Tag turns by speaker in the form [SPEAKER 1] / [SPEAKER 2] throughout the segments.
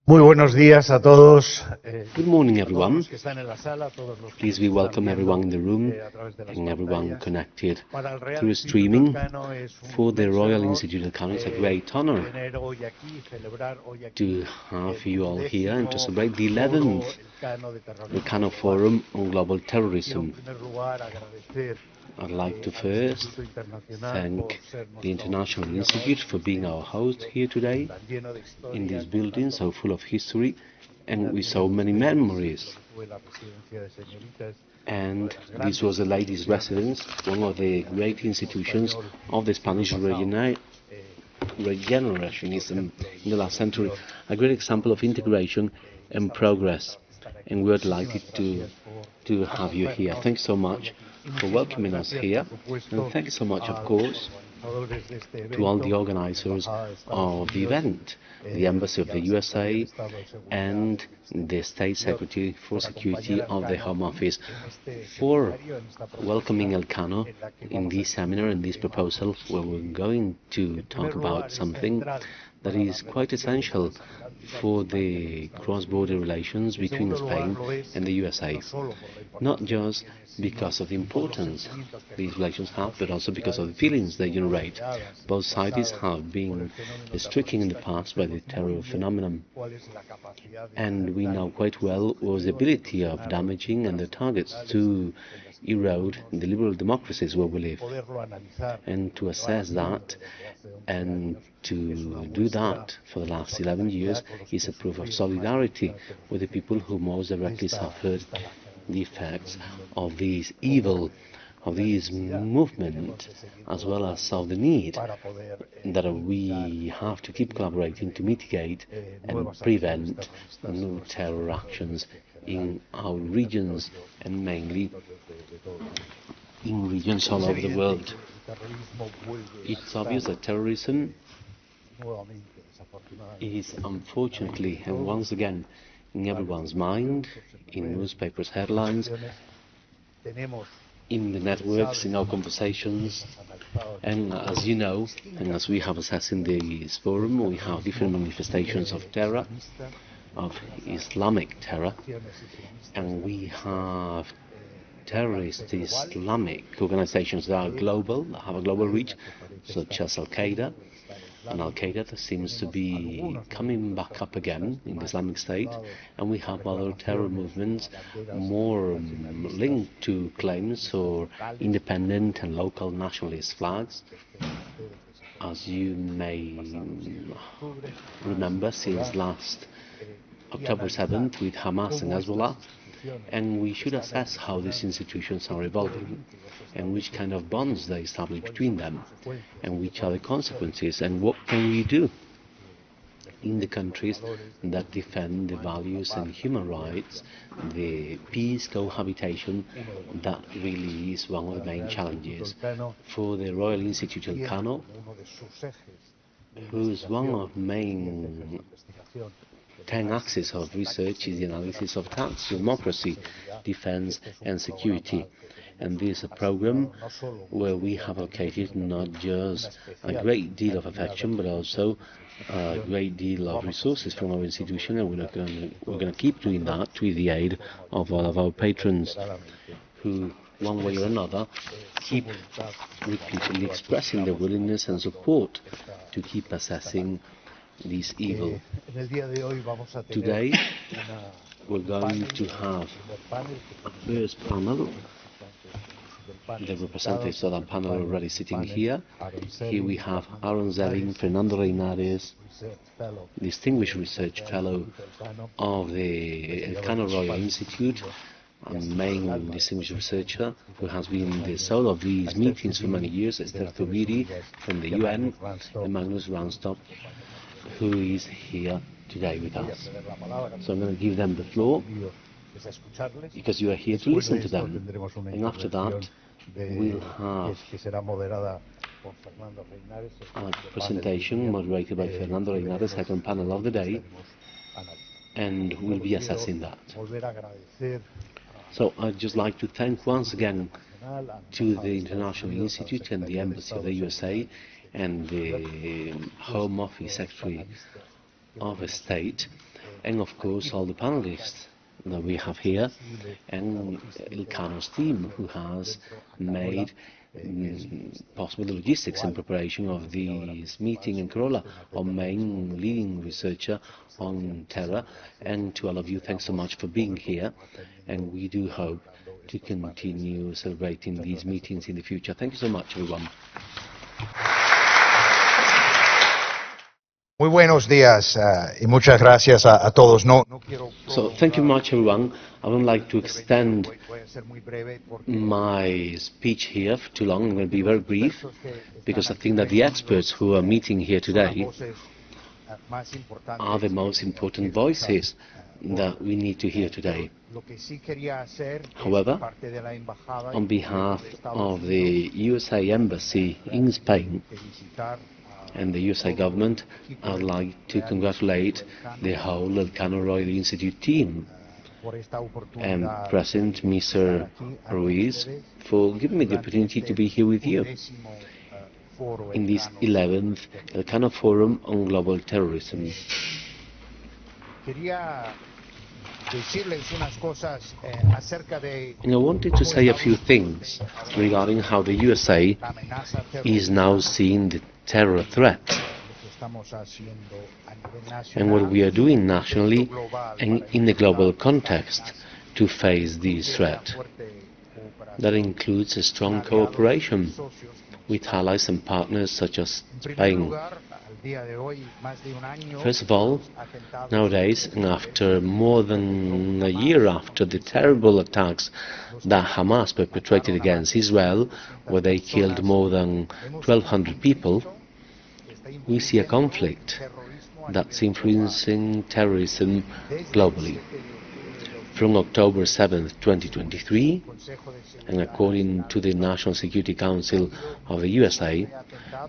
[SPEAKER 1] Muy buenos días a todos.
[SPEAKER 2] Good morning, everyone. Please we welcome everyone in the room and everyone connected through streaming. For the Royal Institute Elcano, it's a great honor to have you all here and to celebrate the 11th Elcano Forum on Global Terrorism. I'd like to first thank the International Institute for being our host here today in this building so full of history and with so many memories. And this was the ladies' residence, one of the great institutions of the Spanish regenerationism in the last century, a great example of integration and progress. And we're delighted to have you here. Thanks so much for welcoming us here, and thank you so much, of course, to all the organizers of the event, the Embassy of the USA and the State Secretary for Security of the Home Office for welcoming Elcano in this seminar and this proposal, where we're going to talk about something that is quite essential for the cross-border relations between Spain and the USA. Not just because of the importance these relations have, but also because of the feelings they generate. Both sides have been stricken in the past by the terror phenomenon, and we know quite well was the ability of damaging and the targets to erode the liberal democracies where we live. And to assess that and to do that for the last 11 years is a proof of solidarity with the people who most directly suffered the effects of this evil, of this movement, as well as of the need that we have to keep collaborating to mitigate and prevent new terror actions in our regions, and mainly in regions all over the world. It's obvious that terrorism is unfortunately and once again in everyone's mind, in newspapers' headlines, in the networks, in our conversations. And as you know, and as we have assessed in this forum, we have different manifestations of terror, of Islamic terror, and we have terrorist Islamic organizations that are global, that have a global reach, such as al-Qaeda. And al-Qaeda that seems to be coming back up again in the Islamic State, and we have other terror movements more linked to claims or independent and local nationalist flags. As you may remember, since last October 7th with Hamas and Hezbollah, and we should assess how these institutions are evolving and which kind of bonds they establish between them and which are the consequences and what can we do in the countries that defend the values and human rights, the peace cohabitation that really is one of the main challenges for the Royal Institute Elcano, whose one of main 10 axes of research is the analysis of attacks, democracy, defense and security. And this is a program where we have allocated not just a great deal of affection, but also a great deal of resources from our institution, and we're going to keep doing that with the aid of all of our patrons, who, one way or another, keep repeatedly expressing their willingness and support to keep assessing this evil. Today we're going to have a first panel. The representatives of that panel are already sitting here. Here we have Aaron Zelling, Fernando Reinares, Distinguished Research Fellow of the Elcano Royal Institute, a main distinguished researcher who has been the soul of these meetings for many years, Esther Zubiri from the UN, and Magnus Ranstorp, who is here today with us. So I'm going to give them the floor, because you are here to listen to them. And after that, we'll have a presentation moderated by Fernando Reinares, second panel of the day, and we'll be assessing that. So I'd just like to thank once again to the International Institute and the Embassy of the USA and the Home Office Secretary of State and of course all the panelists that we have here, and Elcano's team, who has made possible the logistics and preparation of this meeting, and Corolla, our main leading researcher on terror. And to all of you, thanks so much for being here, and we do hope to continue celebrating these meetings in the future. Thank you so much, everyone.
[SPEAKER 1] Muy buenos días y muchas gracias a todos.
[SPEAKER 2] So thank you much, everyone. I would like to extend my speech here for too long. I'm going to be very brief because I think that the experts who are meeting here today are the most important voices that we need to hear today. However, on behalf of the USA Embassy in Spain and the USA government, I would like to congratulate the whole Elcano Royal Institute team and President Mr. Ruiz for giving me the opportunity to be here with you in this 11th Elcano Forum on Global Terrorism. And I wanted to say a few things regarding how the USA is now seeing the terror threat and what we are doing nationally and in the global context to face this threat. That includes a strong cooperation with allies and partners such as Spain. First of all, nowadays, and after more than a year after the terrible attacks that Hamas perpetrated against Israel, where they killed more than 1,200 people, we see a conflict that's influencing terrorism globally. From October 7, 2023, and according to the National Security Council of the USA,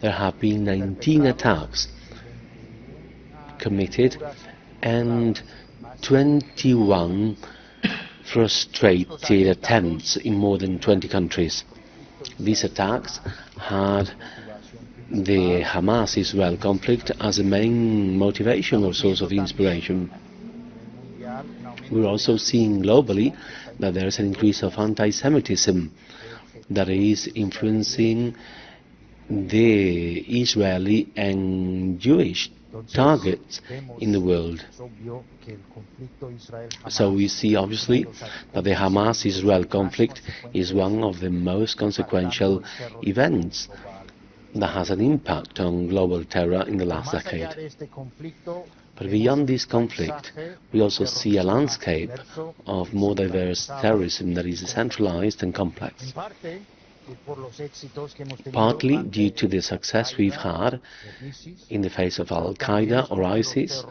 [SPEAKER 2] there have been 19 attacks committed and 21 frustrated attempts in more than 20 countries. These attacks had the Hamas-Israel conflict as a main motivation or source of inspiration. We're also seeing globally that there is an increase of anti-Semitism that is influencing the Israeli and Jewish targets in the world. So we see obviously that the Hamas-Israel conflict is one of the most consequential events that has an impact on global terror in the last decade. But beyond this conflict, we also see a landscape of more diverse terrorism that is decentralized and complex. Partly due to the success we've had in the face of al-Qaeda or ISIS,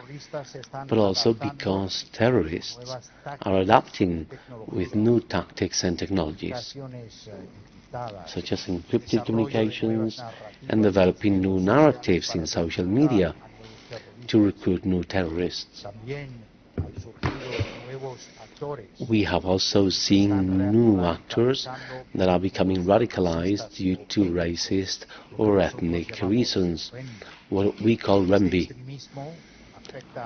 [SPEAKER 2] but also because terrorists are adapting with new tactics and technologies, such as encrypted communications and developing new narratives in social media to recruit new terrorists. We have also seen new actors that are becoming radicalized due to racist or ethnic reasons, what we call REMBI.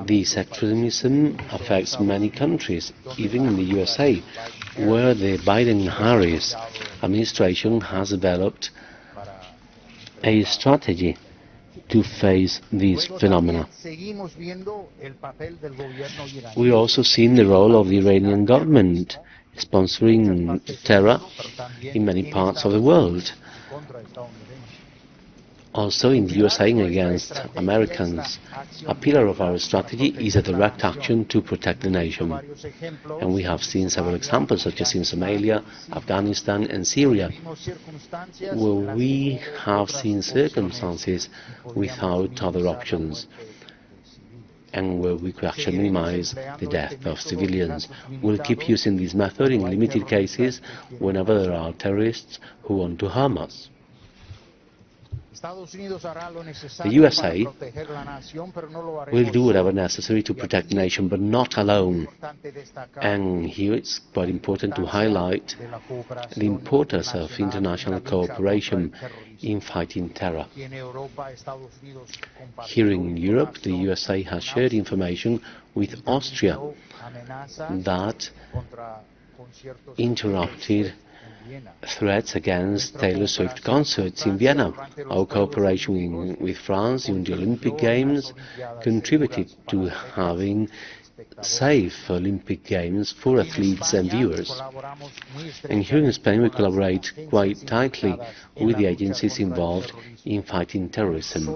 [SPEAKER 2] This extremism affects many countries, even in the USA, where the Biden-Harris administration has developed a strategy to face these phenomena. We also seen the role of the Iranian government sponsoring terror in many parts of the world. Also in the USA against Americans. A pillar of our strategy is a direct action to protect the nation. And we have seen several examples, such as in Somalia, Afghanistan and Syria, where we have seen circumstances without other options, and where we could actually minimize the death of civilians. We'll keep using this method in limited cases whenever there are terrorists who want to harm us. The USA will do whatever necessary to protect the nation, but not alone. And here it's quite important to highlight the importance of international cooperation in fighting terror. Here in Europe, the USA has shared information with Austria that interrupted threats against Taylor Swift concerts in Vienna. Our cooperation with France during the Olympic Games contributed to having safe Olympic Games for athletes and viewers. And here in Spain we collaborate quite tightly with the agencies involved in fighting terrorism,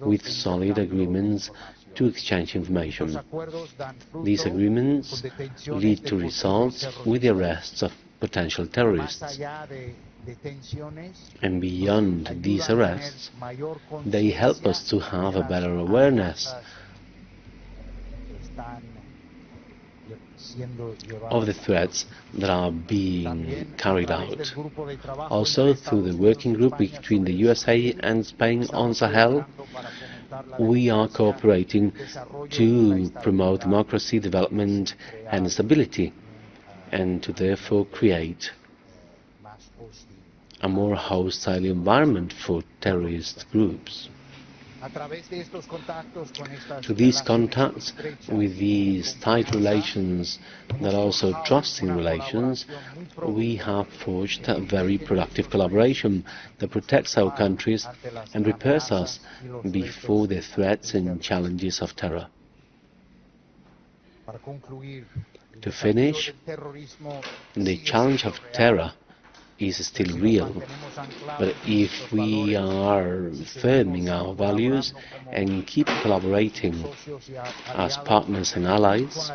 [SPEAKER 2] with solid agreements to exchange information. These agreements lead to results with the arrests of potential terrorists. And beyond these arrests, they help us to have a better awareness of the threats that are being carried out. Also, through the working group between the USA and Spain on Sahel, we are cooperating to promote democracy, development and stability, and to therefore create a more hostile environment for terrorist groups. To these contacts, with these tight relations that are also trusting relations, we have forged a very productive collaboration that protects our countries and prepares us before the threats and challenges of terror. To finish, the challenge of terror is still real, but if we are firm in our values and keep collaborating as partners and allies,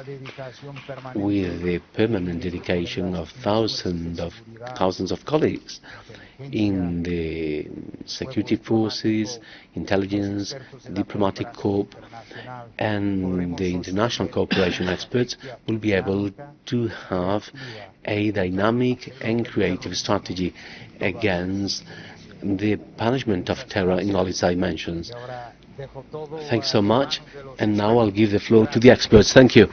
[SPEAKER 2] with the permanent dedication of thousands of colleagues in the security forces, intelligence, diplomatic corps, and the international cooperation experts, will be able to have a dynamic and creative strategy against the punishment of terror in all its dimensions. Thanks so much, and now I'll give the floor to the experts. Thank you.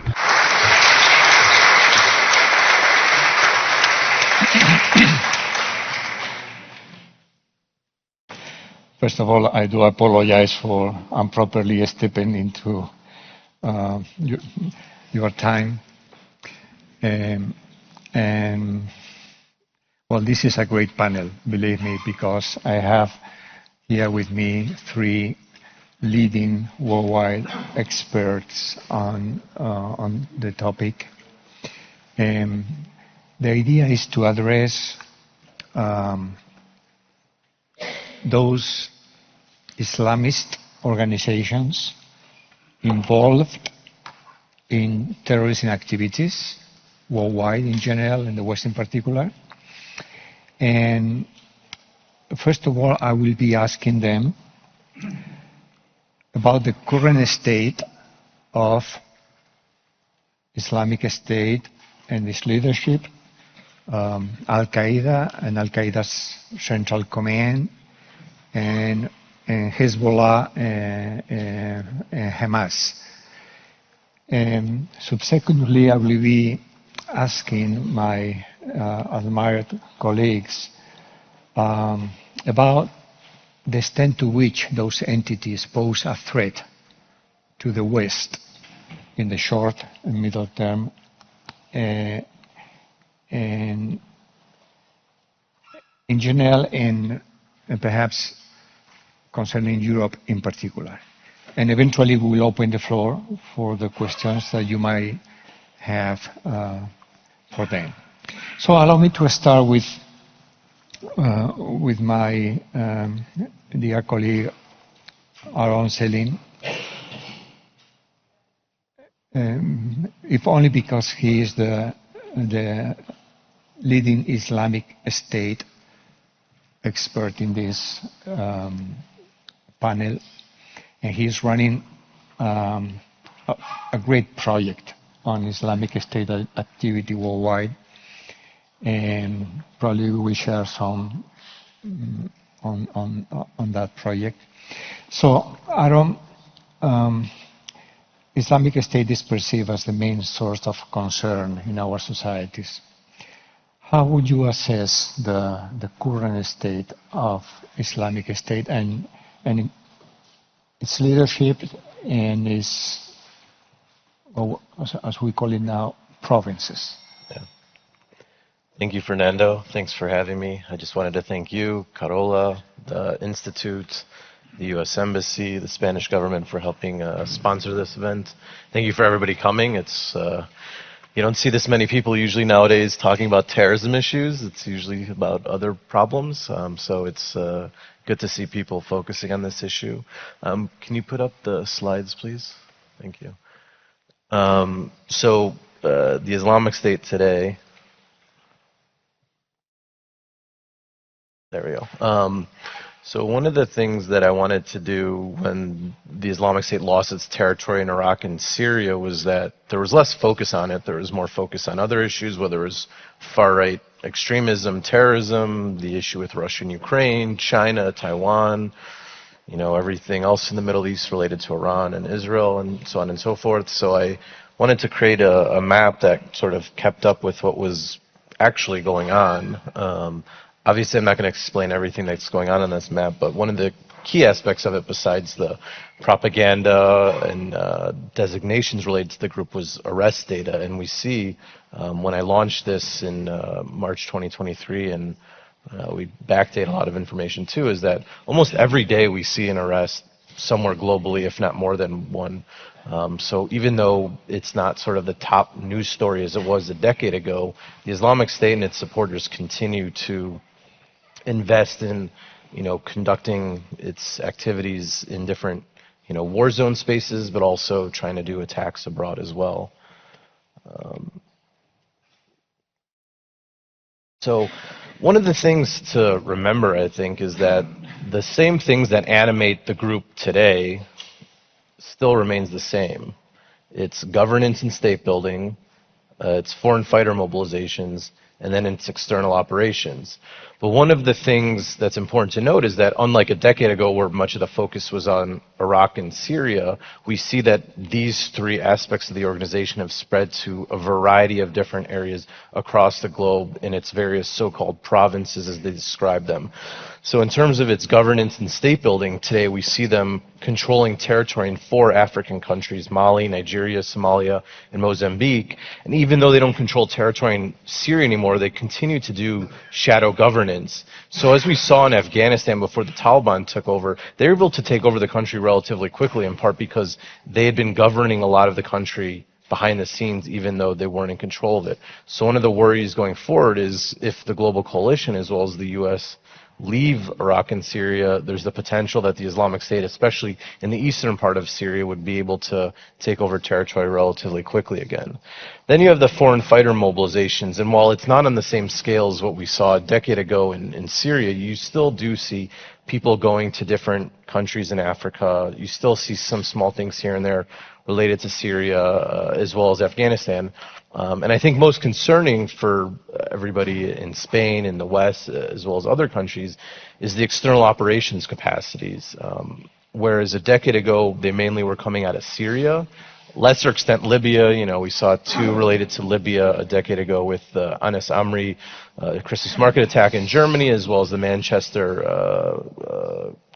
[SPEAKER 3] First of all, I do apologize for improperly stepping into your time. And well, this is a great panel, believe me, because I have here with me three leading worldwide experts on the topic. The idea is to address those Islamist organizations involved in terrorism activities worldwide in general, and the West in particular. And first of all, I will be asking them about the current state of Islamic State and its leadership, al-Qaeda and al-Qaeda's central command, and Hezbollah and Hamas. And subsequently, I will be asking my admired colleagues about the extent to which those entities pose a threat to the West in the short and middle term, and in general, and perhaps concerning Europe in particular. And eventually we will open the floor for the questions that you might have for them. So allow me to start with my dear colleague Aaron Selim, if only because he is the leading Islamic State expert in this panel, and he is running a great project on Islamic State activity worldwide, and probably we will share some on that project. So, Aaron, Islamic State is perceived as the main source of concern in our societies. How would you assess the current state of Islamic State and its leadership and its, as we call it now, provinces?
[SPEAKER 4] Yeah. Thank you, Fernando. Thanks for having me. I just wanted to thank you, Carola, the Institute, the U.S. Embassy, the Spanish government for helping sponsor this event. Thank you for everybody coming. It's you don't see this many people usually nowadays talking about terrorism issues. It's usually about other problems. So it's good to see people focusing on this issue. Can you put up the slides, please? Thank you. So the Islamic State today. There we go. So one of the things that I wanted to do when the Islamic State lost its territory in Iraq and Syria was that there was less focus on it. There was more focus on other issues, whether it was far-right extremism, terrorism, the issue with Russia and Ukraine, China, Taiwan, you know, everything else in the Middle East related to Iran and Israel and so on and so forth. So I wanted to create a map that sort of kept up with what was actually going on. Obviously, I'm not going to explain everything that's going on this map, but one of the key aspects of it, besides the propaganda and designations related to the group, was arrest data. And we see, when I launched this in March 2023, and we backdate a lot of information too, is that almost every day we see an arrest somewhere globally, if not more than one. So even though it's not sort of the top news story as it was a decade ago, the Islamic State and its supporters continue to invest in, you know, conducting its activities in different, you know, war zone spaces, but also trying to do attacks abroad as well. So one of the things to remember, I think, is that the same things that animate the group today still remains the same. It's governance and state building, it's foreign fighter mobilizations, and then it's external operations. But one of the things that's important to note is that unlike a decade ago where much of the focus was on Iraq and Syria, we see that these three aspects of the organization have spread to a variety of different areas across the globe in its various so-called provinces as they describe them. So in terms of its governance and state building, today we see them controlling territory in 4 African countries: Mali, Nigeria, Somalia, and Mozambique. And even though they don't control territory in Syria anymore, they continue to do shadow governance. So as we saw in Afghanistan before the Taliban took over, they were able to take over the country relatively quickly, in part because they had been governing a lot of the country behind the scenes, even though they weren't in control of it. So one of the worries going forward is if the global coalition, as well as the U.S., leave Iraq and Syria, there's the potential that the Islamic State, especially in the eastern part of Syria, would be able to take over territory relatively quickly again. Then you have the foreign fighter mobilizations, and while it's not on the same scale as what we saw a decade ago in Syria, you still do see people going to different countries in Africa. You still see some small things here and there related to Syria, as well as Afghanistan. And I think most concerning for everybody in Spain, in the West, as well as other countries, is the external operations capacities. Whereas a decade ago, they mainly were coming out of Syria. Lesser extent Libya, you know, we saw 2 related to Libya a decade ago with the Anas Amri Christmas market attack in Germany, as well as the Manchester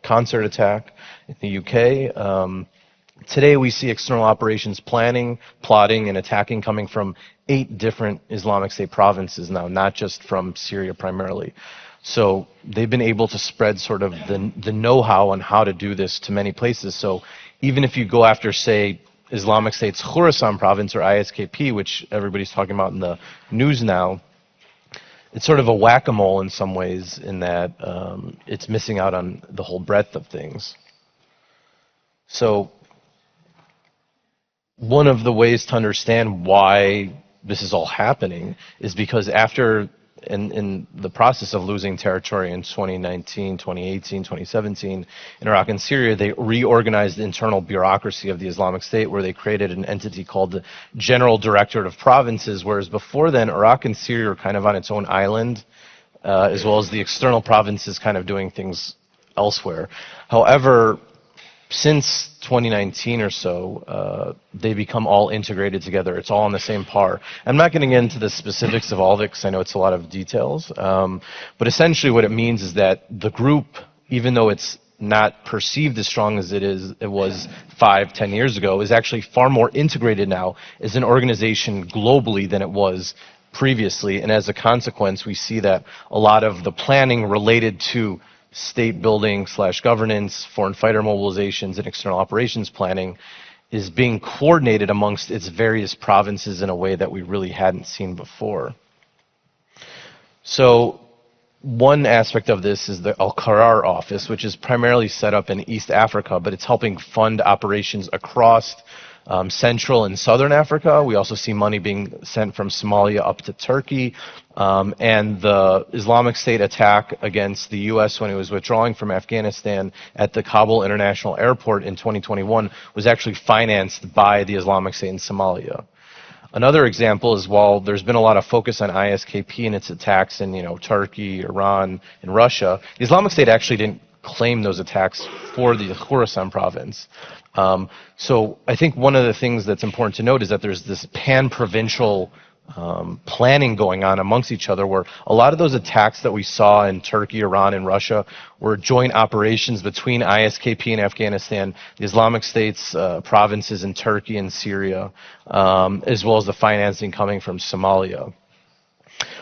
[SPEAKER 4] concert attack in the UK. Today we see external operations planning, plotting, and attacking coming from 8 different Islamic State provinces now, not just from Syria primarily. So they've been able to spread sort of the know-how on how to do this to many places. So even if you go after, say, Islamic State's Khorasan province, or ISKP, which everybody's talking about in the news now, it's sort of a whack-a-mole in some ways, in that it's missing out on the whole breadth of things. So one of the ways to understand why this is all happening is because after, in the process of losing territory in 2019, 2018, 2017 in Iraq and Syria, they reorganized the internal bureaucracy of the Islamic State, where they created an entity called the General Directorate of Provinces, whereas before then, Iraq and Syria were kind of on its own island. as well as the external provinces kind of doing things elsewhere. However, since 2019 or so, they become all integrated together. It's all on the same par. I'm not getting into the specifics of all of it because I know it's a lot of details. But essentially what it means is that the group, even though it's not perceived as strong as it was 5-10 years ago, is actually far more integrated now as an organization globally than it was previously. And as a consequence, we see that a lot of the planning related to state building / governance, foreign fighter mobilizations, and external operations planning is being coordinated amongst its various provinces in a way that we really hadn't seen before. So one aspect of this is the Al-Qarar office, which is primarily set up in East Africa, but it's helping fund operations across Central and Southern Africa. We also see money being sent from Somalia up to Turkey. And the Islamic State attack against the U.S. when it was withdrawing from Afghanistan at the Kabul International Airport in 2021 was actually financed by the Islamic State in Somalia. Another example is, while there's been a lot of focus on ISKP and its attacks in Turkey, Iran, and Russia, the Islamic State actually didn't claim those attacks for the Khorasan province. So I think one of the things that's important to note is that there's this pan-provincial planning going on amongst each other, where a lot of those attacks that we saw in Turkey, Iran, and Russia were joint operations between ISKP in Afghanistan, the Islamic State's provinces in Turkey and Syria, as well as the financing coming from Somalia.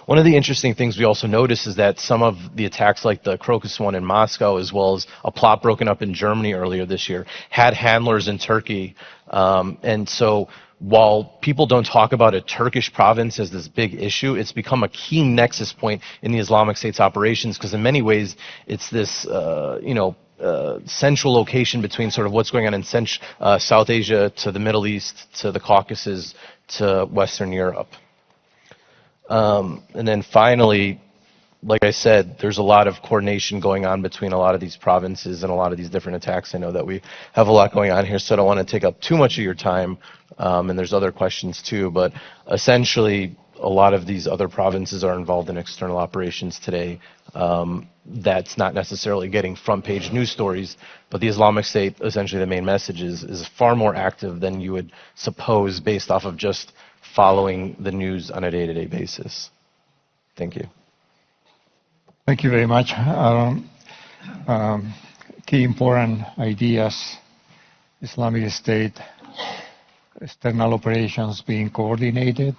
[SPEAKER 4] One of the interesting things we also noticed is that some of the attacks, like the Crocus one in Moscow, as well as a plot broken up in Germany earlier this year, had handlers in Turkey. And so while people don't talk about a Turkish province as this big issue, it's become a key nexus point in the Islamic State's operations, because in many ways it's this central location between sort of what's going on in South Asia to the Middle East to the Caucasus to Western Europe. And then finally, like I said, there's a lot of coordination going on between a lot of these provinces and a lot of these different attacks. I know that we have a lot going on here, so I don't want to take up too much of your time. And there's other questions too, but essentially a lot of these other provinces are involved in external operations today. That's not necessarily getting front page news stories, but the Islamic State, essentially the main message is far more active than you would suppose based off of just following the news on a day-to-day basis. Thank you.
[SPEAKER 3] Thank you very much. Key important ideas: Islamic State, external operations being coordinated,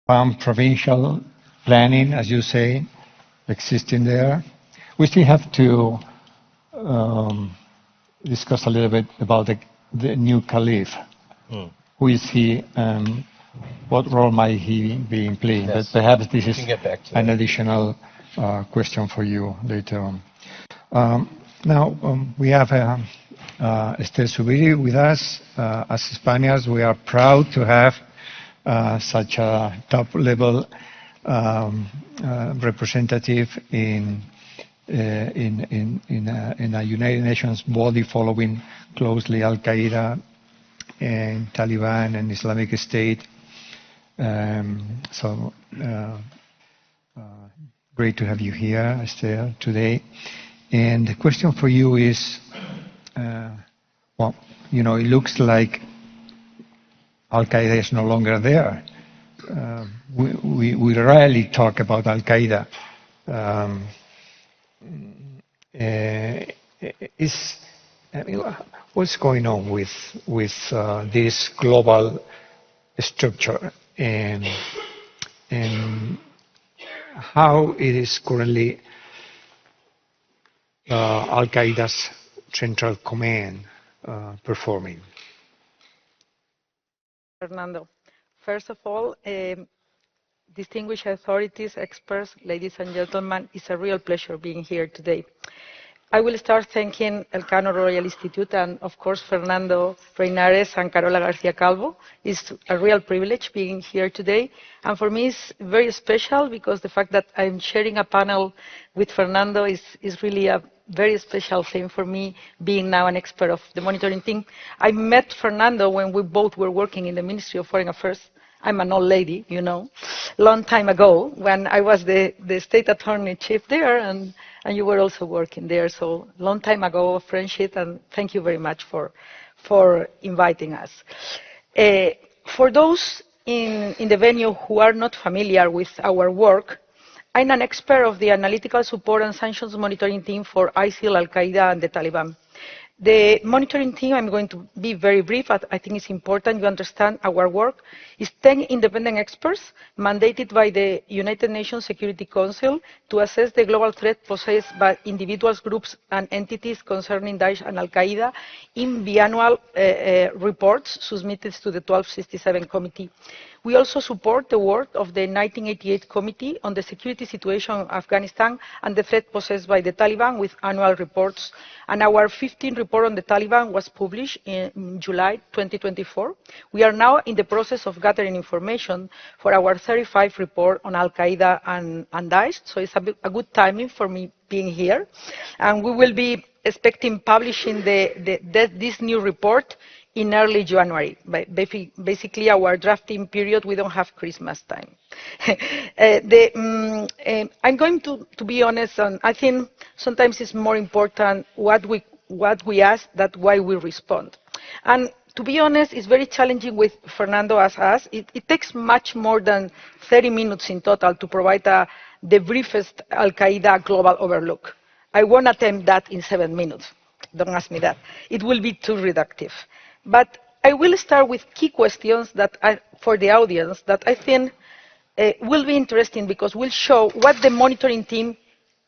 [SPEAKER 3] pan-provincial planning, as you say, existing there. We still have to discuss a little bit about the new caliph. Who is he? What role might he be playing? Yes. But perhaps this is an additional question for you later on. Now, we have Esther Zubiri with us. As Spaniards, we are proud to have such a top-level representative in a United Nations body following closely al-Qaeda and Taliban and Islamic State. So great to have you here, Esther, today. And the question for you is, well, it looks like al-Qaeda is no longer there. We rarely talk about al-Qaeda. What's going on with this global structure, and how it is currently al-Qaeda's central command performing?
[SPEAKER 5] Fernando, first of all, distinguished authorities, experts, ladies and gentlemen, it's a real pleasure being here today. I will start thanking Elcano Royal Institute and, of course, Fernando Reinares and Carola García Calvo. It's a real privilege being here today. And for me, it's very special because the fact that I'm sharing a panel with Fernando is really a very special thing for me, being now an expert of the monitoring team. I met Fernando when we both were working in the Ministry of Foreign Affairs I'm an old lady, you know, long time ago when I was the state attorney chief there, and you were also working there. So long time ago, friendship, and thank you very much for inviting us. For those in the venue who are not familiar with our work, I'm an expert of the analytical support and sanctions monitoring team for ISIL, Al-Qaeda, and the Taliban. The monitoring team, I'm going to be very brief, but I think it's important you understand our work, is 10 independent experts mandated by the United Nations Security Council to assess the global threat posed by individuals, groups, and entities concerning Daesh and Al-Qaeda in biannual reports submitted to the 1267 Committee. We also support the work of the 1988 Committee on the Security Situation in Afghanistan and the threat posed by the Taliban with annual reports. And our 15th report on the Taliban was published in July 2024. We are now in the process of gathering information for our 35th report on Al-Qaeda and Daesh, so it's a good timing for me being here. And we will be expecting publishing this new report in early January. Basically, our drafting period, we don't have Christmas time. I'm going to be honest, and I think sometimes it's more important what we ask than why we respond. And to be honest, it's very challenging with Fernando as us. It takes much more than 30 minutes in total to provide the briefest Al-Qaeda global overlook. I won't attempt that in 7 minutes. Don't ask me that. It will be too reductive. But I will start with key questions for the audience that I think will be interesting because will show what the monitoring team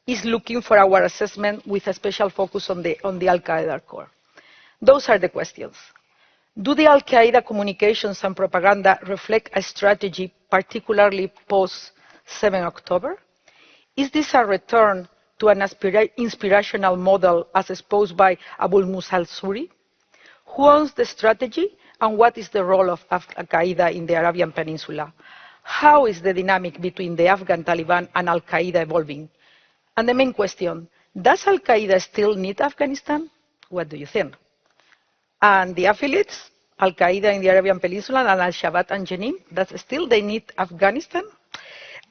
[SPEAKER 5] is looking for our assessment with a special focus on the Al-Qaeda core. Those are the questions. Do the Al-Qaeda communications and propaganda reflect a strategy particularly post-7 October? Is this a return to an inspirational model as exposed by Abu Musa al-Suri? Who owns the strategy and what is the role of Al-Qaeda in the Arabian Peninsula? How is the dynamic between the Afghan Taliban and Al-Qaeda evolving? And the main question, does Al-Qaeda still need Afghanistan? What do you think? And the affiliates, Al-Qaeda in the Arabian Peninsula and Al-Shabaab and Jenin, still they need Afghanistan?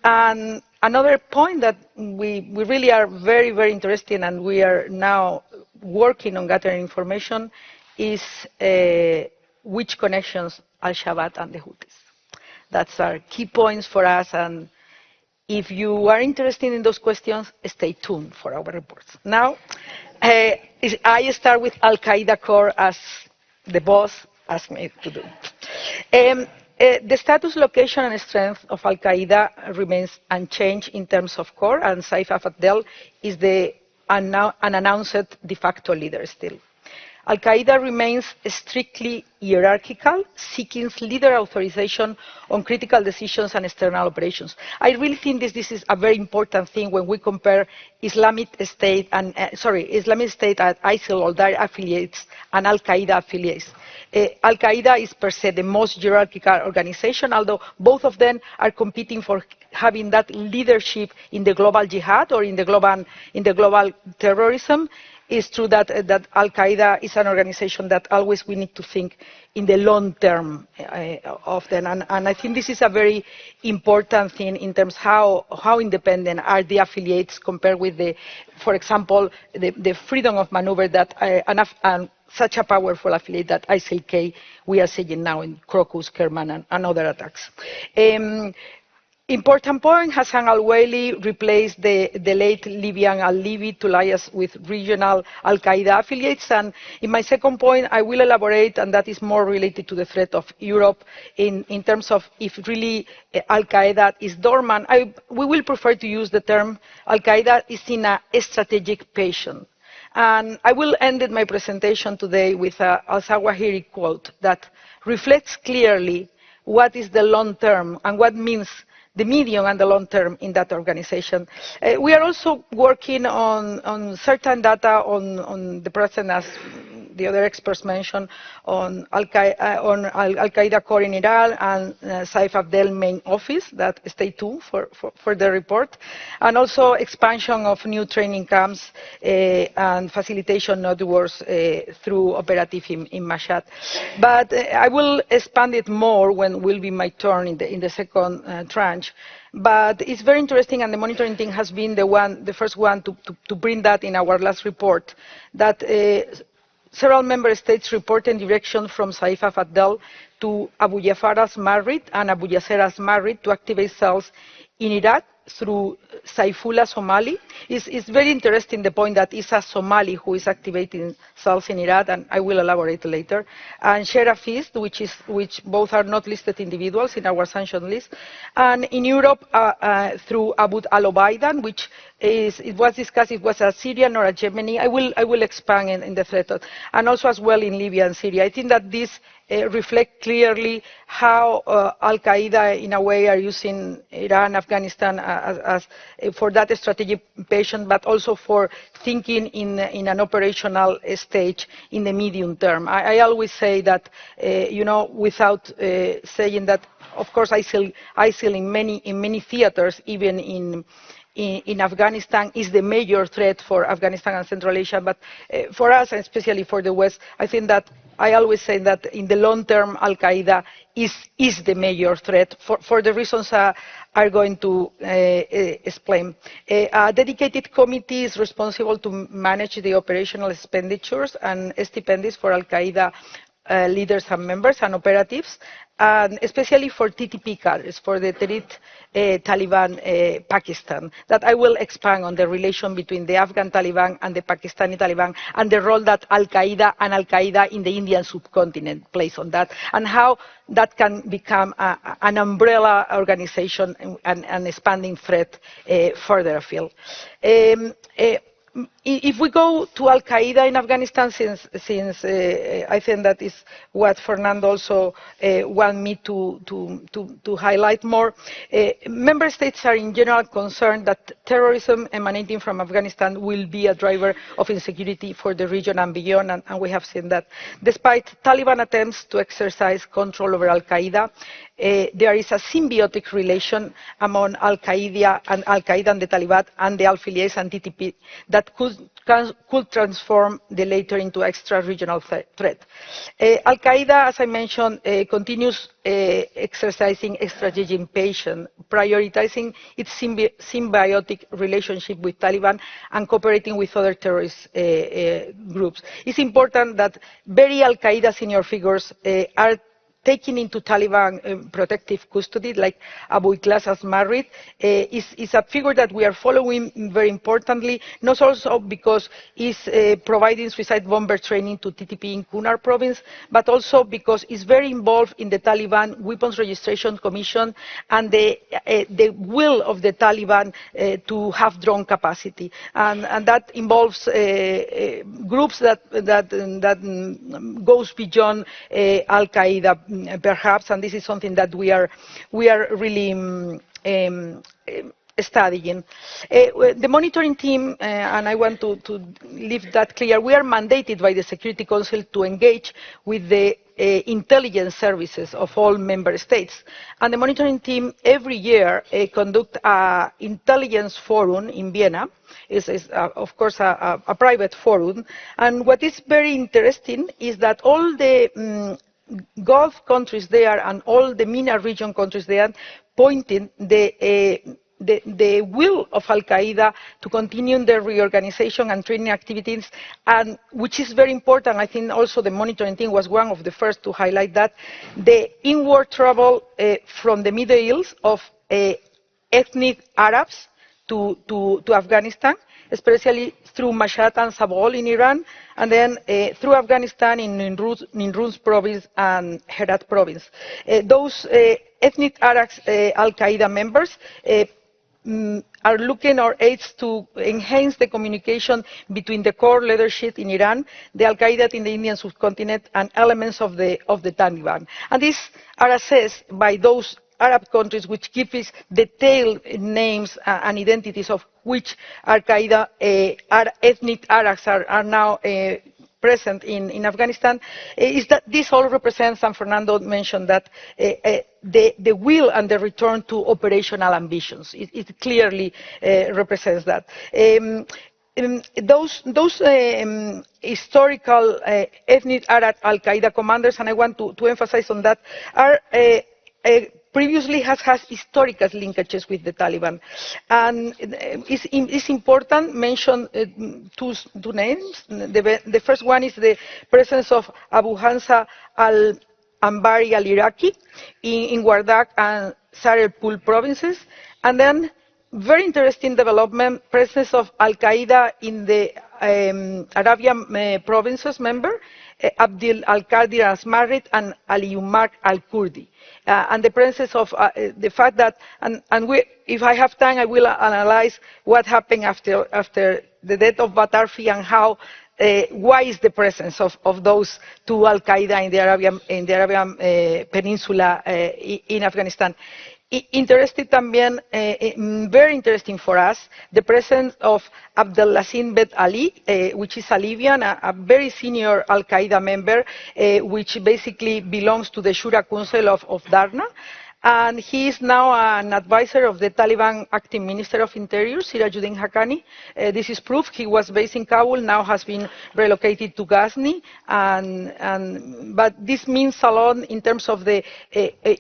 [SPEAKER 5] And another point that we really are very, very interested in and we are now working on gathering information is which connections Al-Shabaab and the Houthis. That's our key points for us, and if you are interested in those questions, stay tuned for our reports. Now, I start with Al-Qaeda core as the boss asked me to do. The status, location, and strength of Al-Qaeda remains unchanged in terms of core, and Saif al-Fadl is the unannounced de facto leader still. Al-Qaeda remains strictly hierarchical, seeking leader authorization on critical decisions and external operations. I really think this is a very important thing when we compare Islamic State and ISIL or their affiliates and Al-Qaeda affiliates. Al-Qaeda is per se the most hierarchical organization, although both of them are competing for having that leadership in the global jihad or in the global terrorism. It's true that Al-Qaeda is an organization that always we need to think in the long term of them. And I think this is a very important thing in terms of how independent are the affiliates compared with, for example, the freedom of maneuver that such a powerful affiliate that ISIL-K we are seeing now in Crocus, Kerman, and other attacks. Important point, Hassan al-Wali replaced the late Libyan al-Libi to liaise with regional Al-Qaeda affiliates. And in my second point, I will elaborate, and that is more related to the threat of Europe in terms of if really Al-Qaeda is dormant. We will prefer to use the term Al-Qaeda is in a strategic patient. And I will end my presentation today with an al-Zawahiri quote that reflects clearly what is the long term and what means the medium and the long term in that organization. We are also working on certain data on the present as the other experts mentioned on Al-Qaeda core in Iran and Saif Abdel main office, that stay tuned for the report, and also expansion of new training camps and facilitation networks through operative in Mashhad. But I will expand it more when will be my turn in the second tranche. But it's very interesting, and the monitoring team has been the first one to bring that in our last report, that several member states reported direction from Saif Abdel to Abu Jafar al-Marrid and Abu Yasser al-Marrid to activate cells in Iraq through Saifullah Somali. It's very interesting, the point that it's a Somali who is activating cells in Iraq, and I will elaborate later. And Sherafist, which both are not listed individuals in our sanction list. And in Europe, through Abu al-Obaidan, which it was discussed, it was a Syrian or a Yemeni. I will expand in the threat, and also as well in Libya and Syria. I think that this reflect clearly how Al-Qaeda, in a way, are using Iran, Afghanistan as for that strategic patient, but also for thinking in an operational stage in the medium term. I always say that, without saying that, of course, ISIL in many theaters, even in Afghanistan, is the major threat for Afghanistan and Central Asia. But for us, and especially for the West, I think that I always say that in the long term, Al-Qaeda is the major threat for the reasons I'm going to explain. A dedicated committee is responsible to manage the operational expenditures and stipends for Al-Qaeda leaders and members and operatives, and especially for TTP cadres, for the Tehrik Taliban Pakistan, that I will expand on the relation between the Afghan Taliban and the Pakistani Taliban, and the role that Al-Qaeda in the Indian subcontinent plays on that, and how that can become an umbrella organization and an expanding threat further afield. If we go to Al-Qaeda in Afghanistan, since I think that is what Fernando also want me to highlight more, member states are in general concerned that terrorism emanating from Afghanistan will be a driver of insecurity for the region and beyond, and we have seen that. Despite Taliban attempts to exercise control over Al-Qaeda, there is a symbiotic relation among Al-Qaeda and the Taliban and the affiliates and TTP that could transform the latter into extra-regional threat. Al-Qaeda, as I mentioned, continues exercising strategic patience, prioritizing its symbiotic relationship with Taliban and cooperating with other terrorist groups. It's important that very Al-Qaeda senior figures are taken into Taliban protective custody, like Abu Ikhlas al-Marrid, is a figure that we are following very importantly, not also because he's providing suicide bomber training to TTP in Kunar province, but also because he's very involved in the Taliban Weapons Registration Commission and the will of the Taliban to have drone capacity. And that involves groups that goes beyond Al-Qaeda, perhaps, and this is something that we are really studying. The monitoring team, and I want to leave that clear, we are mandated by the Security Council to engage with the intelligence services of all member states. And the monitoring team every year conduct an intelligence forum in Vienna. It's of course a private forum. And what is very interesting is that all the Gulf countries there and all the MENA region countries there pointing the will of Al-Qaeda to continue their reorganization and training activities, and which is very important. I think also the monitoring team was one of the first to highlight that, the inward travel from the Middle East of ethnic Arabs to Afghanistan, especially through Mashhad and Zabul in Iran, and then through Afghanistan in Nimruz province and Herat province. Those ethnic Arab Al-Qaeda members are looking or aids to enhance the communication between the core leadership in Iran, the Al-Qaeda in the Indian subcontinent, and elements of the Taliban. And these are assessed by those Arab countries, which give us detailed names and identities of which Al-Qaeda ethnic Arabs are now present in Afghanistan, is that this all represents, and Fernando mentioned that, the will and the return to operational ambitions. It clearly represents that. Those historical ethnic Arab al-Qaeda commanders, and I want to emphasize on that, are previously has historical linkages with the Taliban. And it's important to mention two names. The first one is the presence of Abu Hamza al-Anbari al-Iraqi in Wardak and Sarepul provinces. And then, very interesting development, presence of al-Qaeda in the Arabian provinces member, Abdul al-Qadir al-Smarrit and Ali Umar al-Kurdi. And the presence of the fact that, if I have time, I will analyze what happened after the death of Batarfi and how, why is the presence of those two al-Qaeda in the Arabian Peninsula in Afghanistan. Interested también, very interesting for us, the presence of Abdelaziz Ben Ali, which is a Libyan, a very senior al-Qaeda member, which basically belongs to the Shura Council of Darna. And he is now an advisor of the Taliban acting Minister of Interior, Sirajuddin Haqqani. This is proof he was based in Kabul, now has been relocated to Ghazni. But this means a lot in terms of the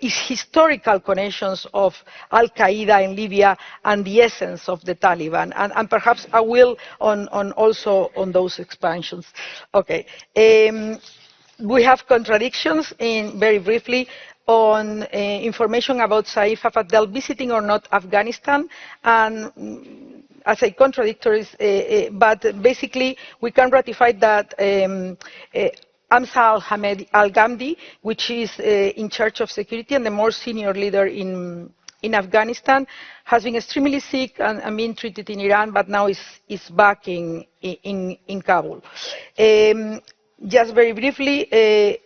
[SPEAKER 5] historical connections of Al-Qaeda in Libya and the essence of the Taliban. And perhaps I will also on those expansions. Okay. We have contradictions very briefly on information about Saif Afadel visiting or not Afghanistan, and as a contradictory, but basically we can ratify that Amsa al-Hamed al-Ghamdi, which is in charge of security and the more senior leader in Afghanistan, has been extremely sick and being treated in Iran, but now is back in Kabul. Just very briefly,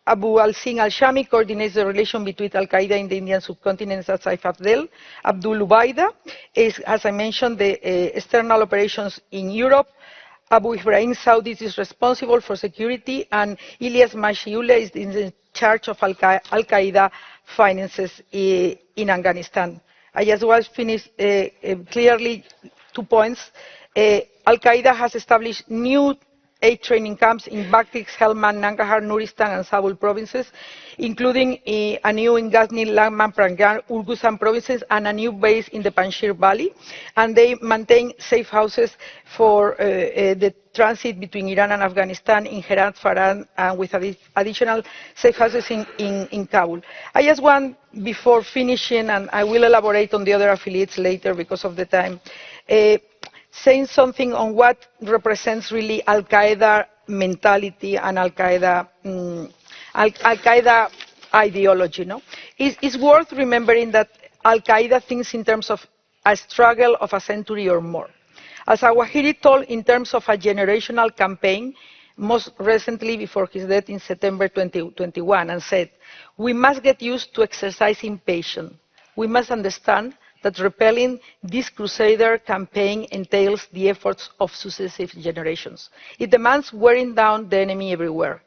[SPEAKER 5] Abu al-Sin al-Shami coordinates the relation between al-Qaeda in the Indian subcontinent and Saif Afdel. Abdul Ubaida is, as I mentioned, the external operations in Europe. Abu Ibrahim Saudi is responsible for security, and Ilyas Mashiullah is in charge of al-Qaeda finances in Afghanistan. I just want to finish clearly 2 points. Al-Qaeda has established new 8 training camps in Baktik, Helmand, Nangarhar, Nuristan, and Kabul provinces, including a new in Ghazni, Laghman, Prangar, Urguzan provinces, and a new base in the Panjshir Valley. And they maintain safe houses for the transit between Iran and Afghanistan in Herat, Faran, and with additional safe houses in Kabul. I just want, before finishing, and I will elaborate on the other affiliates later because of the time, saying something on what represents really Al-Qaeda mentality and Al-Qaeda ideology. No? It's worth remembering that Al-Qaeda thinks in terms of a struggle of a century or more. As Awahiri told in terms of a generational campaign, most recently before his death in September 2021, and said, "We must get used to exercising patience. We must understand that repelling this crusader campaign entails the efforts of successive generations. It demands wearing down the enemy everywhere.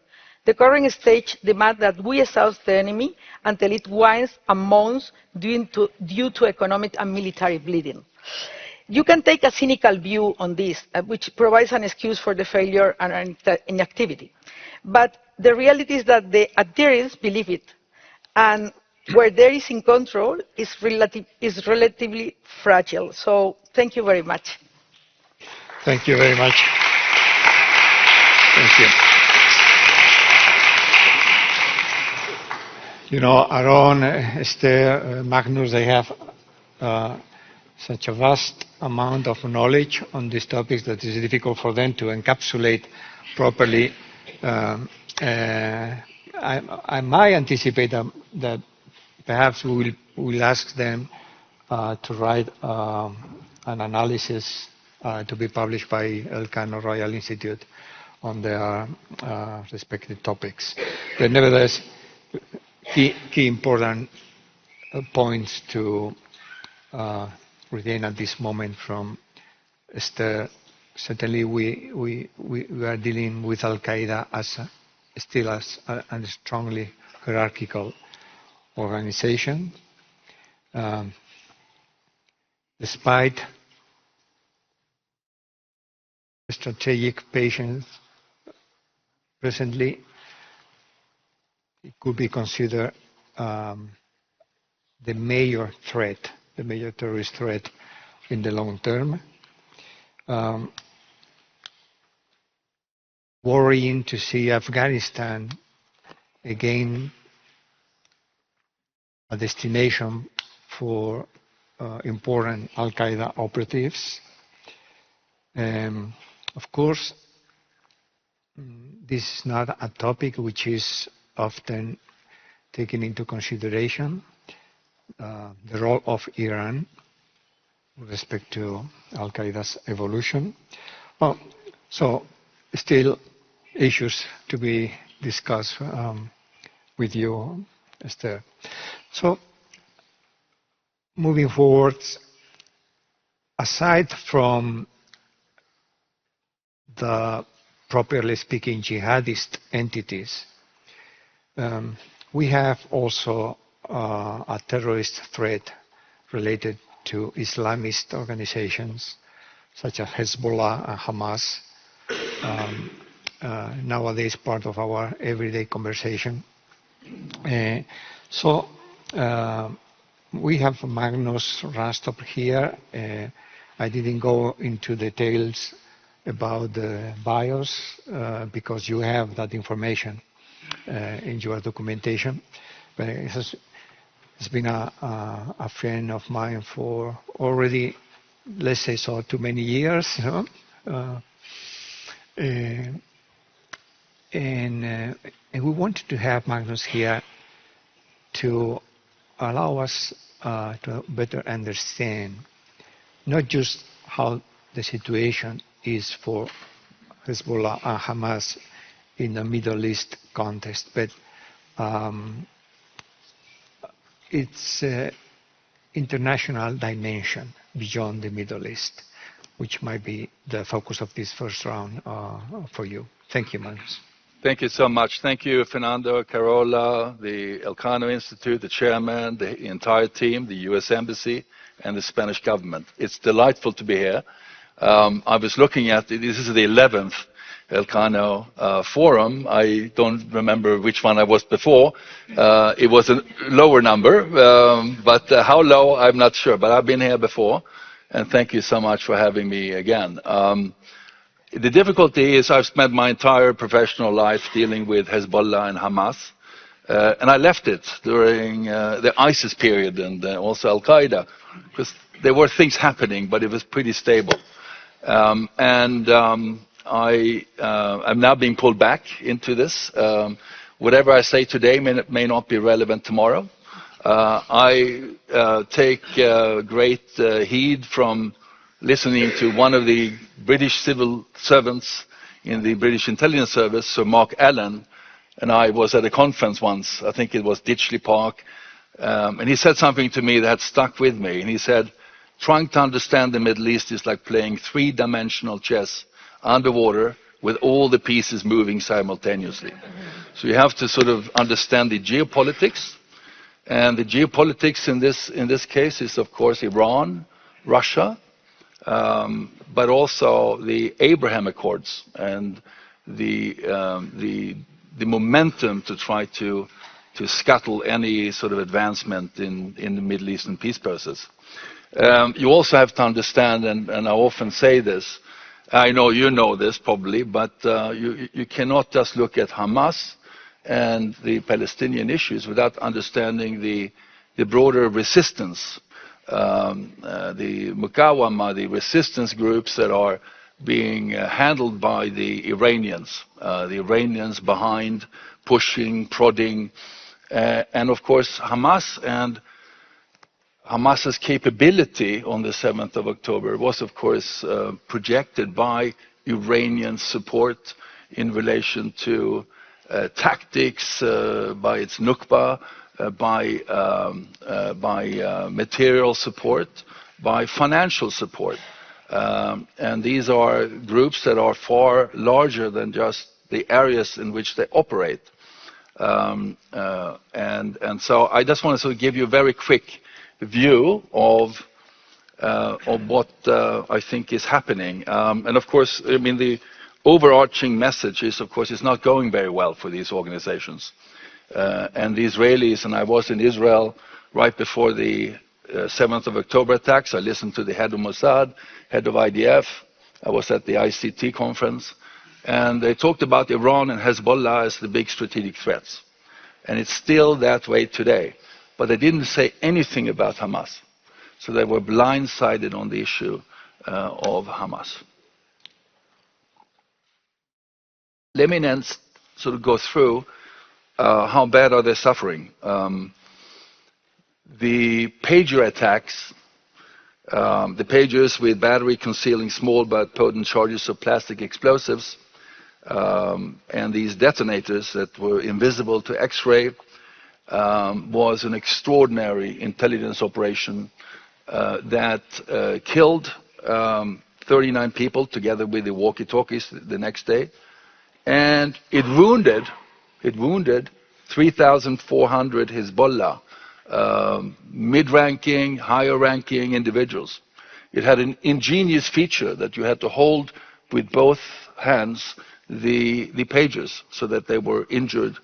[SPEAKER 5] The current stage demands that we exhaust the enemy until it whines and moans due to economic and military bleeding." You can take a cynical view on this, which provides an excuse for the failure and inactivity. But the reality is that the adherents believe it. And where there is in control is relatively fragile. So thank you very much.
[SPEAKER 3] Thank you very much. Thank you. You know, Aaron, Esther, Magnus, they have such a vast amount of knowledge on these topics that it is difficult for them to encapsulate properly. I might anticipate that perhaps we will ask them to write an analysis to be published by Elcano Royal Institute on their respective topics. But nevertheless, key important points to retain at this moment from Esther, certainly we are dealing with al-Qaeda still as a strongly hierarchical organization. Despite strategic patience recently, it could be considered the major terrorist threat in the long term. Worrying to see Afghanistan again a destination for important al-Qaeda operatives. Of course, this is not a topic which is often taken into consideration, the role of Iran with respect to al-Qaeda's evolution. So still issues to be discussed with you, Esther. So moving forward, aside from the properly speaking jihadist entities, we have also a terrorist threat related to Islamist organizations such as Hezbollah and Hamas, nowadays part of our everyday conversation. So we have Magnus Rastopp here. I didn't go into details about the bios because you have that information in your documentation. But it's been a friend of mine for already, let's say so, too many years. And we wanted to have Magnus here to allow us to better understand not just how the situation is for Hezbollah and Hamas in the Middle East context, but its international dimension beyond the Middle East, which might be the focus of this first round for you. Thank you, Magnus.
[SPEAKER 6] Thank you so much. Thank you, Fernando, Carola, the Elcano Institute, the chairman, the entire team, the U.S. Embassy, and the Spanish government. It's delightful to be here. I was looking at it. This is the 11th Elcano Forum. I don't remember which one I was before. It was a lower number, but how low, I'm not sure. But I've been here before, and thank you so much for having me again. The difficulty is I've spent my entire professional life dealing with Hezbollah and Hamas, and I left it during the ISIS period and also al-Qaeda, because there were things happening, but it was pretty stable. I'm now being pulled back into this. Whatever I say today may not be relevant tomorrow. I take great heed from listening to one of the British civil servants in the British intelligence service, Sir Mark Allen, and I was at a conference once, I think it was Ditchley Park, and he said something to me that stuck with me, and he said, trying to understand the Middle East is like playing three-dimensional chess underwater with all the pieces moving simultaneously. So you have to sort of understand the geopolitics, and the geopolitics in this case is, of course, Iran, Russia, but also the Abraham Accords and the momentum to try to scuttle any sort of advancement in the Middle Eastern peace process. You also have to understand, and I often say this, I know you know this probably, but you cannot just look at Hamas and the Palestinian issues without understanding the broader resistance, the Muqawama, the resistance groups that are being handled by the Iranians behind, pushing, prodding, and of course Hamas and Hamas's capability on the 7th of October was, of course, projected by Iranian support in relation to tactics, by its Nukba, by material support, by financial support. And these are groups that are far larger than just the areas in which they operate. And so I just want to sort of give you a very quick view of what I think is happening. And of course, I mean, the overarching message is, of course, it's not going very well for these organizations. And the Israelis, and I was in Israel right before the 7th of October attacks. I listened to the head of Mossad, head of IDF. I was at the ICT conference. And they talked about Iran and Hezbollah as the big strategic threats. And it's still that way today. But they didn't say anything about Hamas. So they were blindsided on the issue of Hamas. Let me then sort of go through how bad are they suffering. The pager attacks, the pagers with battery concealing small but potent charges of plastic explosives, and these detonators that were invisible to X-ray, was an extraordinary intelligence operation that killed 39 people together with the walkie-talkies the next day, and it wounded 3,400 Hezbollah mid-ranking, higher-ranking individuals. It had an ingenious feature that you had to hold with both hands the pagers so that they were injured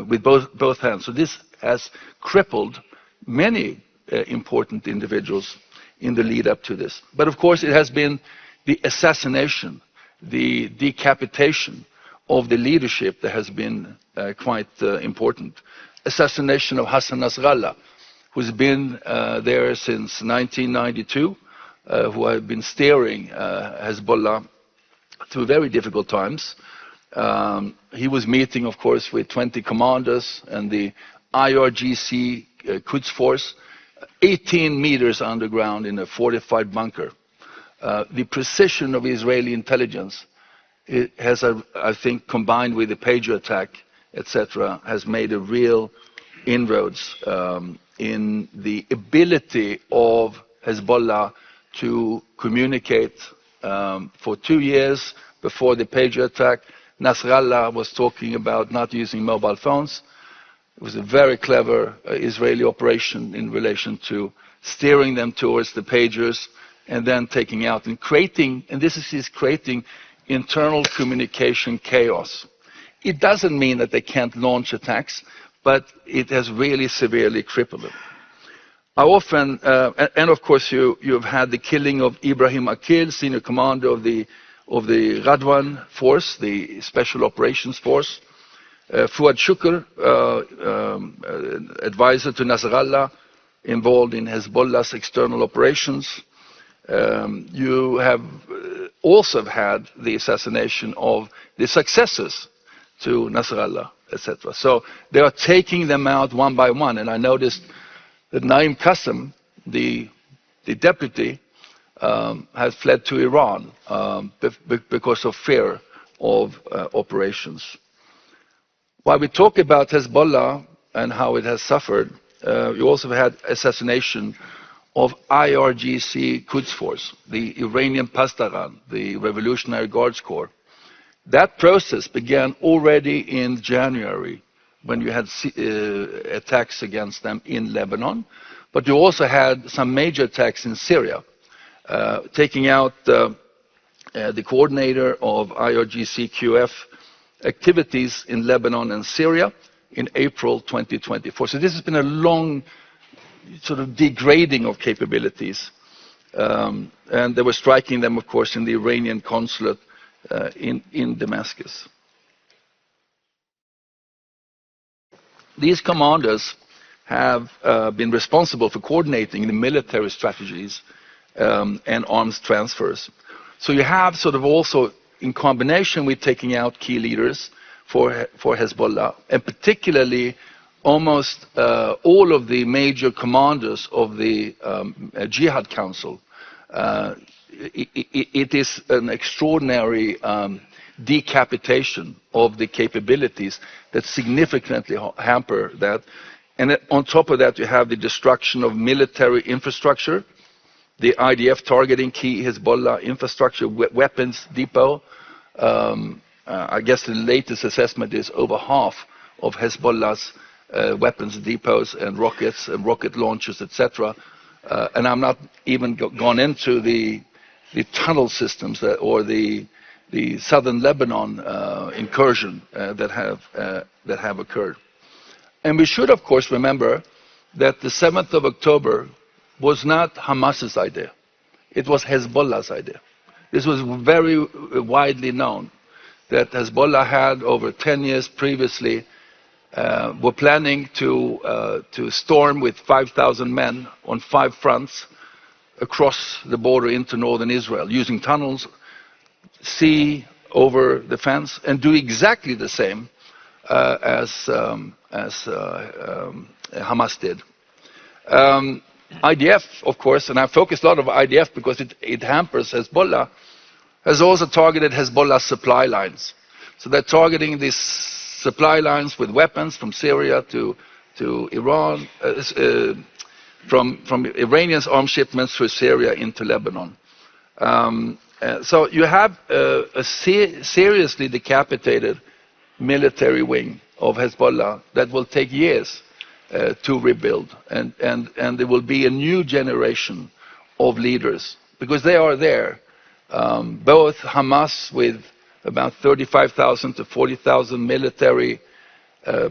[SPEAKER 6] with both hands. So this has crippled many important individuals in the lead up to this. But of course it has been the assassination, the decapitation of the leadership that has been quite important. Assassination of Hassan Nasrallah, who's been there since 1992, who had been steering Hezbollah through very difficult times. He was meeting, of course, with 20 commanders and the IRGC Quds force, 18 meters underground in a fortified bunker. The precision of Israeli intelligence has, I think, combined with the pager attack, etc., has made a real inroads in the ability of Hezbollah to communicate. For 2 years before the pager attack, Nasrallah was talking about not using mobile phones. It was a very clever Israeli operation in relation to steering them towards the pagers and then taking out and creating, and this is creating internal communication chaos. It doesn't mean that they can't launch attacks, but it has really severely crippled them. I often, and of course you've had the killing of Ibrahim Akil, senior commander of the Radwan force, the Special Operations Force. Fuad Shukr, advisor to Nasrallah, involved in Hezbollah's external operations. You have also had the assassination of the successors to Nasrallah, etc. So they are taking them out one by one, and I noticed that Naim Qassem, the deputy, has fled to Iran because of fear of operations. While we talk about Hezbollah and how it has suffered, you also had assassination of IRGC Quds Force, the Iranian Pastaran, the Revolutionary Guards Corps. That process began already in January when you had attacks against them in Lebanon, but you also had some major attacks in Syria, taking out the coordinator of IRGC QF activities in Lebanon and Syria in April 2024. So this has been a long sort of degrading of capabilities. And they were striking them, of course, in the Iranian consulate in Damascus. These commanders have been responsible for coordinating the military strategies and arms transfers. So you have sort of also, in combination with taking out key leaders for Hezbollah, and particularly almost all of the major commanders of the Jihad Council, it is an extraordinary decapitation of the capabilities that significantly hamper that. And on top of that, you have the destruction of military infrastructure, the IDF targeting key Hezbollah infrastructure weapons depot. I guess the latest assessment is over half of Hezbollah's weapons depots and rockets and rocket launchers, etc. And I'm not even gone into the tunnel systems or the southern Lebanon incursion that have occurred. And we should, of course, remember that the 7th of October was not Hamas's idea. It was Hezbollah's idea. This was very widely known that Hezbollah had, over 10 years previously, were planning to storm with 5,000 men on 5 fronts across the border into northern Israel, using tunnels, sea over the fence, and do exactly the same as Hamas did. IDF, of course, and I focused a lot on IDF because it hampers Hezbollah, has also targeted Hezbollah's supply lines. So they're targeting these supply lines with weapons from Syria to Iran, from Iranians' arms shipments through Syria into Lebanon. So you have a seriously decapitated military wing of Hezbollah that will take years to rebuild, and there will be a new generation of leaders, because they are there. Both Hamas with about 35,000 to 40,000 military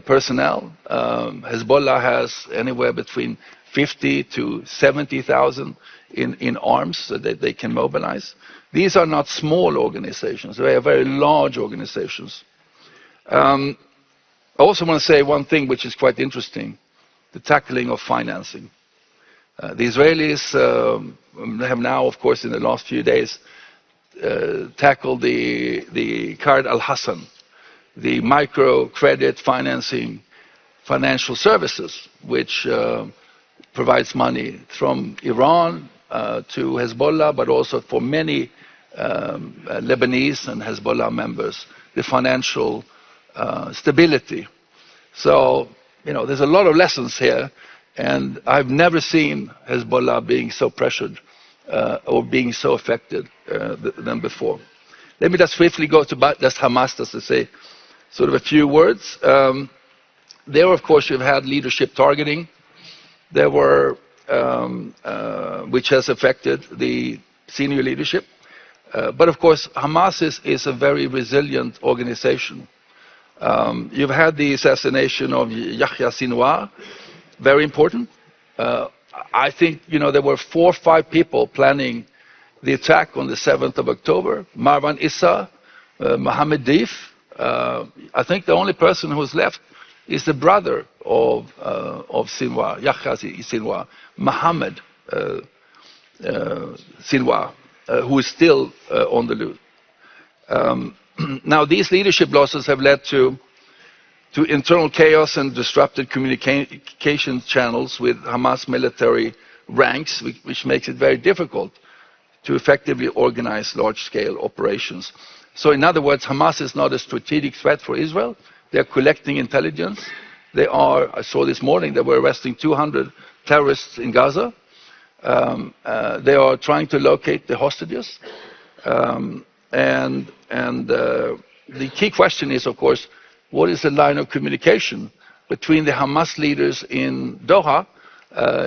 [SPEAKER 6] personnel. Hezbollah has anywhere between 50 to 70,000 in arms that they can mobilize. These are not small organizations. They are very large organizations. I also want to say one thing which is quite interesting: the tackling of financing. The Israelis have now, of course, in the last few days, tackled the Card al-Hassan, the microcredit financing, financial services, which provides money from Iran to Hezbollah, but also for many Lebanese and Hezbollah members, the financial stability. So, there's a lot of lessons here, and I've never seen Hezbollah being so pressured or being so affected than before. Let me just briefly go to just Hamas, just to say sort of a few words. There, of course, you've had leadership targeting. There were, which has affected the senior leadership. But of course, Hamas is a very resilient organization. You've had the assassination of Yahya Sinwar, very important. I think, there were 4 or 5 people planning the attack on the 7th of October. Marwan Issa, Mohammed Deif. I think the only person who's left is the brother of Sinwar, Yahya Sinwar, Mohammed Sinwar, who is still on the loose. Now, these leadership losses have led to internal chaos and disrupted communication channels with Hamas military ranks, which makes it very difficult to effectively organize large-scale operations. So, in other words, Hamas is not a strategic threat for Israel. They are collecting intelligence. I saw this morning, they were arresting 200 terrorists in Gaza. They are trying to locate the hostages. And the key question is, of course, what is the line of communication between the Hamas leaders in Doha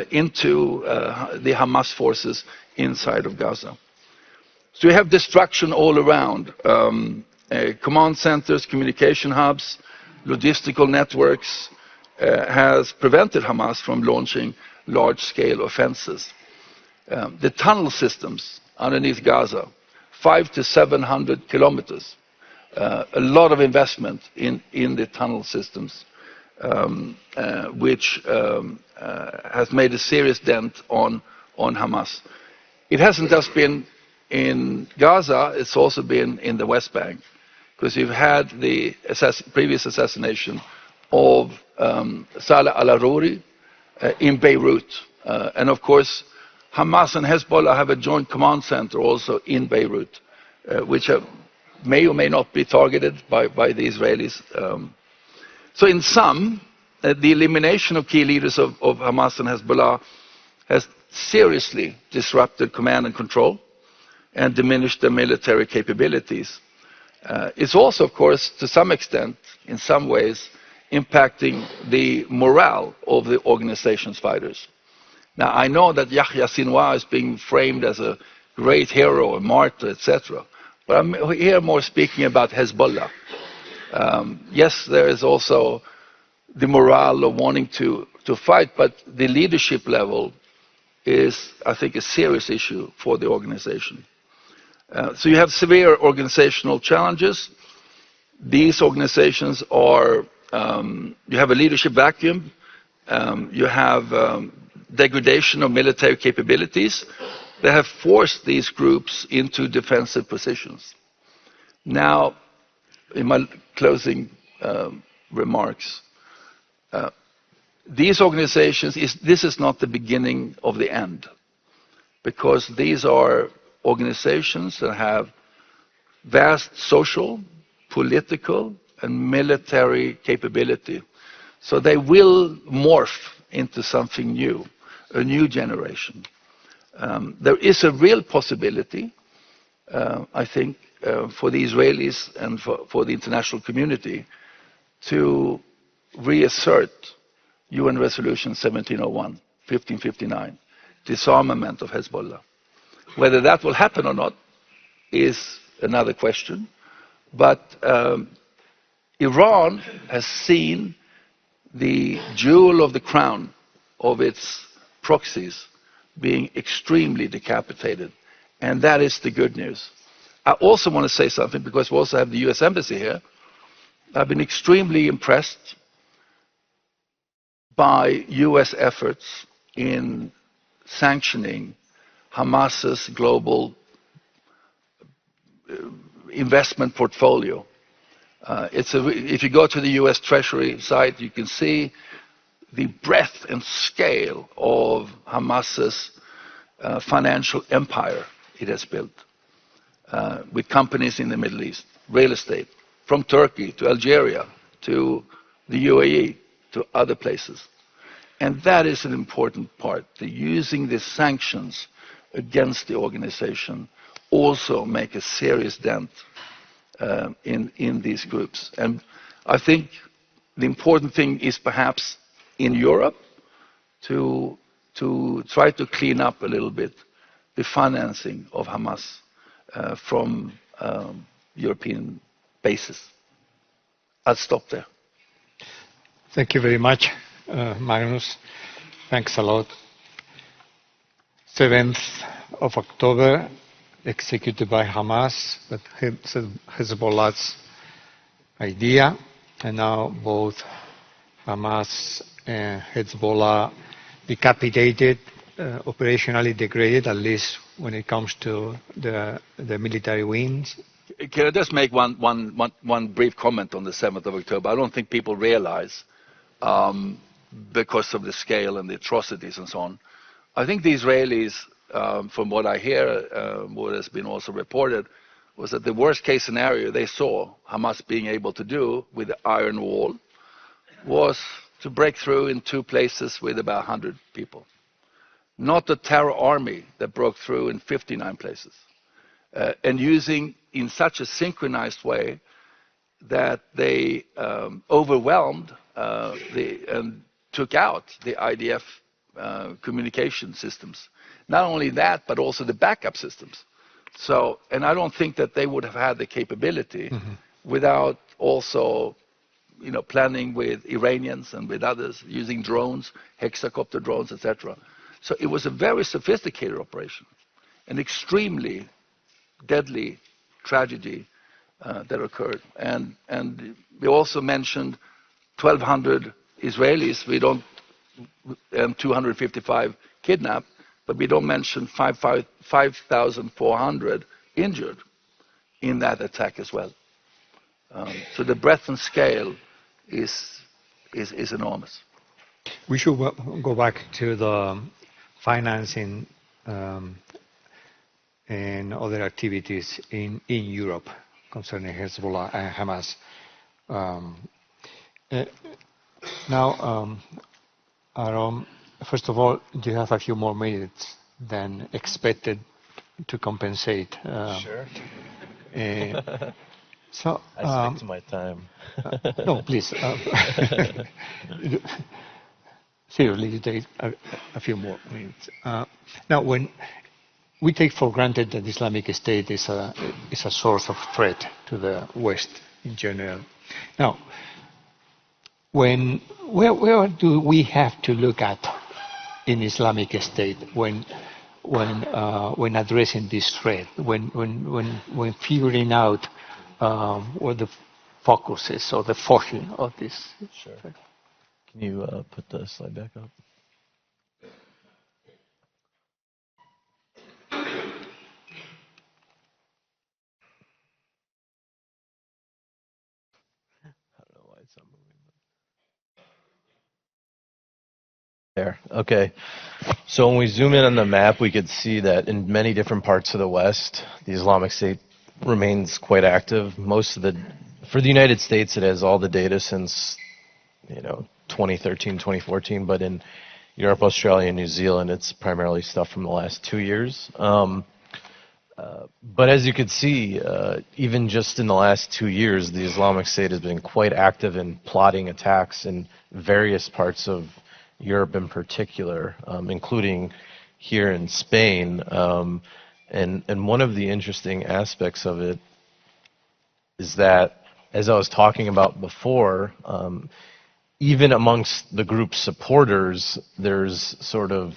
[SPEAKER 6] into the Hamas forces inside of Gaza? So you have destruction all around. Command centers, communication hubs, logistical networks has prevented Hamas from launching large-scale offenses. The tunnel systems underneath Gaza, 500 to 700 kilometers. A lot of investment in the tunnel systems, which has made a serious dent on Hamas. It hasn't just been in Gaza, it's also been in the West Bank, because you've had the previous assassination of Saleh al-Aruri in Beirut. And of course, Hamas and Hezbollah have a joint command center also in Beirut, which may or may not be targeted by the Israelis. So in sum, the elimination of key leaders of Hamas and Hezbollah has seriously disrupted command and control and diminished their military capabilities. It's also, of course, to some extent, in some ways, impacting the morale of the organization's fighters. Now, I know that Yahya Sinwar is being framed as a great hero, a martyr, etc. But I'm here more speaking about Hezbollah. Yes, there is also the morale of wanting to fight, but the leadership level is, I think, a serious issue for the organization. So you have severe organizational challenges. These organizations are, you have a leadership vacuum, you have degradation of military capabilities that have forced these groups into defensive positions. Now, in my closing remarks, these organizations, this is not the beginning of the end, because these are organizations that have vast social, political, and military capability. So they will morph into something new, a new generation. There is a real possibility, I think, for the Israelis and for the international community to reassert UN Resolution 1701, 1559, disarmament of Hezbollah. Whether that will happen or not is another question. But Iran has seen the jewel of the crown of its proxies being extremely decapitated. And that is the good news. I also want to say something, because we also have the US Embassy here. I've been extremely impressed by US efforts in sanctioning Hamas's global investment portfolio. If you go to the US Treasury site, you can see the breadth and scale of Hamas's financial empire it has built, with companies in the Middle East, real estate, from Turkey to Algeria to the UAE to other places. And that is an important part. Using the sanctions against the organization also make a serious dent in these groups. And I think the important thing is perhaps in Europe to try to clean up a little bit the financing of Hamas from European bases. I'll stop there.
[SPEAKER 3] Thank you very much, Magnus. Thanks a lot. 7th of October, executed by Hamas, but Hezbollah's idea, and now both Hamas and Hezbollah decapitated, operationally degraded, at least when it comes to the military wings.
[SPEAKER 6] Can I just make one brief comment on the 7th of October? I don't think people realize, because of the scale and the atrocities and so on, I think the Israelis, from what I hear, what has been also reported, was that the worst case scenario they saw Hamas being able to do with the iron wall was to break through in 2 places with about 100 people. Not the terror army that broke through in 59 places. And using in such a synchronized way that they overwhelmed and took out the IDF communication systems. Not only that, but also the backup systems. So, and I don't think that they would have had the capability without also, planning with Iranians and with others, using drones, hexacopter drones, etc. So it was a very sophisticated operation, an extremely deadly tragedy that occurred. And we also mentioned 1,200 Israelis, and 255 kidnapped, but we don't mention 5,400 injured in that attack as well. So the breadth and scale is enormous.
[SPEAKER 3] We should go back to the financing and other activities in Europe concerning Hezbollah and Hamas. Now, Aaron, first of all, you have a few more minutes than expected to compensate.
[SPEAKER 4] Sure.
[SPEAKER 3] So
[SPEAKER 4] I stick to my time.
[SPEAKER 3] no, please. Seriously, you take a few more minutes. Now, when we take for granted that Islamic State is a source of threat to the West in general. Now, where do we have to look at in Islamic State when addressing this threat, when figuring out what the focus is or the focus of this?
[SPEAKER 4] Sure. Can you put the slide back up? There. Okay. So when we zoom in on the map, we could see that in many different parts of the West, the Islamic State remains quite active. For the United States, it has all the data since 2013, 2014, but in Europe, Australia, and New Zealand, it's primarily stuff from the last 2 years. But as you could see, even just in the last 2 years, the Islamic State has been quite active in plotting attacks in various parts of Europe in particular, including here in Spain. And one of the interesting aspects of it is that, as I was talking about before, even amongst the group's supporters, there's sort of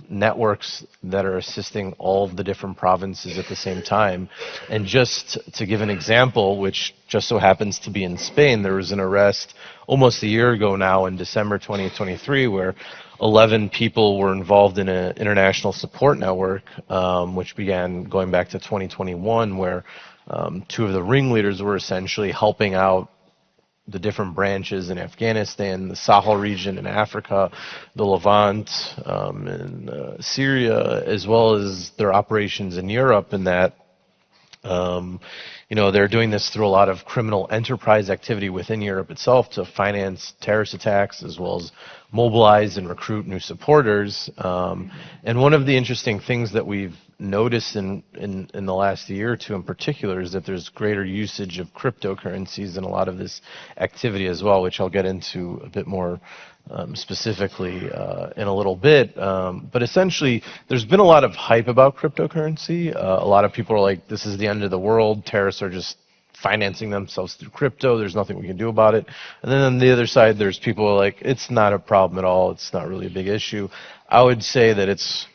[SPEAKER 4] networks that are assisting all of the different provinces at the same time. And just to give an example, which just so happens to be in Spain, there was an arrest almost a year ago now in December 2023 where 11 people were involved in an international support network, which began going back to 2021, where 2 of the ringleaders were essentially helping out the different branches in Afghanistan, the Sahel region in Africa, the Levant, and Syria, as well as their operations in Europe, and that they're doing this through a lot of criminal enterprise activity within Europe itself to finance terrorist attacks, as well as mobilize and recruit new supporters. And one of the interesting things that we've noticed in the last year or two in particular is that there's greater usage of cryptocurrencies in a lot of this activity as well, which I'll get into a bit more specifically in a little bit. But essentially, there's been a lot of hype about cryptocurrency. A lot of people are like, this is the end of the world. Terrorists are just financing themselves through crypto. There's nothing we can do about it. And then on the other side, there's people who are like, it's not a problem at all. It's not really a big issue. I would say that it's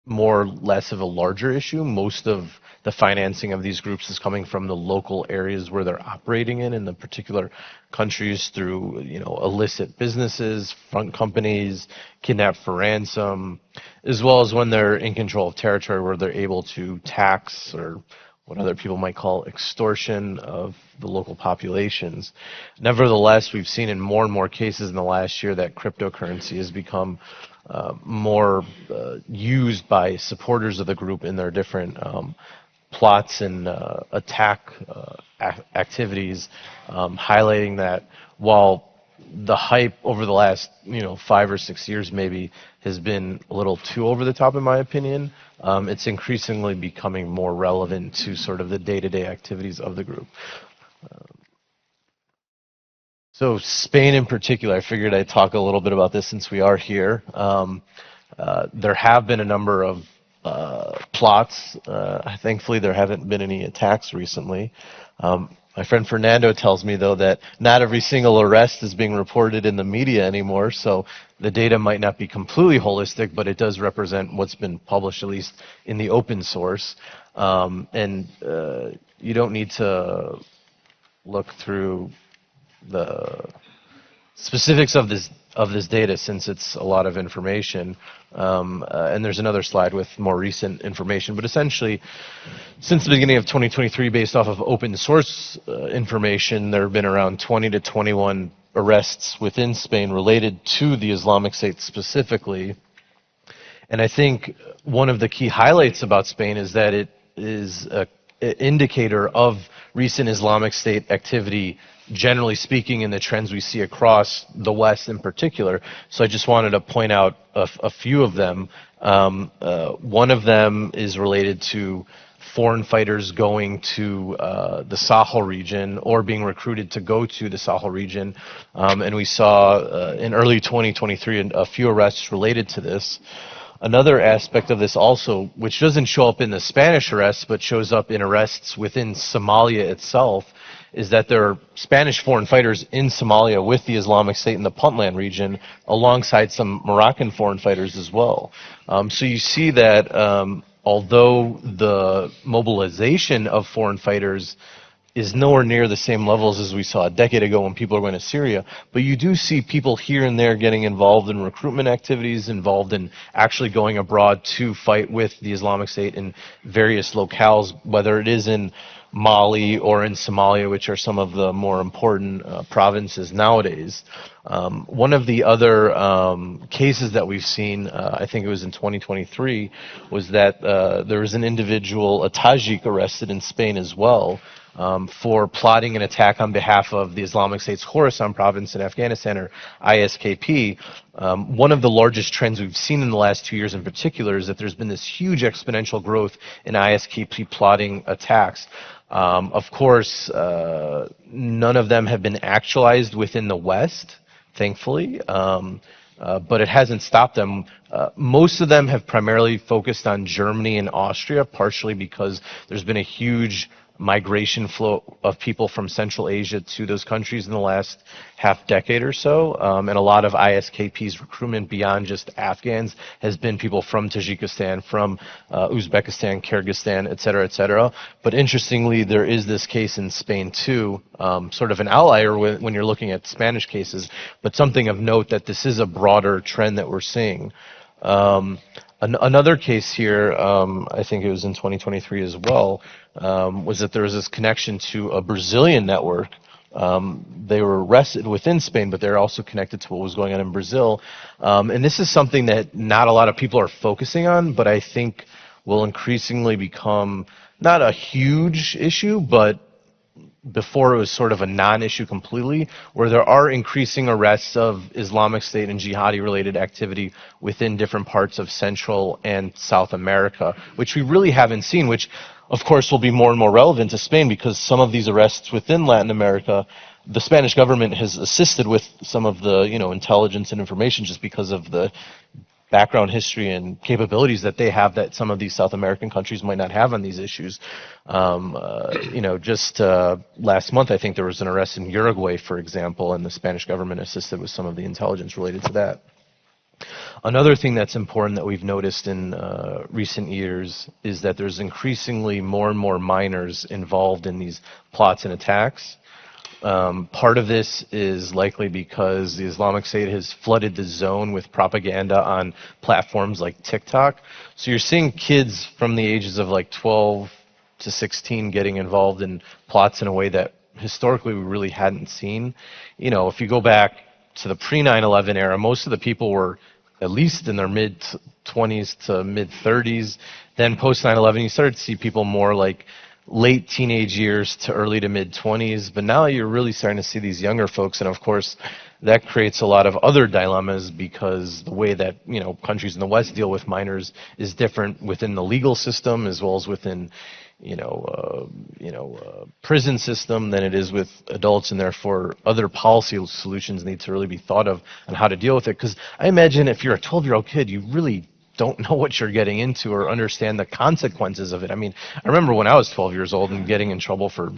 [SPEAKER 4] more or less of a larger issue. Most of the financing of these groups is coming from the local areas where they're operating in the particular countries through, illicit businesses, front companies, kidnapped for ransom, as well as when they're in control of territory where they're able to tax or what other people might call extortion of the local populations. Nevertheless, we've seen in more and more cases in the last year that cryptocurrency has become more used by supporters of the group in their different plots and attack activities, highlighting that while the hype over the last 5 or 6 years maybe has been a little too over the top in my opinion, it's increasingly becoming more relevant to sort of the day-to-day activities of the group. So Spain in particular, I figured I'd talk a little bit about this since we are here. There have been a number of plots. Thankfully, there haven't been any attacks recently. My friend Fernando tells me, though, that not every single arrest is being reported in the media anymore, so the data might not be completely holistic, but it does represent what's been published, at least in the open source. And you don't need to look through the specifics of this data since it's a lot of information. And there's another slide with more recent information. But essentially, since the beginning of 2023, based off of open source information, there have been around 20 to 21 arrests within Spain related to the Islamic State specifically. And I think one of the key highlights about Spain is that it is an indicator of recent Islamic State activity generally speaking in the trends we see across the West in particular. So I just wanted to point out a few of them. One of them is related to foreign fighters going to the Sahel region or being recruited to go to the Sahel region. And we saw in early 2023 a few arrests related to this. Another aspect of this also, which doesn't show up in the Spanish arrests, but shows up in arrests within Somalia itself, is that there are Spanish foreign fighters in Somalia with the Islamic State in the Puntland region, alongside some Moroccan foreign fighters as well. So you see that although the mobilization of foreign fighters is nowhere near the same levels as we saw a decade ago when people were going to Syria, but you do see people here and there getting involved in recruitment activities, involved in actually going abroad to fight with the Islamic State in various locales, whether it is in Mali or in Somalia, which are some of the more important provinces nowadays. One of the other cases that we've seen, I think it was in 2023, was that there was an individual, a Tajik, arrested in Spain as well, for plotting an attack on behalf of the Islamic State's Khorasan province in Afghanistan, or ISKP. One of the largest trends we've seen in the last 2 years in particular is that there's been this huge exponential growth in ISKP plotting attacks. Of course, none of them have been actualized within the West, thankfully, but it hasn't stopped them. Most of them have primarily focused on Germany and Austria, partially because there's been a huge migration flow of people from Central Asia to those countries in the last half decade or so. And a lot of ISKP's recruitment beyond just Afghans has been people from Tajikistan, from Uzbekistan, Kyrgyzstan, et cetera, et cetera. But interestingly, there is this case in Spain too, sort of an outlier when you're looking at Spanish cases, but something of note that this is a broader trend that we're seeing. Another case here, I think it was in 2023 as well, was that there was this connection to a Brazilian network. They were arrested within Spain, but they're also connected to what was going on in Brazil. And this is something that not a lot of people are focusing on, but I think will increasingly become not a huge issue, but before it was sort of a non-issue completely, where there are increasing arrests of Islamic State and jihadi-related activity within different parts of Central and South America, which we really haven't seen, which of course will be more and more relevant to Spain, because some of these arrests within Latin America, the Spanish government has assisted with some of the, intelligence and information, just because of the background history and capabilities that they have that some of these South American countries might not have on these issues. Just last month, I think there was an arrest in Uruguay, for example, and the Spanish government assisted with some of the intelligence related to that. Another thing that's important that we've noticed in recent years is that there's increasingly more and more minors involved in these plots and attacks. Part of this is likely because the Islamic State has flooded the zone with propaganda on platforms like TikTok. So you're seeing kids from the ages of like 12 to 16 getting involved in plots in a way that historically we really hadn't seen. If you go back to the pre-9/11 era, most of the people were at least in their mid-20s to mid-30s. Then post-9/11, you started to see people more like late teenage years to early to mid-20s, but now you're really starting to see these younger folks, and of course that creates a lot of other dilemmas, because the way that countries in the West deal with minors is different within the legal system as well as within prison system than it is with adults, and therefore other policy solutions need to really be thought of on how to deal with it. Because I imagine if you're a 12-year-old kid, you really don't know what you're getting into or understand the consequences of it. I mean, I remember when I was 12 years old and getting in trouble for,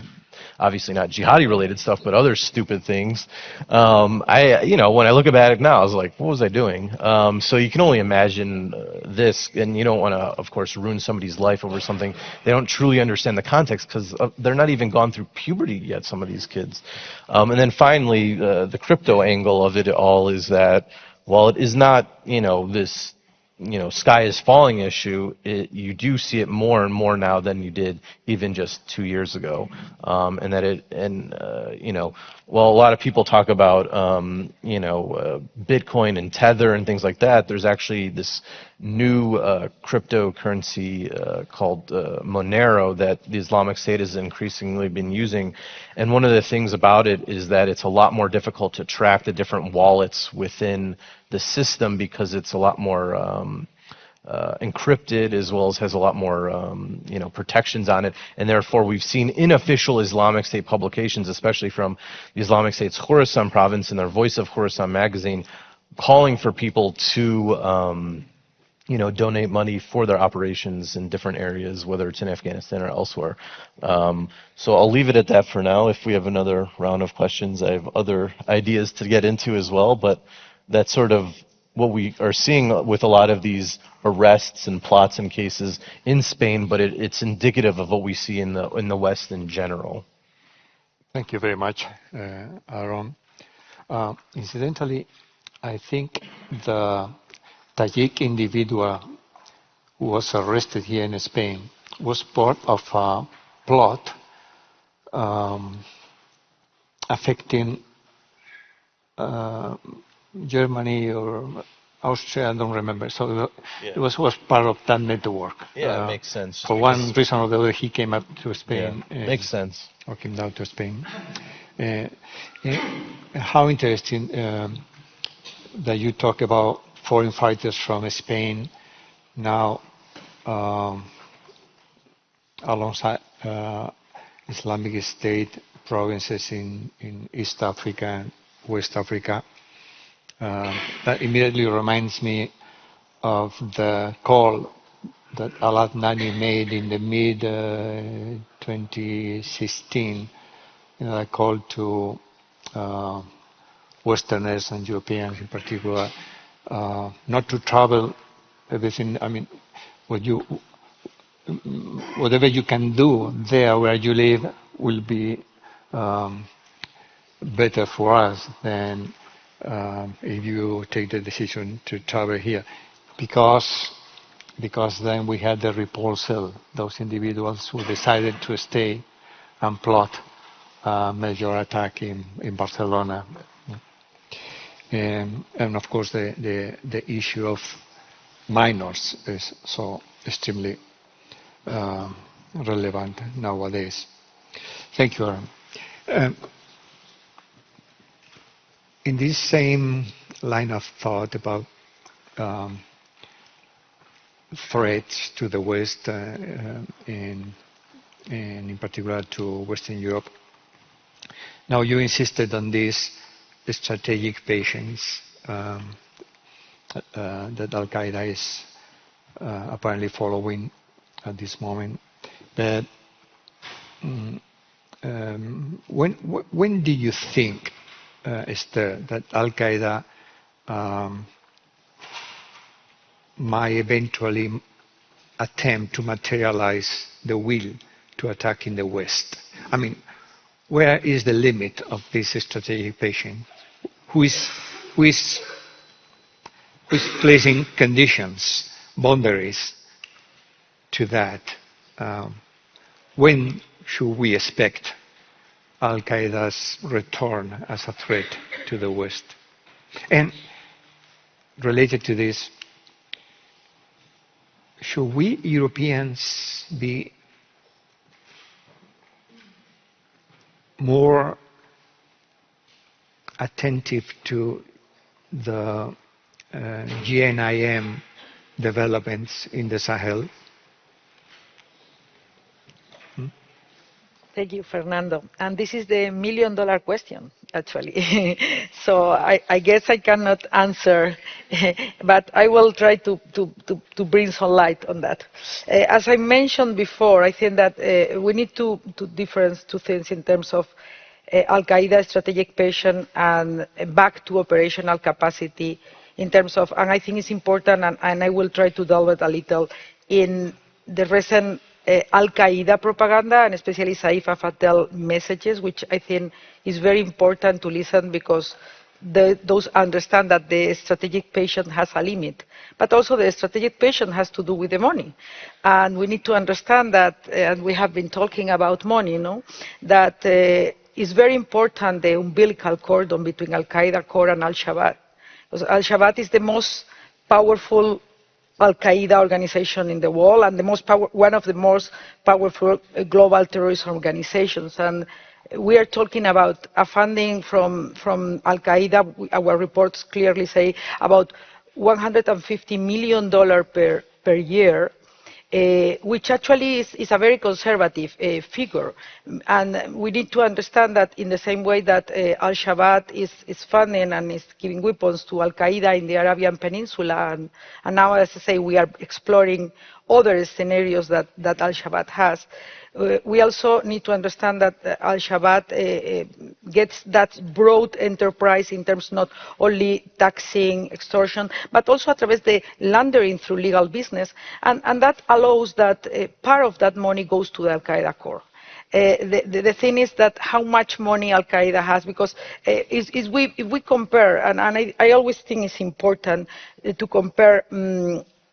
[SPEAKER 4] obviously not jihadi-related stuff, but other stupid things. When I look at it now, I was like, what was I doing? So you can only imagine this, and you don't want to, of course, ruin somebody's life over something they don't truly understand the context, because they're not even gone through puberty yet, some of these kids. And then finally, the crypto angle of it all is that while it is not, this sky is falling issue, you do see it more and more now than you did even just 2 years ago. While a lot of people talk about, Bitcoin and Tether and things like that, there's actually this new cryptocurrency called Monero that the Islamic State has increasingly been using. And one of the things about it is that it's a lot more difficult to track the different wallets within the system because it's a lot more encrypted, as well as has a lot more protections on it. And therefore we've seen unofficial Islamic State publications, especially from the Islamic State's Khorasan province and their Voice of Khorasan magazine, calling for people to donate money for their operations in different areas, whether it's in Afghanistan or elsewhere. So I'll leave it at that for now. If we have another round of questions, I have other ideas to get into as well, but that's sort of what we are seeing with a lot of these arrests and plots and cases in Spain, but it's indicative of what we see in the West in general.
[SPEAKER 3] Thank you very much, Aaron. Incidentally, I think the Tajik individual who was arrested here in Spain was part of a plot affecting Germany or Austria, I don't remember. So it was part of that network.
[SPEAKER 4] Yeah, it makes sense.
[SPEAKER 3] For one reason or the other, he came up to Spain.
[SPEAKER 4] Yeah, makes sense.
[SPEAKER 3] Or came down to Spain. How interesting that you talk about foreign fighters from Spain now alongside Islamic State provinces in East Africa and West Africa. That immediately reminds me of the call that al-Adnani made in the mid-2016, a call to Westerners and Europeans in particular, not to travel everything. I mean, whatever you can do there where you live will be better for us than if you take the decision to travel here, because then we had the repulsal, those individuals who decided to stay and plot a major attack in Barcelona. And of course the issue of minors is so extremely relevant nowadays. Thank you, Aaron. In this same line of thought about threats to the West and in particular to Western Europe, now you insisted on this strategic patience that al-Qaeda is apparently following at this moment. But when do you think, Esther, that al-Qaeda might eventually attempt to materialize the will to attack in the West? I mean, where is the limit of this strategic patience? Who is placing conditions, boundaries to that? When should we expect al-Qaeda's return as a threat to the West? And related to this, should we Europeans be more attentive to the GNIM developments in the Sahel?
[SPEAKER 5] Thank you, Fernando. And this is the million-dollar question, actually. So I guess I cannot answer, but I will try to bring some light on that. As I mentioned before, I think that we need to differentiate two things in terms of al-Qaeda strategic patience and back to operational capacity in terms of, and I think it's important, and I will try to delve it a little, in the recent al-Qaeda propaganda, and especially Saif al-Fatel messages, which I think is very important to listen, because those understand that the strategic patience has a limit. But also the strategic patience has to do with the money. And we need to understand that, and we have been talking about money, that it's very important, the umbilical cordon between al-Qaeda core and al-Shabaab. Because al-Shabaab is the most powerful al-Qaeda organization in the world and one of the most powerful global terrorism organizations. And we are talking about a funding from al-Qaeda. Our reports clearly say about $150 million per year, which actually is a very conservative figure. And we need to understand that in the same way that Al-Shabaab is funding and is giving weapons to Al-Qaeda in the Arabian Peninsula, and now, as I say, we are exploring other scenarios that Al-Shabaab has. We also need to understand that Al-Shabaab gets that broad enterprise in terms not only taxing, extortion, but also at the laundering through legal business, and that allows that part of that money goes to the Al-Qaeda core. The thing is that how much money Al-Qaeda has, because if we compare, and I always think it's important to compare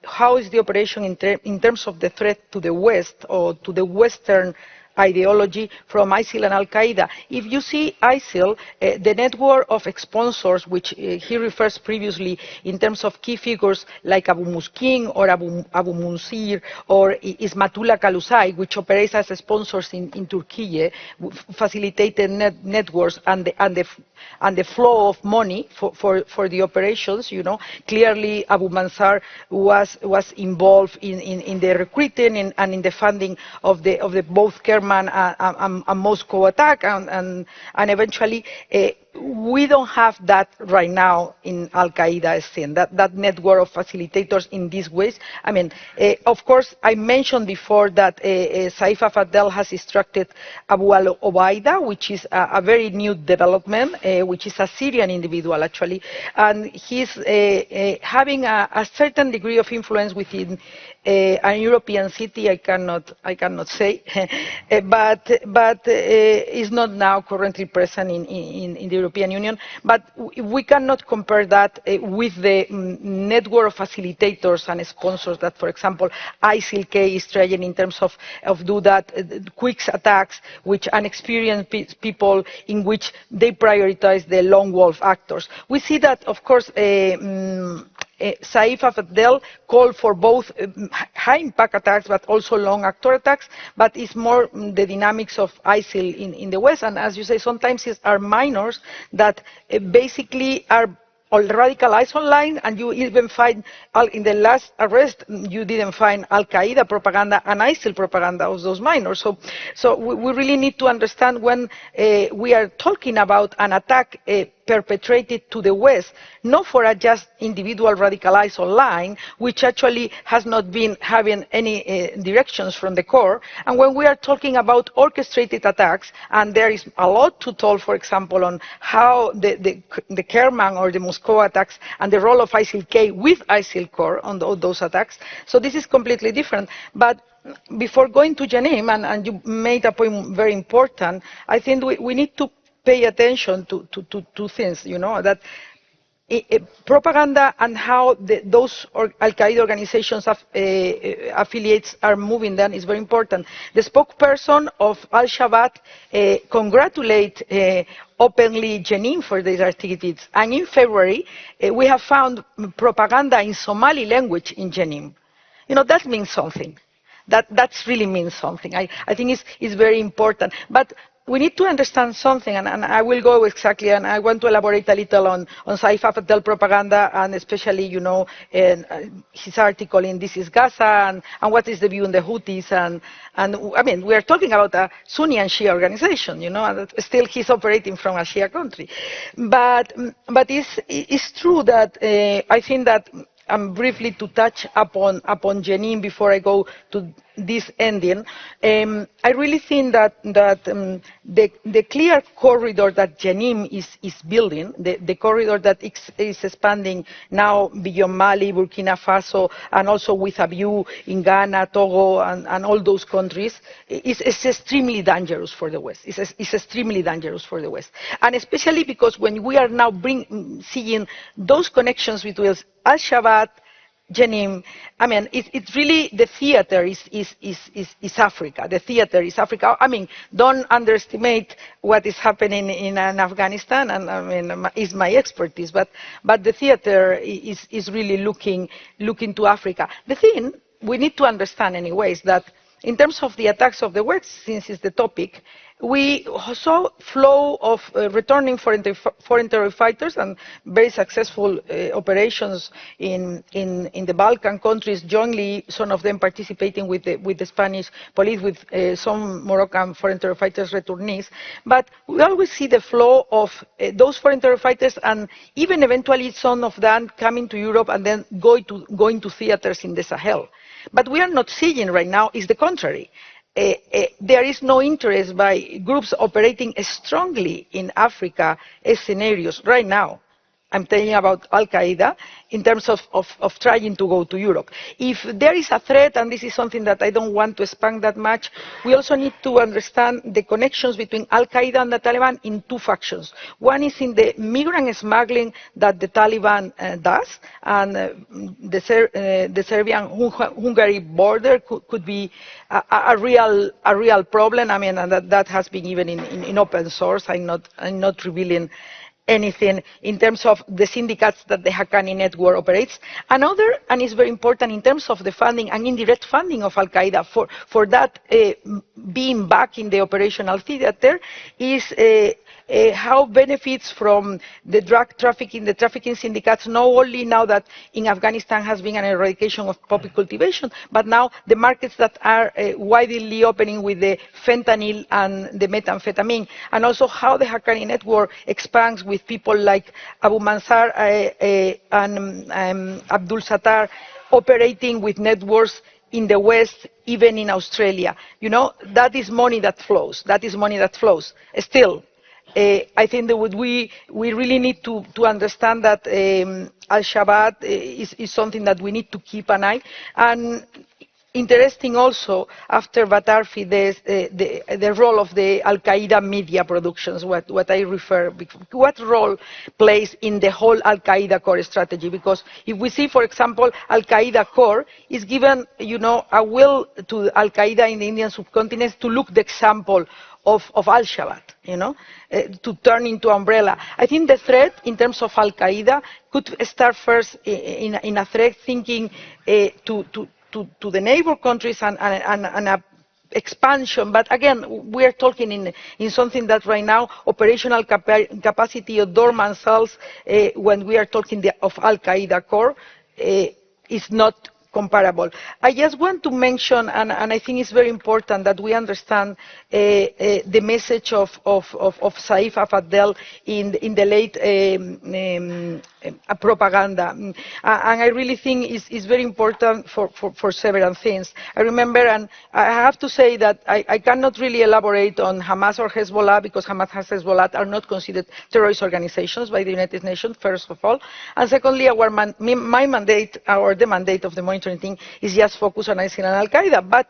[SPEAKER 5] how is the operation in terms of the threat to the West or to the Western ideology from ISIL and Al-Qaeda. If you see ISIL, the network of sponsors, which he refers previously in terms of key figures like Abu Muskin or Abu Munsir or Ismatullah Kalusai, which operates as sponsors in Turkey, facilitated networks and the flow of money for the operations. Clearly Abu Mansar was involved in the recruiting and in the funding of the both Kerman and Moscow attack, and eventually we don't have that right now in Al-Qaeda scene, that network of facilitators in these ways. I mean, of course, I mentioned before that Saif al-Fadl has instructed Abu al-Obaida, which is a very new development, which is a Syrian individual actually, and he's having a certain degree of influence within a European city. I cannot say, but is not now currently present in the European Union. But we cannot compare that with the network of facilitators and sponsors that, for example, ISIL-K is trying in terms of do that quick attacks, which unexperienced people in which they prioritize the lone wolf actors. We see that, of course, Saif al-Fadl called for both high-impact attacks but also long-actor attacks, but it's more the dynamics of ISIL in the West. And as you say, sometimes it are minors that basically are radicalized online, and you even find, in the last arrest, you didn't find Al-Qaeda propaganda and ISIL propaganda of those minors. So we really need to understand when we are talking about an attack perpetrated to the West, not for a just individual radicalized online, which actually has not been having any directions from the core, and when we are talking about orchestrated attacks, and there is a lot to tell, for example, on how the Kerman or the Moscow attacks and the role of ISIL-K with ISIL core on those attacks. So this is completely different. But before going to Jenin, and you made a point very important, I think we need to pay attention to two things, that propaganda and how those Al-Qaeda organizations affiliates are moving then is very important. The spokesperson of Al-Shabaab congratulated openly Jenin for these activities, and in February we have found propaganda in Somali language in Jenin. That means something. That really means something. I think it's very important. But we need to understand something, and I will go exactly, and I want to elaborate a little on Saif al-Fadl propaganda, and especially, his article in This is Gaza, and what is the view on the Houthis, and I mean, we are talking about a Sunni and Shia organization, and still he's operating from a Shia country. But it's true that I think that, briefly to touch upon Jenin before I go to this ending, I really think that the clear corridor that Jenin is building, the corridor that is expanding now beyond Mali, Burkina Faso, and also with a view in Ghana, Togo, and all those countries, is extremely dangerous for the West. It's extremely dangerous for the West, and especially because when we are now seeing those connections between Al-Shabaab, Jenim, I mean, it's really the theater is Africa. The theater is Africa. I mean, don't underestimate what is happening in Afghanistan, and I mean, is my expertise. But the theater is really looking to Africa. The thing we need to understand, anyway, is that in terms of the attacks of the West, since it's the topic, we saw flow of returning foreign terror fighters and very successful operations in the Balkan countries jointly, some of them participating with the Spanish police, with some Moroccan foreign terror fighters returnees. But we always see the flow of those foreign terror fighters, and even eventually some of them coming to Europe and then going to theaters in the Sahel. But we are not seeing right now is the contrary. There is no interest by groups operating strongly in Africa scenarios right now. I'm telling about al-Qaeda in terms of trying to go to Europe. If there is a threat, and this is something that I don't want to expand that much, we also need to understand the connections between al-Qaeda and the Taliban in two factions. One is in the migrant smuggling that the Taliban does, and the Serbian-Hungary border could be a real problem. I mean, and that has been even in open source. I'm not revealing anything in terms of the syndicates that the Haqqani network operates. Another, and it's very important in terms of the funding and indirect funding of al-Qaeda for that being back in the operational theater, is how benefits from the drug trafficking, the trafficking syndicates, not only now that in Afghanistan has been an eradication of poppy cultivation, but now the markets that are widely opening with the fentanyl and the methamphetamine, and also how the Haqqani network expands with people like Abu Mansar and Abdul Sattar operating with networks in the West, even in Australia. You know, that is money that flows. That is money that flows. Still, I think that we really need to understand that Al-Shabaab is something that we need to keep an eye. And interesting also, after Batarfi, the role of the al-Qaeda media productions, what I refer, what role plays in the whole al-Qaeda core strategy. Because if we see, for example, al-Qaeda core is given, you know, a will to al-Qaeda in the Indian subcontinent to look the example of al-Shabaab, you know, to turn into umbrella. I think the threat in terms of al-Qaeda could start first in a threat thinking to the neighbor countries and a expansion. But again, we are talking in something that right now operational capacity of dormant cells, when we are talking of al-Qaeda core, is not comparable. I just want to mention, and I think it's very important that we understand the message of Saif Afadel in the late propaganda. And I really think it's very important for several things. I remember, and I have to say that I cannot really elaborate on Hamas or Hezbollah, because Hamas and Hezbollah are not considered terrorist organizations by the United Nations, first of all. And secondly, my mandate, or the mandate of the monitoring thing, is just focused on ISIL and al-Qaeda. But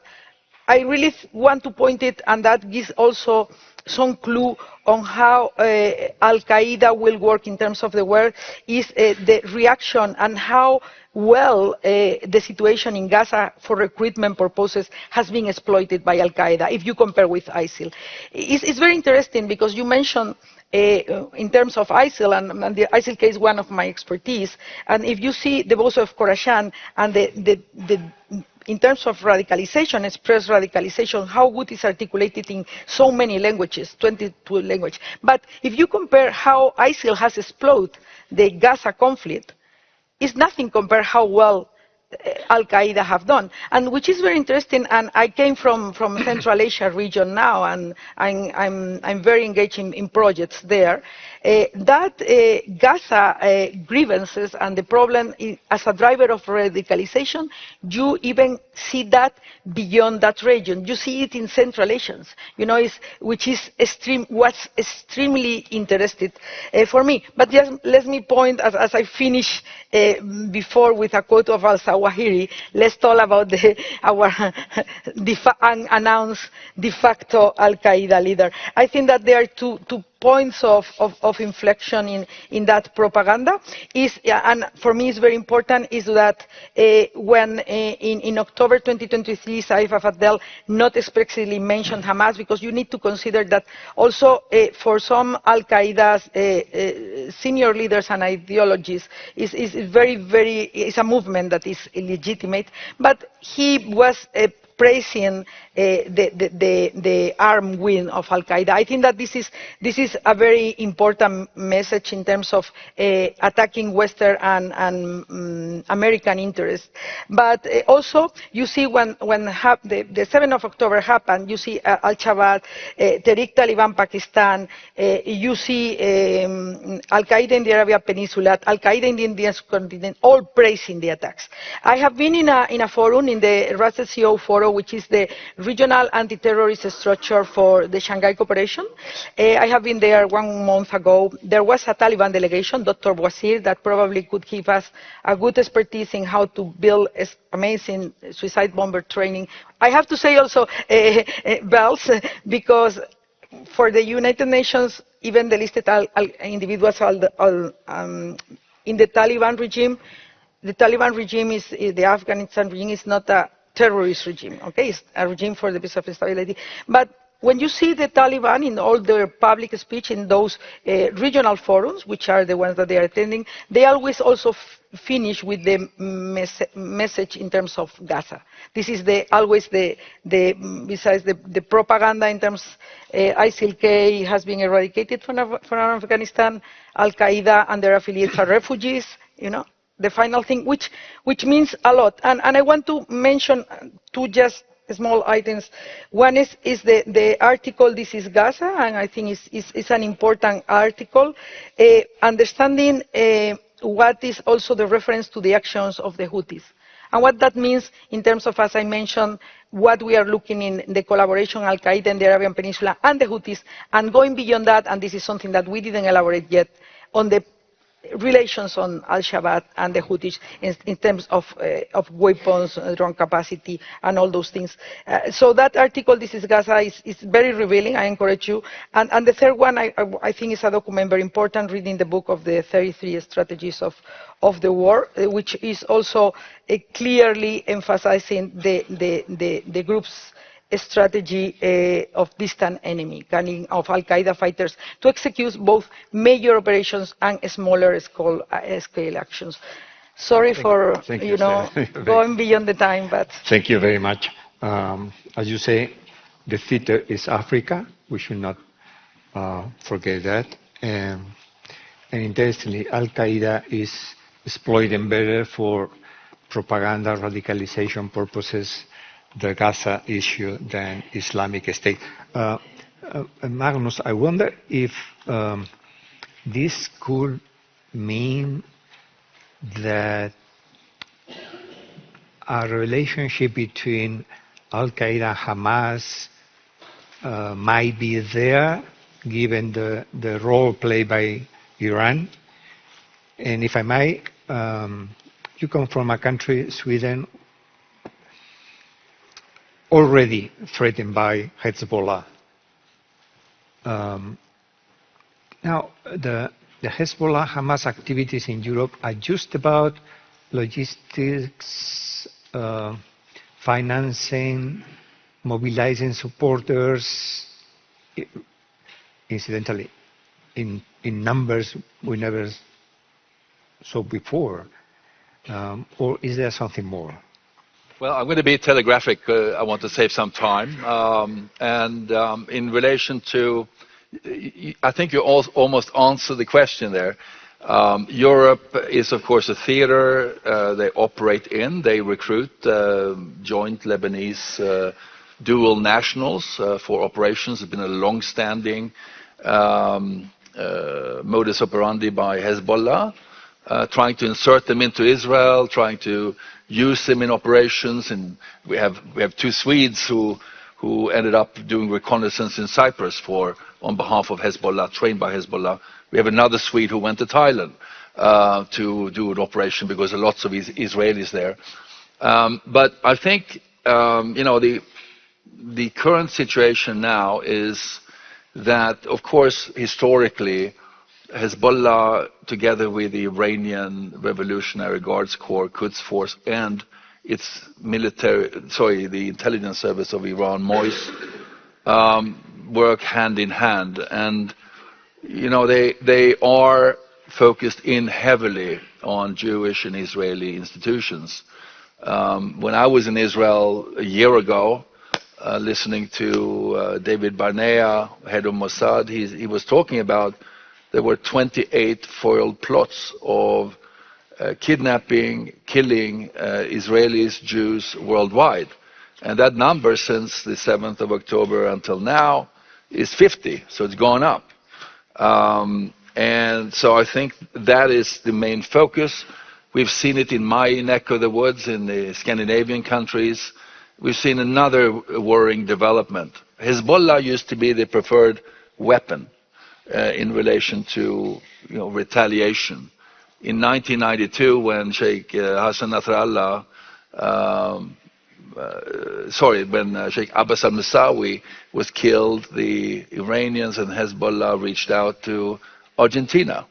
[SPEAKER 5] I really want to point it, and that gives also some clue on how al-Qaeda will work in terms of the world, is the reaction and how well the situation in Gaza for recruitment purposes has been exploited by al-Qaeda, if you compare with ISIL. It's very interesting, because you mentioned in terms of ISIL, and the ISIL case, one of my expertise, and if you see the voice of Khorasan and in terms of radicalization, express radicalization, how good is articulated in so many languages, 22 languages. But if you compare how ISIL has exploited the Gaza conflict, it's nothing compared how well al-Qaeda have done, and which is very interesting. And I came from Central Asia region now, and I'm very engaged in projects there. That Gaza grievances and the problem as a driver of radicalization, you even see that beyond that region. You see it in Central Asians, you know, which is what's extremely interested for me. But just let me point, as I finish before, with a quote of al-Zawahiri. Let's talk about our unannounced de facto al-Qaeda leader. I think that there are two points of inflection in that propaganda is, and for me it's very important, is that when in October 2023 Saif al-Fadl not explicitly mentioned Hamas, because you need to consider that also for some al-Qaeda's senior leaders and ideologies is a movement that is illegitimate, but he was praising the armed wing of al-Qaeda. I think that this is a very important message in terms of attacking Western and American interests. But also, you see when the 7th of October happened, you see Al-Shabaab, Tehrik Taliban Pakistan, you see Al-Qaeda in the Arabian Peninsula, Al-Qaeda in the Indian subcontinent, all praising the attacks. I have been in a forum, in the RASCO Forum, which is the regional anti-terrorist structure for the Shanghai Cooperation. I have been there 1 month ago. There was a Taliban delegation, Dr. Wasir, that probably could give us a good expertise in how to build amazing suicide bomber training. I have to say also, bells, because for the United Nations, even the listed individuals in the Taliban regime, the Afghanistan regime is not a terrorist regime, okay? It's a regime for the peace and stability. But when you see the Taliban in all their public speech in those regional forums, which are the ones that they are attending, they always also finish with the message in terms of Gaza. This is always besides the propaganda in terms, ISIL-K has been eradicated from Afghanistan, Al-Qaeda and their affiliates are refugees, you know. The final thing, which means a lot. And I want to mention two just small items. One is the article, This is Gaza, and I think it's an important article, understanding what is also the reference to the actions of the Houthis. And what that means in terms of, as I mentioned, what we are looking in the collaboration Al-Qaeda in the Arabian Peninsula and the Houthis, and going beyond that, and this is something that we didn't elaborate yet, on the relations on Al-Shabaab and the Houthis in terms of weapons, drone capacity, and all those things. So that article, This is Gaza, is very revealing. I encourage you. And the third one, I think, is a document very important, reading the book of the 33 strategies of the war, which is also clearly emphasizing the group's strategy of distant enemy, of Al-Qaeda fighters to execute both major operations and smaller scale actions. Sorry for going beyond the time, but
[SPEAKER 3] thank you very much. As you say, the theater is Africa. We should not forget that. And interestingly, Al-Qaeda is exploiting better for propaganda, radicalization purposes the Gaza issue than Islamic State. Magnus, I wonder if this could mean that a relationship between Al-Qaeda and Hamas might be there, given the role played by Iran. And if I might, you come from a country, Sweden, already threatened by Hezbollah. Now, the Hezbollah-Hamas activities in Europe are just about logistics, financing, mobilizing supporters, incidentally, in numbers we never saw before. Or is there something more?
[SPEAKER 6] Well, I'm going to be telegraphic. I want to save some time. In relation to, I think you almost answered the question there. Europe is, of course, a theater they operate in. They recruit joint Lebanese dual nationals for operations. It's been a long-standing modus operandi by Hezbollah, trying to insert them into Israel, trying to use them in operations. And we have two Swedes who ended up doing reconnaissance in Cyprus on behalf of Hezbollah, trained by Hezbollah. We have another Swede who went to Thailand to do an operation because there are lots of Israelis there. But I think the current situation now is that, of course, historically, Hezbollah, together with the Iranian Revolutionary Guards Corps, Quds Force, and its the intelligence service of Iran, MOIS, work hand in hand. And, you know, they are focused in heavily on Jewish and Israeli institutions. When I was in Israel a year ago, listening to David Barnea, head of Mossad, he was talking about there were 28 foiled plots of kidnapping, killing Israelis, Jews worldwide. And that number since the 7th of October until now is 50, so it's gone up. And so I think that is the main focus. We've seen it in my neck of the woods in the Scandinavian countries. We've seen another worrying development. Hezbollah used to be the preferred weapon in relation to retaliation. In 1992, when Sheikh Hassan Nasrallah, when Sheikh Abbas al-Musawi was killed, the Iranians and Hezbollah reached out to Argentina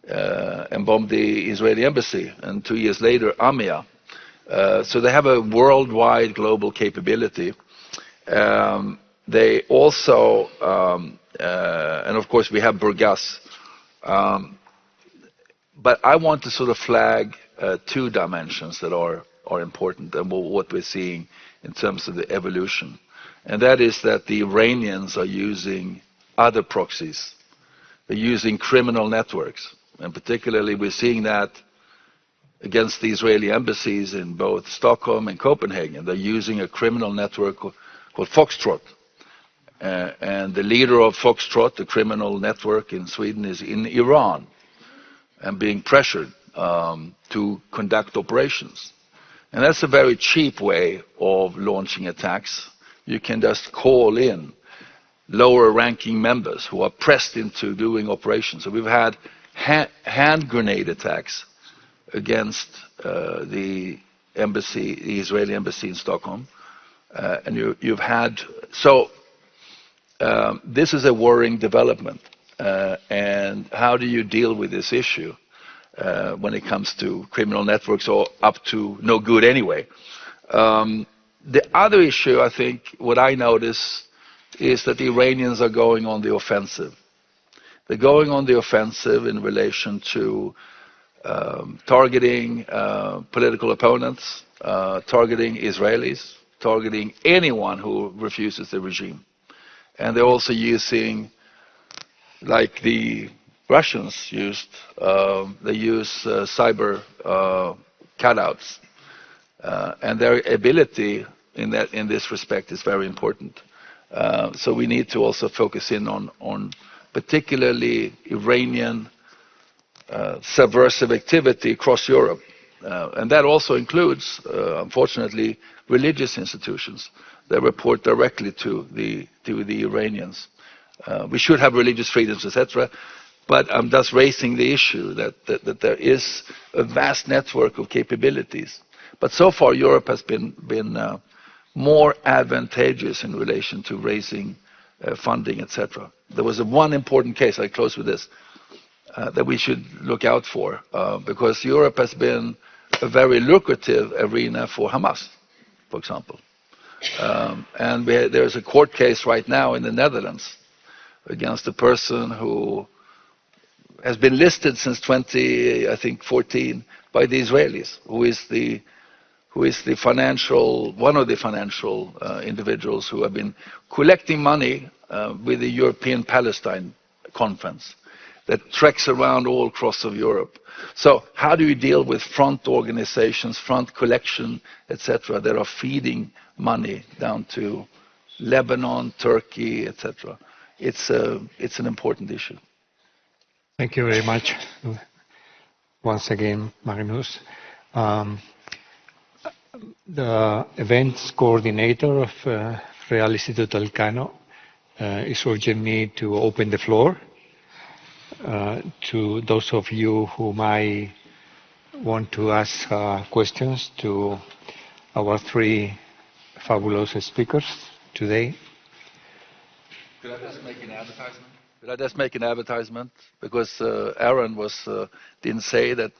[SPEAKER 6] and bombed the Israeli embassy, and 2 years later, Amia. So they have a worldwide global capability. They also, and of course we have Burgas. But I want to sort of flag two dimensions that are important and what we're seeing in terms of the evolution. And that is that the Iranians are using other proxies. They're using criminal networks. And particularly we're seeing that against the Israeli embassies in both Stockholm and Copenhagen. They're using a criminal network called Foxtrot. And the leader of Foxtrot, the criminal network in Sweden, is in Iran and being pressured to conduct operations. And that's a very cheap way of launching attacks. You can just call in lower ranking members who are pressed into doing operations. So we've had hand grenade attacks against the embassy, the Israeli embassy in Stockholm. And you've had, so this is a worrying development. And how do you deal with this issue when it comes to criminal networks or up to no good anyway? The other issue, I think, what I notice is that the Iranians are going on the offensive. They're going on the offensive in relation to targeting political opponents, targeting Israelis, targeting anyone who refuses the regime. And they're also using, like the Russians used, they use cyber cutouts. And their ability in this respect is very important. So we need to also focus in on particularly Iranian subversive activity across Europe. And that also includes, unfortunately, religious institutions that report directly to the Iranians. We should have religious freedoms, etc. But I'm just raising the issue that there is a vast network of capabilities. But so far, Europe has been more advantageous in relation to raising funding, etc. There was one important case, I close with this, that we should look out for, because Europe has been a very lucrative arena for Hamas, for example. And there's a court case right now in the Netherlands against a person who has been listed since 2014 by the Israelis, who is the one of the financial individuals who have been collecting money with the European Palestine Conference that treks around all across of Europe. So how do you deal with front organizations, front collection, etc., that are feeding money down to Lebanon, Turkey, etc.? It's an important issue.
[SPEAKER 3] Thank you very much. Once again, Magnus. The events coordinator of Real Institute Elcano is urging me to open the floor to those of you who might want to ask questions to our three fabulous speakers today.
[SPEAKER 6] Could I just make an advertisement? Could I just make an advertisement? Because Aaron didn't say that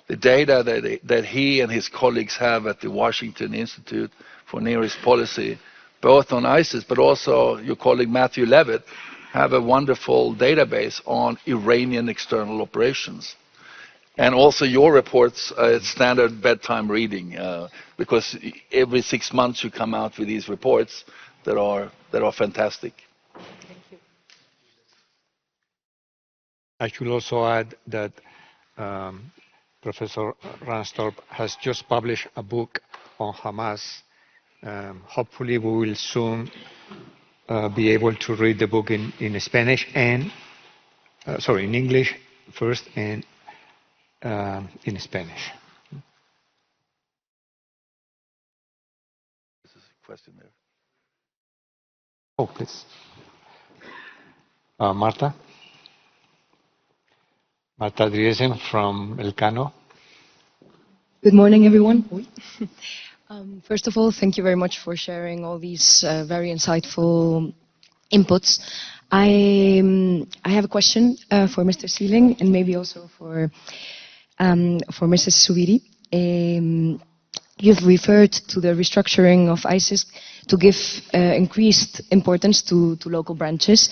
[SPEAKER 6] the data that he and his colleagues have at the Washington Institute for Near East Policy, both on ISIS, but also your colleague Matthew Levitt, have a wonderful database on Iranian external operations. And also your reports, standard bedtime reading, because every 6 months you come out with these reports that are fantastic.
[SPEAKER 5] Thank you.
[SPEAKER 3] I should also add that Professor Ranstorp has just published a book on Hamas. Hopefully we will soon be able to read the book in Spanish and, in English first and in Spanish.
[SPEAKER 6] This is a question there.
[SPEAKER 3] Oh, please. Marta Driesen from Elcano.
[SPEAKER 7] Good morning, everyone. First of all, thank you very much for sharing all these very insightful inputs. I have a question for Mr. Seeling and maybe also for Mrs. Subiri. You've referred to the restructuring of ISIS to give increased importance to local branches.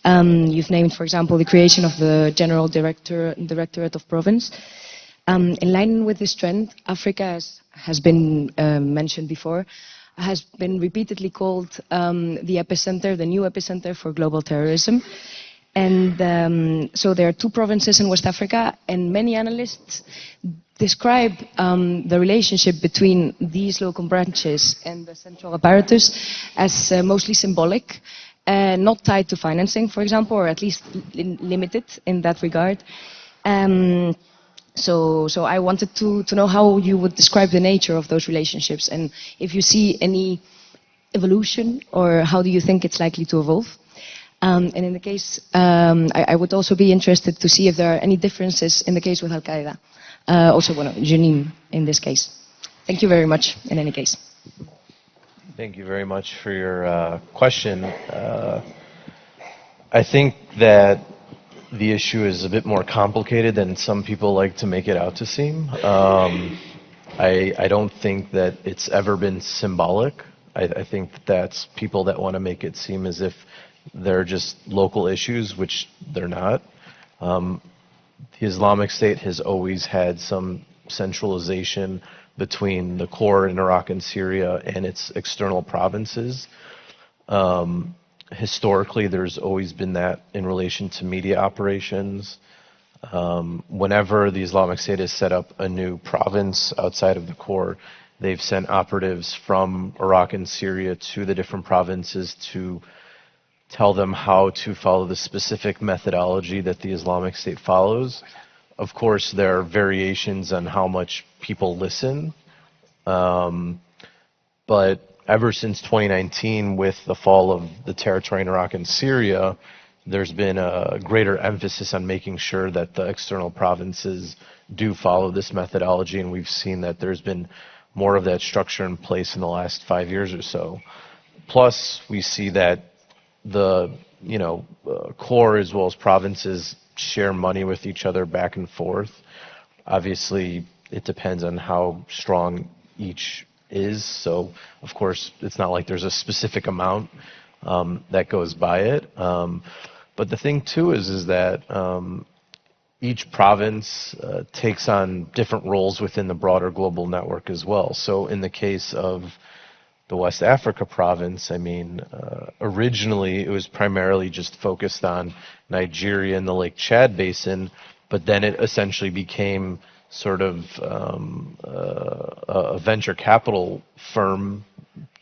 [SPEAKER 7] You've named, for example, the creation of the General Directorate of Province. In line with this trend, Africa, as has been mentioned before, has been repeatedly called the epicenter, the new epicenter for global terrorism. And so there are 2 provinces in West Africa, and many analysts describe the relationship between these local branches and the central apparatus as mostly symbolic, not tied to financing, for example, or at least limited in that regard. So I wanted to know how you would describe the nature of those relationships, and if you see any evolution, or how do you think it's likely to evolve. And in the case, I would also be interested to see if there are any differences in the case with al-Qaeda. Also, Jenin in this case. Thank you very much, in any case.
[SPEAKER 4] Thank you very much for your question. I think that the issue is a bit more complicated than some people like to make it out to seem. I don't think that it's ever been symbolic. I think that's people that want to make it seem as if they're just local issues, which they're not. The Islamic State has always had some centralization between the core in Iraq and Syria and its external provinces. Historically, there's always been that in relation to media operations. Whenever the Islamic State has set up a new province outside of the core, they've sent operatives from Iraq and Syria to the different provinces to tell them how to follow the specific methodology that the Islamic State follows. Of course, there are variations on how much people listen. But ever since 2019, with the fall of the territory in Iraq and Syria, there's been a greater emphasis on making sure that the external provinces do follow this methodology, and we've seen that there's been more of that structure in place in the last 5 years or so. Plus, we see that the core as well as provinces share money with each other back and forth. Obviously, it depends on how strong each is. So, of course, it's not like there's a specific amount that goes by it. But the thing too is that each province takes on different roles within the broader global network as well. So, in the case of the West Africa province, I mean, originally it was primarily just focused on Nigeria and the Lake Chad basin, but then it essentially became sort of a venture capital firm,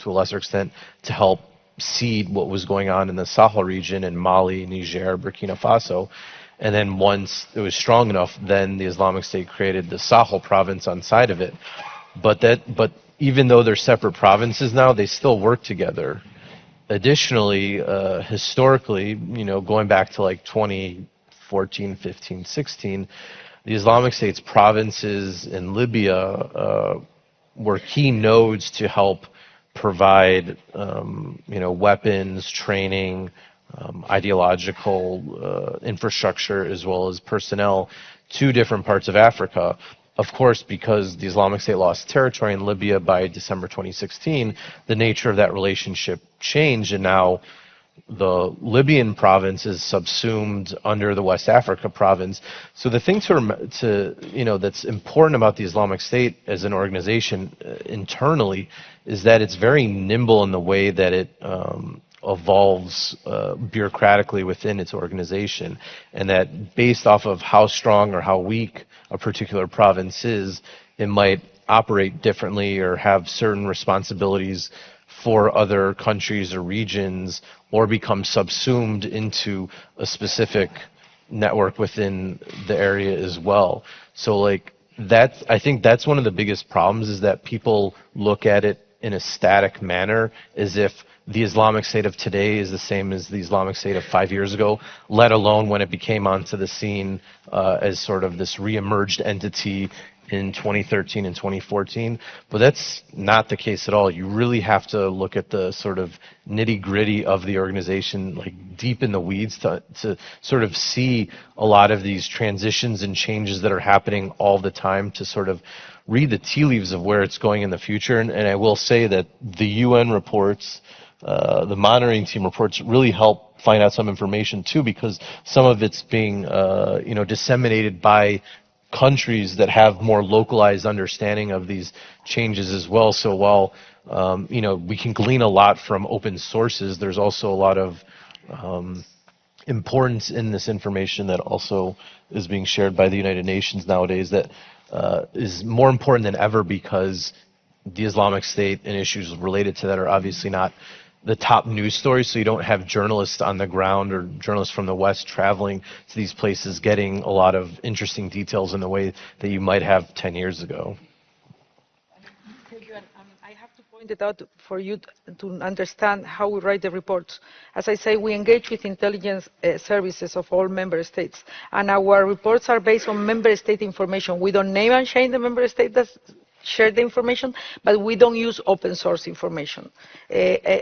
[SPEAKER 4] to a lesser extent, to help seed what was going on in the Sahel region in Mali, Niger, Burkina Faso. And then once it was strong enough, then the Islamic State created the Sahel province on side of it. But even though they're separate provinces now, they still work together. Additionally, historically, going back to like 2014, 15, 16, the Islamic State's provinces in Libya were key nodes to help provide, weapons, training, ideological infrastructure as well as personnel to different parts of Africa. Of course, because the Islamic State lost territory in Libya by December 2016, the nature of that relationship changed, and now the Libyan province is subsumed under the West Africa province. So the thing that's important about the Islamic State as an organization internally is that it's very nimble in the way that it evolves bureaucratically within its organization, and that based off of how strong or how weak a particular province is, it might operate differently or have certain responsibilities for other countries or regions, or become subsumed into a specific network within the area as well. So like I think that's one of the biggest problems, is that people look at it in a static manner, as if the Islamic State of today is the same as the Islamic State of 5 years ago, let alone when it became onto the scene as sort of this re-emerged entity in 2013 and 2014. But that's not the case at all. You really have to look at the sort of nitty-gritty of the organization, like deep in the weeds, to sort of see a lot of these transitions and changes that are happening all the time, to sort of read the tea leaves of where it's going in the future. And I will say that the UN reports, the monitoring team reports, really help find out some information too, because some of it's being disseminated by countries that have more localized understanding of these changes as well. So while we can glean a lot from open sources, there's also a lot of importance in this information that also is being shared by the United Nations nowadays, that is more important than ever, because the Islamic State and issues related to that are obviously not the top news stories, so you don't have journalists on the ground or journalists from the West traveling to these places getting a lot of interesting details in the way that you might have 10 years ago.
[SPEAKER 5] Thank you. And, I have to point it out for you to understand how we write the reports. As I say, we engage with intelligence services of all member states, and our reports are based on member state information. We don't name and shame the member state that share the information, but we don't use open source information.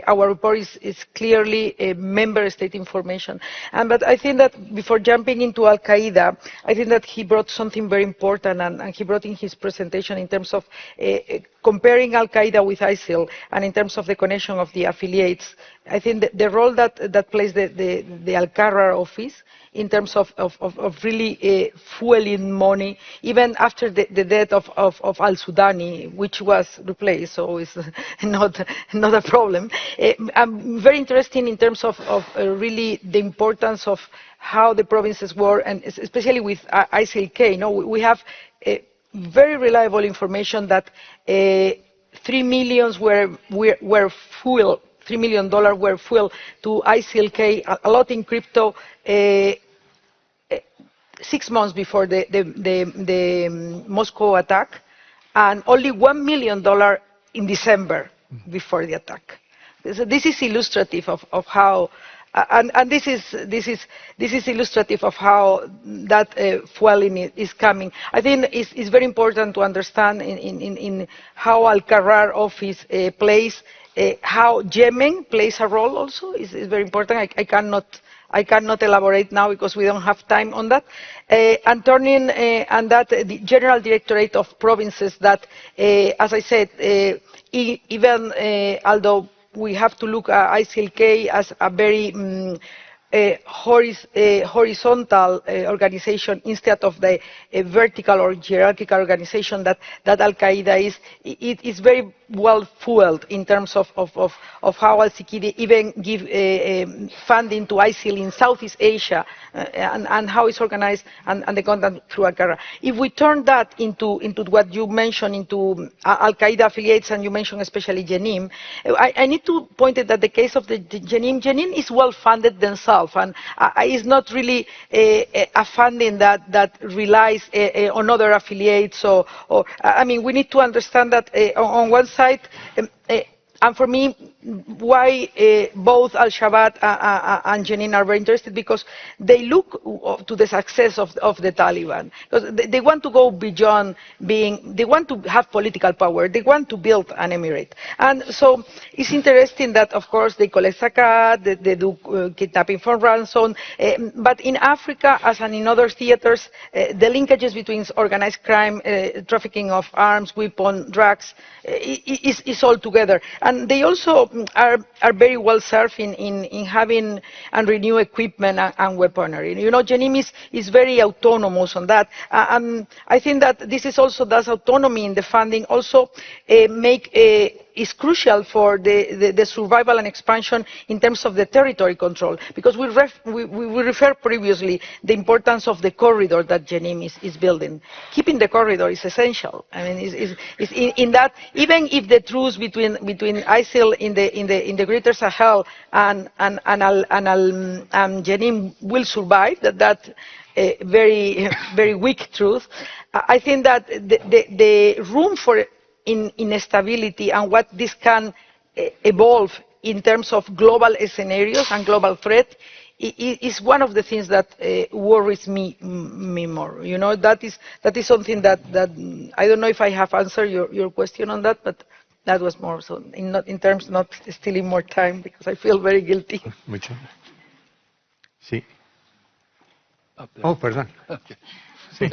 [SPEAKER 5] Our report is clearly member state information. But I think that before jumping into al-Qaeda, I think that he brought something very important, and he brought in his presentation in terms of comparing al-Qaeda with ISIL, and in terms of the connection of the affiliates. I think that the role that plays the Al-Qarrar office in terms of really fueling money, even after the death of al-Sudani, which was replaced, so it's not a problem. Very interesting in terms of really the importance of how the provinces were, and especially with ISIL-K. We have very reliable information that $3 million were fuel. $3 million were fuel to ISIL-K, a lot in crypto, 6 months before the Moscow attack, and only $1 million in December before the attack. So this is illustrative of how, and this is illustrative of how that fueling is coming. I think it's very important to understand in how Al-Qarrar office plays. How Yemen plays a role also is very important. I cannot elaborate now because we don't have time on that. And turning and that the General Directorate of Provinces that, as I said, even although we have to look at ISIL-K as a very horizontal organization instead of the vertical or hierarchical organization that Al-Qaeda is, it is very well fueled in terms of how al-Sikidi even give funding to ISIL in Southeast Asia, and how it's organized, and the content through Al-Qarrar. If we turn that into what you mentioned, into Al-Qaeda affiliates, and you mentioned especially Jenin, I need to point out that the case of the Jenin is well funded themselves, and it's not really a funding that relies on other affiliates. Or I mean, we need to understand that on one side, And for me, why both Al-Shabaab and Jenin are very interested, because they look to the success of the Taliban. Because they want to go beyond being, they want to have political power, they want to build an emirate. And so it's interesting that, of course, they collect zakat, they do kidnapping for ransom, but in Africa, as and in other theaters, the linkages between organized crime, trafficking of arms, weapons, drugs, is all together. And they also are very well served in having and renew equipment and weaponry. You know, Jenim is very autonomous on that. And I think that this is also, that autonomy in the funding also is crucial for the survival and expansion in terms of the territory control, because we referred previously the importance of the corridor that Jenim is building. Keeping the corridor is essential. I mean, is in that, even if the truce between ISIL in the Greater Sahel and Jenin will survive, that very weak truth, I think that the room for instability and what this can evolve in terms of global scenarios and global threat is one of the things that worries me more. You know, that is something that I don't know if I have answered your question on that, but that was more so in terms not stealing more time, because I feel very guilty.
[SPEAKER 3] Mucho. Sí. Oh, perdón. Sí.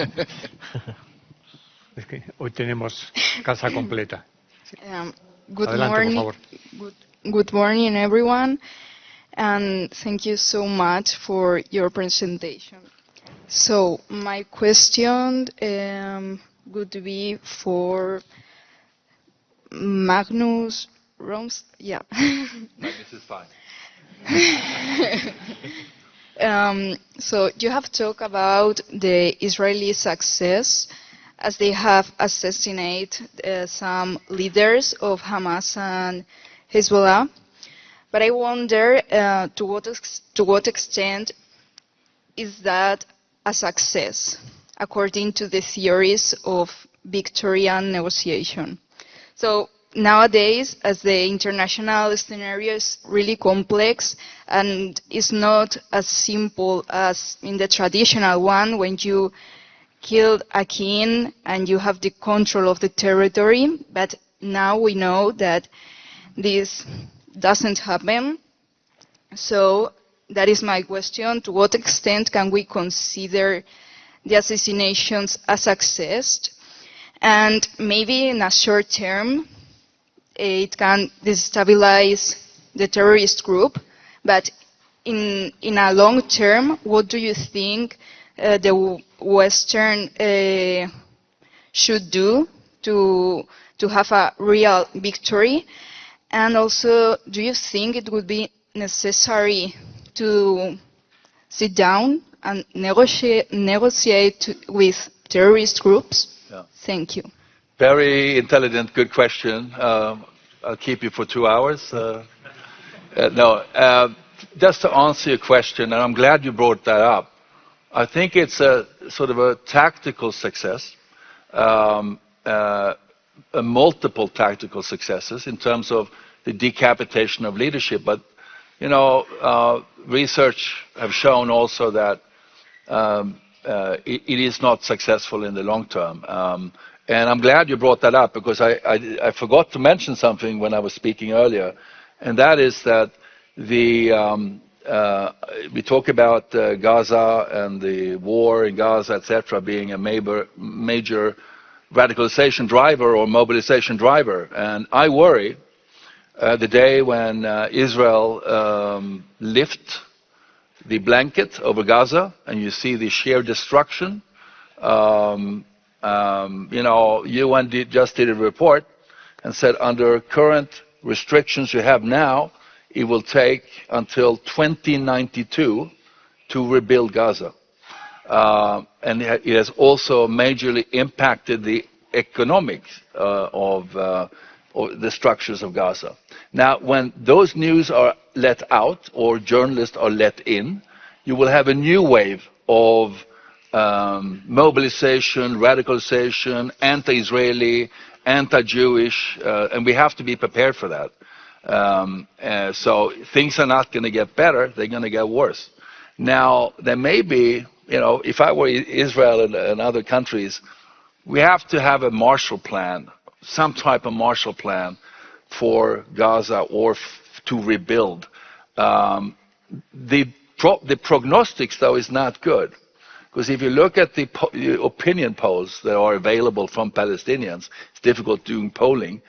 [SPEAKER 3] Es que hoy tenemos casa completa.
[SPEAKER 8] Good
[SPEAKER 3] Adelante,
[SPEAKER 8] morning.
[SPEAKER 3] por favor.
[SPEAKER 8] Good morning, everyone, and thank you so much for your presentation. So my question would be for Magnus Roms. Yeah.
[SPEAKER 6] Magnus is fine.
[SPEAKER 8] So you have talked about the Israeli success, as they have assassinated some leaders of Hamas and Hezbollah. But I wonder to what extent is that a success, according to the theories of victory and negotiation. So nowadays, as the international scenario is really complex and is not as simple as in the traditional one, when you killed a king and you have the control of the territory, but now we know that this doesn't happen. So that is my question: to what extent can we consider the assassinations a success? And maybe in a short term, it can destabilize the terrorist group, but in a long term, what do you think the Western should do to have a real victory? And also, do you think it would be necessary to sit down and negotiate with terrorist groups?
[SPEAKER 6] Yeah.
[SPEAKER 8] Thank you.
[SPEAKER 6] Very intelligent, good question. I'll keep you for 2 hours. Just to answer your question, and I'm glad you brought that up, I think it's a sort of a tactical success, multiple tactical successes in terms of the decapitation of leadership. But, you know, research have shown also that it is not successful in the long term. And I'm glad you brought that up, because I forgot to mention something when I was speaking earlier, and that is that we talk about Gaza and the war in Gaza, etc., being a major radicalization driver or mobilization driver. And I worry the day when Israel lift the blanket over Gaza and you see the sheer destruction. You know, UN just did a report and said under current restrictions you have now, it will take until 2092 to rebuild Gaza. And it has also majorly impacted the economics of the structures of Gaza. Now, when those news are let out or journalists are let in, you will have a new wave of mobilization, radicalization, anti-Israeli, anti-Jewish, and we have to be prepared for that. So things are not going to get better, they're going to get worse. Now, there may be, if I were Israel and other countries, we have to have a Marshall Plan, some type of Marshall Plan for Gaza or to rebuild. The prognostics, though, is not good. Because if you look at the opinion polls that are available from Palestinians, it's difficult doing polling,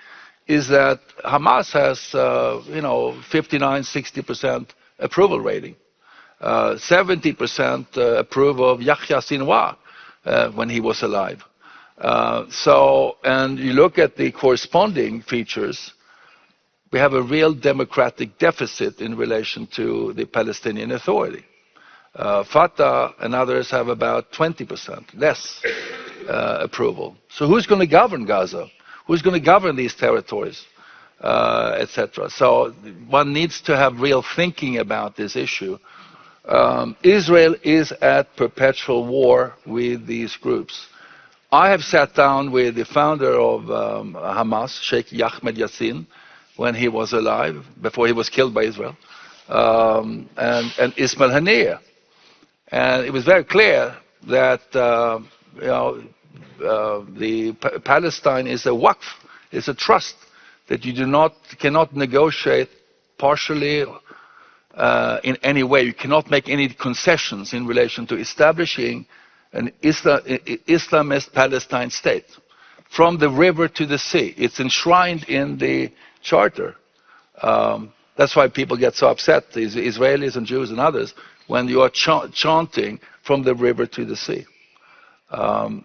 [SPEAKER 6] is that Hamas has, 59-60% approval rating. 70% approve of Yahya Sinwar when he was alive. And you look at the corresponding features, we have a real democratic deficit in relation to the Palestinian Authority. Fatah and others have about 20% less approval. So who's going to govern Gaza? Who's going to govern these territories, etc.? So one needs to have real thinking about this issue. Israel is at perpetual war with these groups. I have sat down with the founder of Hamas, Sheikh Ahmed Yassin, when he was alive, before he was killed by Israel, and Ismail Haniyeh. And it was very clear that Palestine is a waqf, it's a trust that you cannot negotiate partially in any way. You cannot make any concessions in relation to establishing an Islamist Palestine state. From the river to the sea, it's enshrined in the charter. That's why people get so upset, the Israelis and Jews and others, when you are chanting from the river to the sea.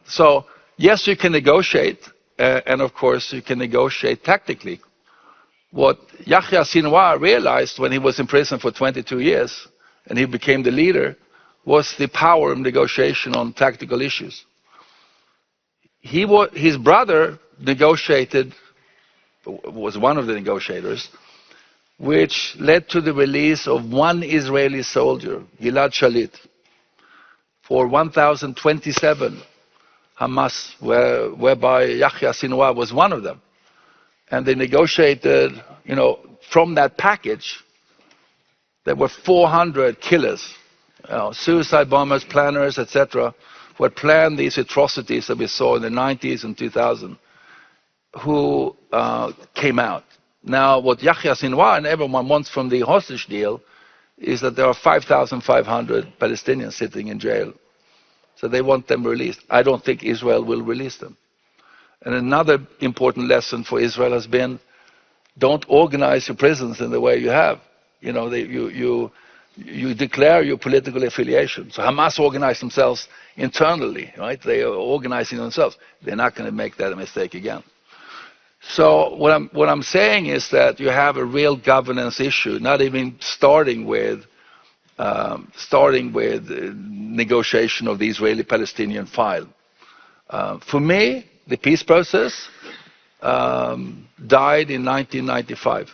[SPEAKER 6] So, yes, you can negotiate, and of course you can negotiate tactically. What Yahya Sinwar realized when he was in prison for 22 years, and he became the leader, was the power of negotiation on tactical issues. His brother negotiated, was one of the negotiators, which led to the release of one Israeli soldier, Gilad Shalit, for 1,027 Hamas, whereby Yahya Sinwar was one of them. And they negotiated, from that package, there were 400 killers, suicide bombers, planners, etc., who had planned these atrocities that we saw in the 90s and 2000, who came out. Now, what Yahya Sinwar and everyone wants from the hostage deal is that there are 5,500 Palestinians sitting in jail. So they want them released. I don't think Israel will release them. And another important lesson for Israel has been, don't organize your prisons in the way you have. You declare your political affiliation. So Hamas organized themselves internally, right? They are organizing themselves. They're not going to make that mistake again. So what I'm saying is that you have a real governance issue, not even starting with negotiation of the Israeli-Palestinian file. For me, the peace process died in 1995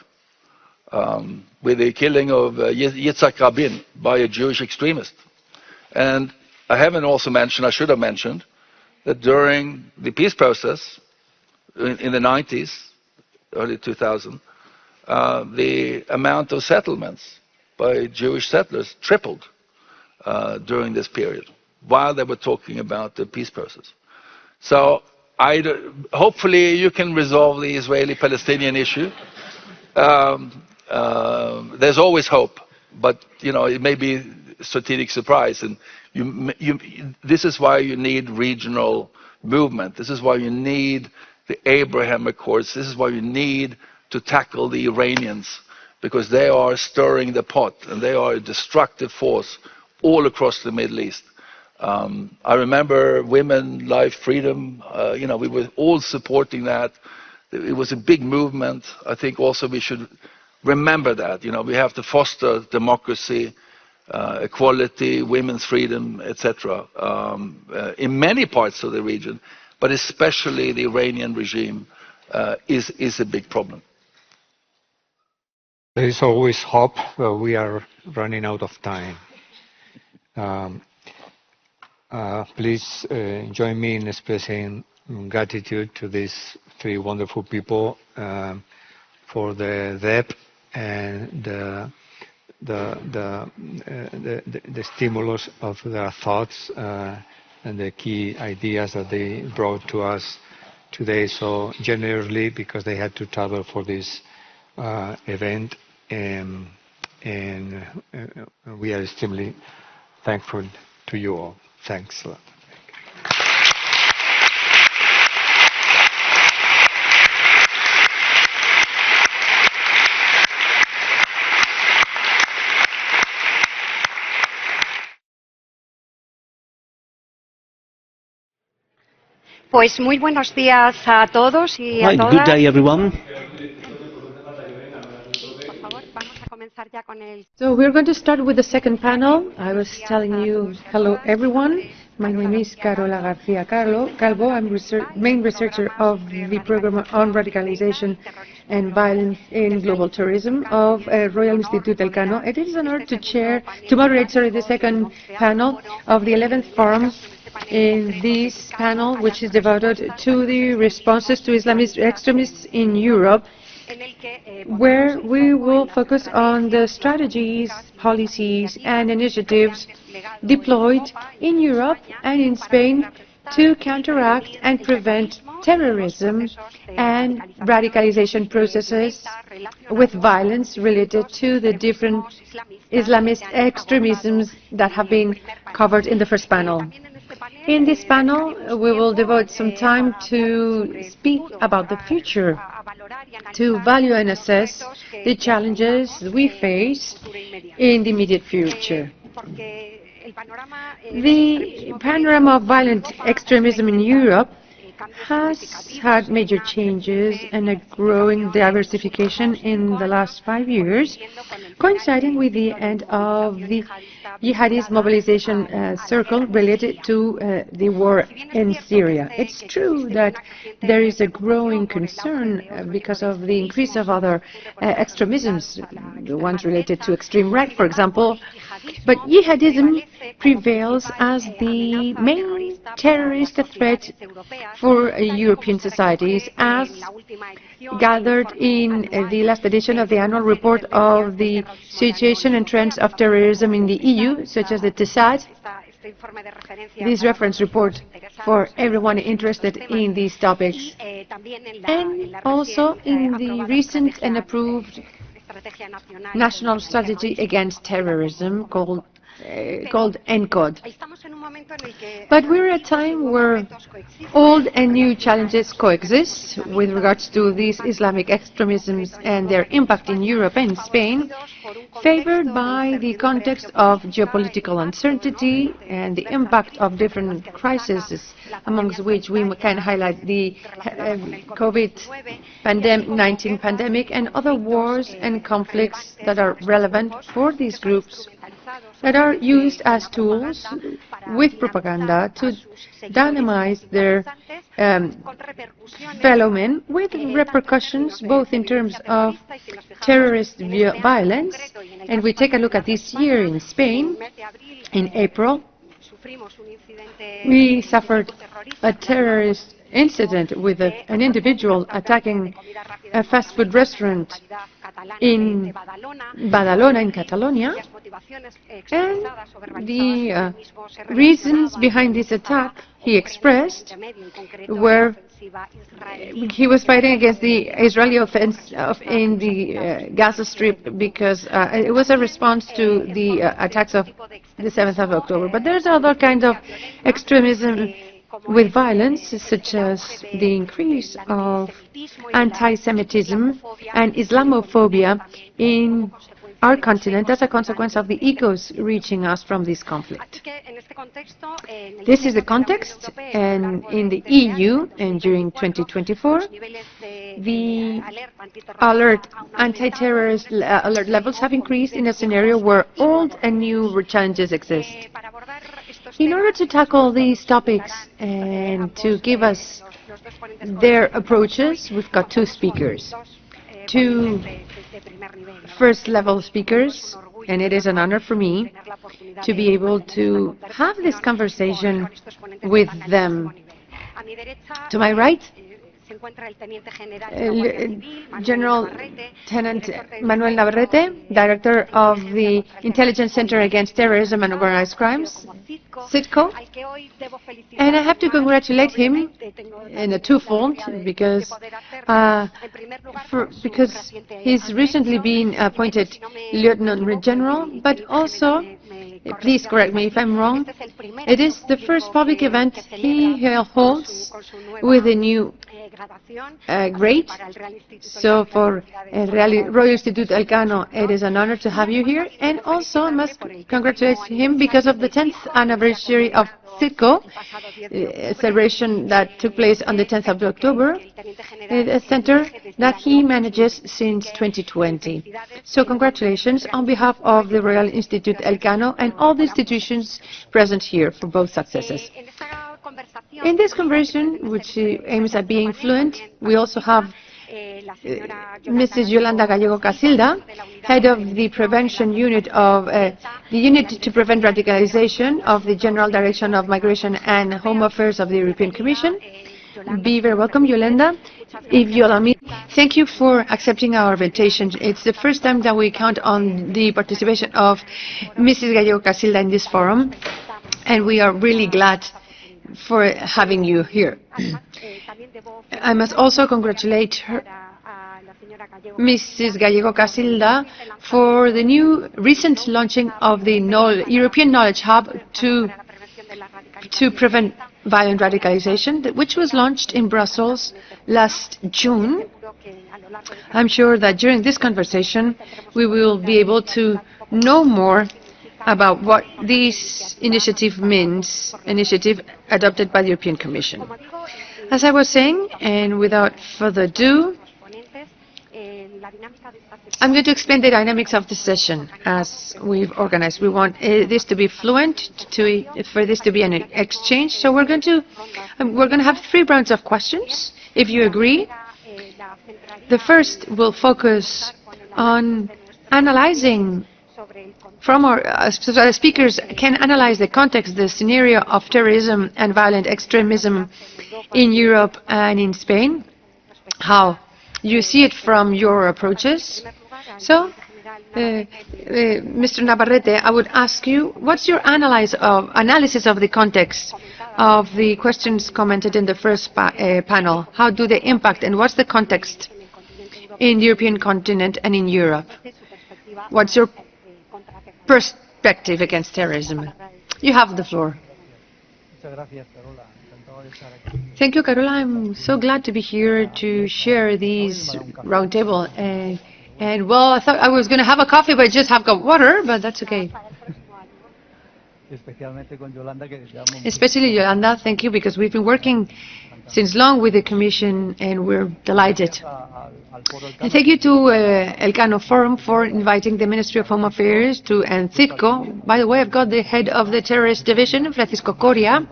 [SPEAKER 6] with the killing of Yitzhak Rabin by a Jewish extremist. And I should have mentioned, that during the peace process in the 90s, early 2000, the amount of settlements by Jewish settlers tripled during this period, while they were talking about the peace process. So hopefully you can resolve the Israeli-Palestinian issue. There's always hope, but it may be a strategic surprise. And this is why you need regional movement. This is why you need the Abraham Accords. This is why you need to tackle the Iranians, because they are stirring the pot and they are a destructive force all across the Middle East. I remember Women, Life, Freedom. We were all supporting that. It was a big movement. I think also we should remember that. We have to foster democracy, equality, women's freedom, etc. In many parts of the region, but especially the Iranian regime is a big problem.
[SPEAKER 3] There is always hope, but we are running out of time. Please join me in expressing gratitude to these three wonderful people for the depth and the stimulus of their thoughts and the key ideas that they brought to us today so generously, because they had to travel for this event, and we are extremely thankful to you all. Thanks a lot.
[SPEAKER 9] Pues muy buenos días a todos y a todas.
[SPEAKER 2] Good day, everyone.
[SPEAKER 10] So we're going to start with the second panel. I was telling you, hello everyone. My name is Carola García Calvo. I'm main researcher of the program on radicalization and violence in global terrorism of Royal Institute Elcano. It is an honor to moderate the second panel of the 11th Forum. In this panel, which is devoted to the responses to Islamist extremists in Europe, where we will focus on the strategies, policies, and initiatives deployed in Europe and in Spain to counteract and prevent terrorism and radicalization processes with violence related to the different Islamist extremisms that have been covered in the first panel. In this panel, we will devote some time to speak about the future, to value and assess the challenges we face in the immediate future. The panorama of violent extremism in Europe has had major changes and a growing diversification in the last 5 years, coinciding with the end of the jihadist mobilization circle related to the war in Syria. It's true that there is a growing concern because of the increase of other extremisms, the ones related to extreme right, for example, but jihadism prevails as the main terrorist threat for European societies, as gathered in the last edition of the annual report of the situation and trends of terrorism in the EU, such as the TESAD, this reference report for everyone interested in these topics, and also in the recent and approved national strategy against terrorism called ENCOD. But we're at a time where old and new challenges coexist with regards to these Islamic extremisms and their impact in Europe and Spain, favored by the context of geopolitical uncertainty and the impact of different crises, amongst which we can highlight the COVID-19 pandemic and other wars and conflicts that are relevant for these groups, that are used as tools with propaganda to dynamize their fellow men, with repercussions both in terms of terrorist violence. And we take a look at this year in Spain. In April, we suffered a terrorist incident with an individual attacking a fast food restaurant in Badalona in Catalonia, and the reasons behind this attack he expressed were he was fighting against the Israeli offense in the Gaza Strip because it was a response to the attacks of the 7th of October. But there's other kind of extremism with violence, such as the increase of anti-Semitism and Islamophobia in our continent as a consequence of the echoes reaching us from this conflict. This is the context, and in the EU, and during 2024, the anti-terrorist alert levels have increased in a scenario where old and new challenges exist. In order to tackle these topics and to give us their approaches, we've got two speakers, two first-level speakers, and it is an honor for me to be able to have this conversation with them. To my right, General Tenant Manuel Navarrete, Director of the Intelligence Center Against Terrorism and Organized Crimes, CITCO. And I have to congratulate him in a twofold, because he's recently been appointed Lieutenant General, but also, please correct me if I'm wrong, it is the first public event he holds with a new grade. So for Royal Institute Elcano, it is an honor to have you here. And also I must congratulate him because of the 10th anniversary of CITCO, a celebration that took place on the 10th of October, a center that he manages since 2020. So congratulations on behalf of the Royal Institute Elcano and all the institutions present here for both successes. In this conversation, which aims at being fluent, we also have Mrs. Yolanda Gallego Casilda, head of the prevention unit of the Unit to Prevent Radicalisation of the General Direction of Migration and Home Affairs of the European Commission. Be very welcome, Yolanda. If you allow me, thank you for accepting our invitation. It's the first time that we count on the participation of Mrs. Gallego Casilda in this forum, and we are really glad for having you here. I must also congratulate her, Mrs. Gallego Casilda, for the recent launching of the European Knowledge Hub to prevent violent radicalization, which was launched in Brussels last June. I'm sure that during this conversation we will be able to know more about what this initiative means, initiative adopted by the European Commission. As I was saying, and without further ado, I'm going to explain the dynamics of the session as we've organized. We want this to be fluent, for this to be an exchange. So we're going to have 3 rounds of questions, if you agree. The first will focus on analyzing from our so the speakers can analyze the context, the scenario of terrorism and violent extremism in Europe and in Spain, how you see it from your approaches. So, Mr. Navarrete, I would ask you, what's your analysis of the context of the questions commented in the first panel? How do they impact, and what's the context in the European continent and in Europe? What's your perspective against terrorism? You have the floor. Thank you, Carola. I'm so glad to be here to share these roundtable. And well, I thought I was going to have a coffee, but I just have got water, but that's okay. Especially Yolanda, thank you, because we've been working since long with the Commission, and we're delighted. And thank you to Elcano Forum for inviting the Ministry of Home Affairs and CITCO. By the way, I've got the head of the terrorist division, Francisco Coria,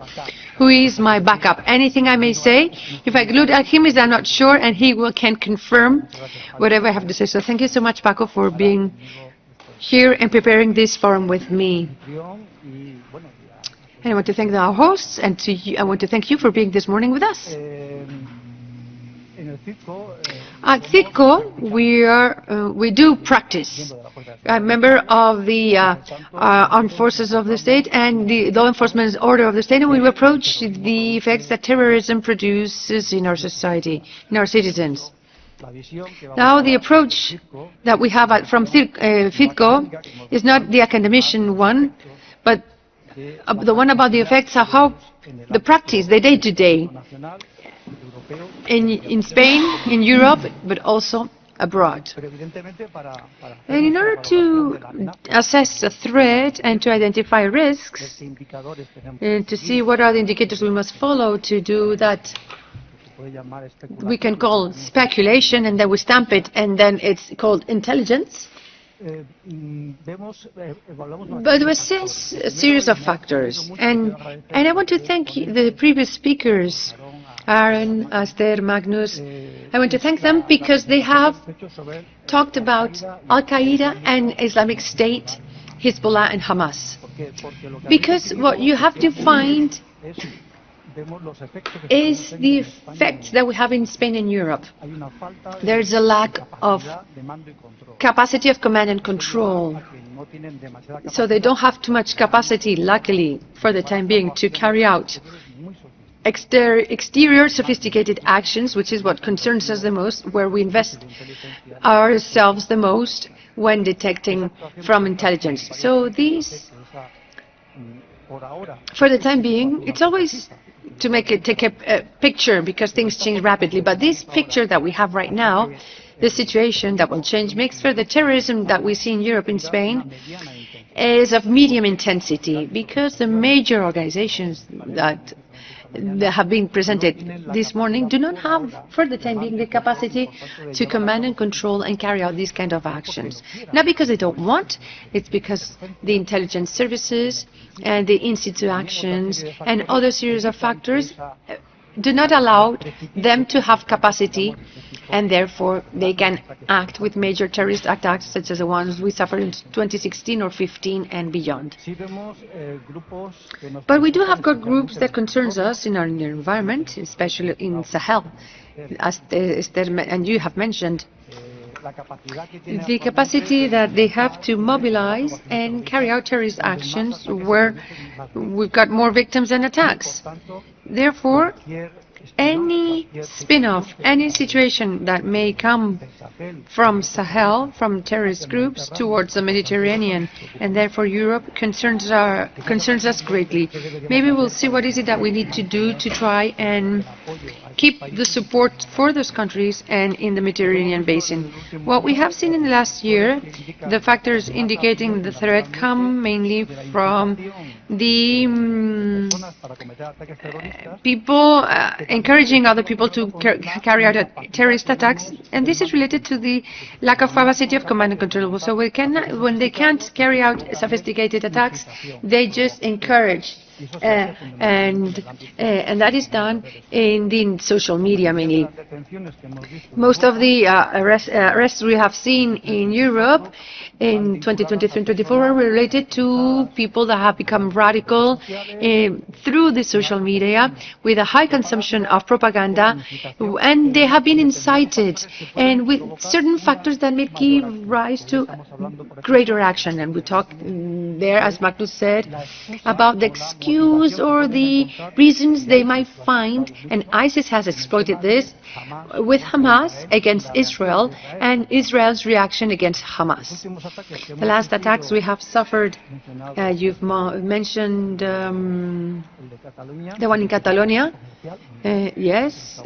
[SPEAKER 10] who is my backup. Anything I may say, if I glued at him, I'm not sure, and he can confirm whatever I have to say. So thank you so much, Paco, for being here and preparing this forum with me. And I want to thank our hosts, and I want to thank you for being this morning with us. At CITCO, we do practice. I'm a member of the Armed Forces of the State and the Law Enforcement Order of the State, and we approach the effects that terrorism produces in our society, in our citizens. Now, the approach that we have from CITCO is not the academician one, but the one about the effects of how the practice, the day-to-day, in Spain, in Europe, but also abroad. And in order to assess a threat and to identify risks, and to see what are the indicators we must follow to do that, we can call speculation, and then we stamp it, and then it's called intelligence. But we assess a series of factors, and I want to thank the previous speakers, Aaron, Aster, Magnus. I want to thank them because they have talked about al-Qaeda and Islamic State, Hezbollah and Hamas. Because what you have to find is the effects that we have in Spain and Europe. There's a lack of capacity of command and control. So they don't have too much capacity, luckily, for the time being, to carry out exterior sophisticated actions, which is what concerns us the most, where we invest ourselves the most when detecting from intelligence. So these, for the time being, it's always to take a picture because things change rapidly, but this picture that we have right now, the situation that will change, makes for the terrorism that we see in Europe, in Spain, is of medium intensity, because the major organizations that have been presented this morning do not have, for the time being, the capacity to command and control and carry out these kind of actions. Not because they don't want, it's because the intelligence services and the in-situ actions and other series of factors do not allow them to have capacity, and therefore they can act with major terrorist attacks such as the ones we suffered in 2016 or 15 and beyond. But we do have got groups that concerns us in our environment, especially in Sahel, as Esther and you have mentioned. The capacity that they have to mobilize and carry out terrorist actions where we've got more victims than attacks. Therefore, any spin-off, any situation that may come from Sahel, from terrorist groups towards the Mediterranean, and therefore Europe, concerns us greatly. Maybe we'll see what is it that we need to do to try and keep the support for those countries and in the Mediterranean basin. What we have seen in the last year, the factors indicating the threat come mainly from the people encouraging other people to carry out terrorist attacks, and this is related to the lack of capacity of command and control. So when they can't carry out sophisticated attacks, they just encourage, and that is done in the social media mainly. Most of the arrests we have seen in Europe in 2023 and 2024 are related to people that have become radical through the social media with a high consumption of propaganda, and they have been incited and with certain factors that may give rise to greater action. And we talk there, as Magnus said, about the excuse or the reasons they might find, and ISIS has exploited this with Hamas against Israel and Israel's reaction against Hamas. The last attacks we have suffered, you've mentioned the one in Catalonia, yes,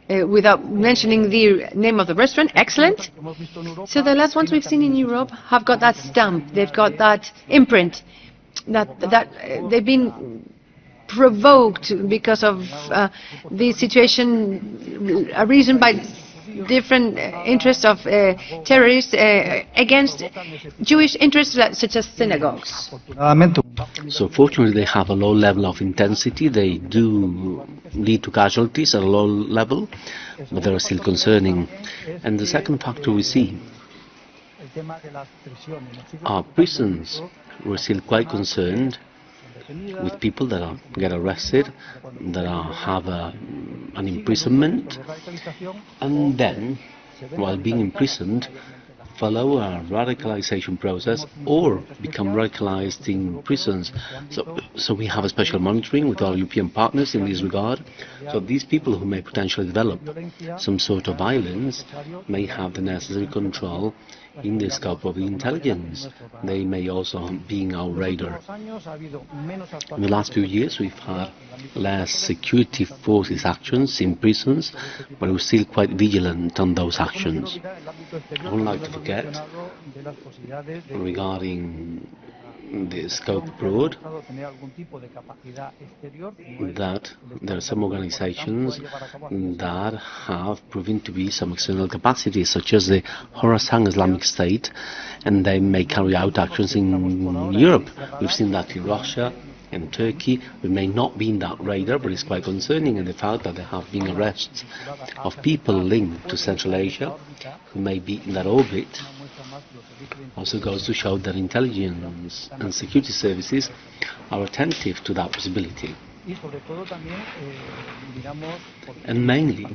[SPEAKER 10] without mentioning the name of the restaurant, excellent. So the last ones we've seen in Europe have got that stamp, they've got that imprint, that they've been provoked because of the situation, a reason by different interests of terrorists against Jewish interests such as synagogues.
[SPEAKER 2] So fortunately they have a low level of intensity. They do lead to casualties at a low level, but they are still concerning. And the second factor we see, our prisons were still quite concerned with people that get arrested, that have an imprisonment, and then, while being imprisoned, follow a radicalization process or become radicalized in prisons. So we have a special monitoring with our European partners in this regard. So these people who may potentially develop some sort of violence may have the necessary control in the scope of intelligence. They may also be in our radar. In the last few years we've had less security forces actions in prisons, but we're still quite vigilant on those actions. I would like to forget, regarding the scope abroad, that there are some organizations that have proven to be some external capacities, such as the Khorasan Islamic State, and they may carry out actions in Europe. We've seen that in Russia and Turkey. We may not be in that radar, but it's quite concerning, and the fact that there have been arrests of people linked to Central Asia who may be in that orbit also goes to show that intelligence and security services are attentive to that possibility. And mainly,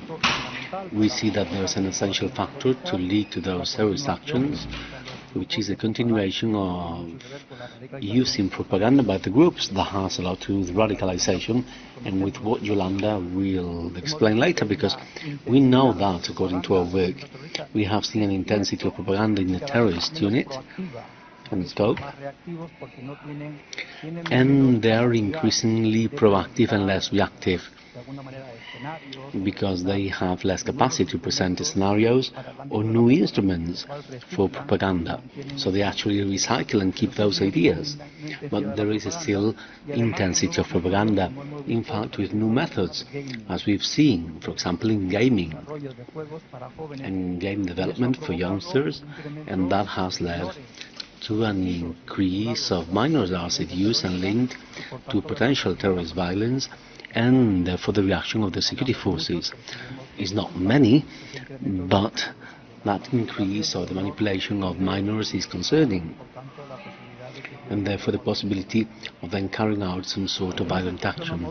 [SPEAKER 2] we see that there's an essential factor to lead to those terrorist actions, which is a continuation of using propaganda by the groups that has a lot to do with radicalization, and with what Yolanda will explain later, because we know that, according to our work, we have seen an intensity of propaganda in the terrorist unit and scope, and they are increasingly proactive and less reactive, because they have less capacity to present scenarios or new instruments for propaganda. So they actually recycle and keep those ideas. But there is still intensity of propaganda, in fact with new methods, as we've seen, for example in gaming and game development for youngsters, and that has led to an increase of minors that are seduced and linked to potential terrorist violence, and therefore the reaction of the security forces is not many, but that increase or the manipulation of minors is concerning, and therefore the possibility of then carrying out some sort of violent action.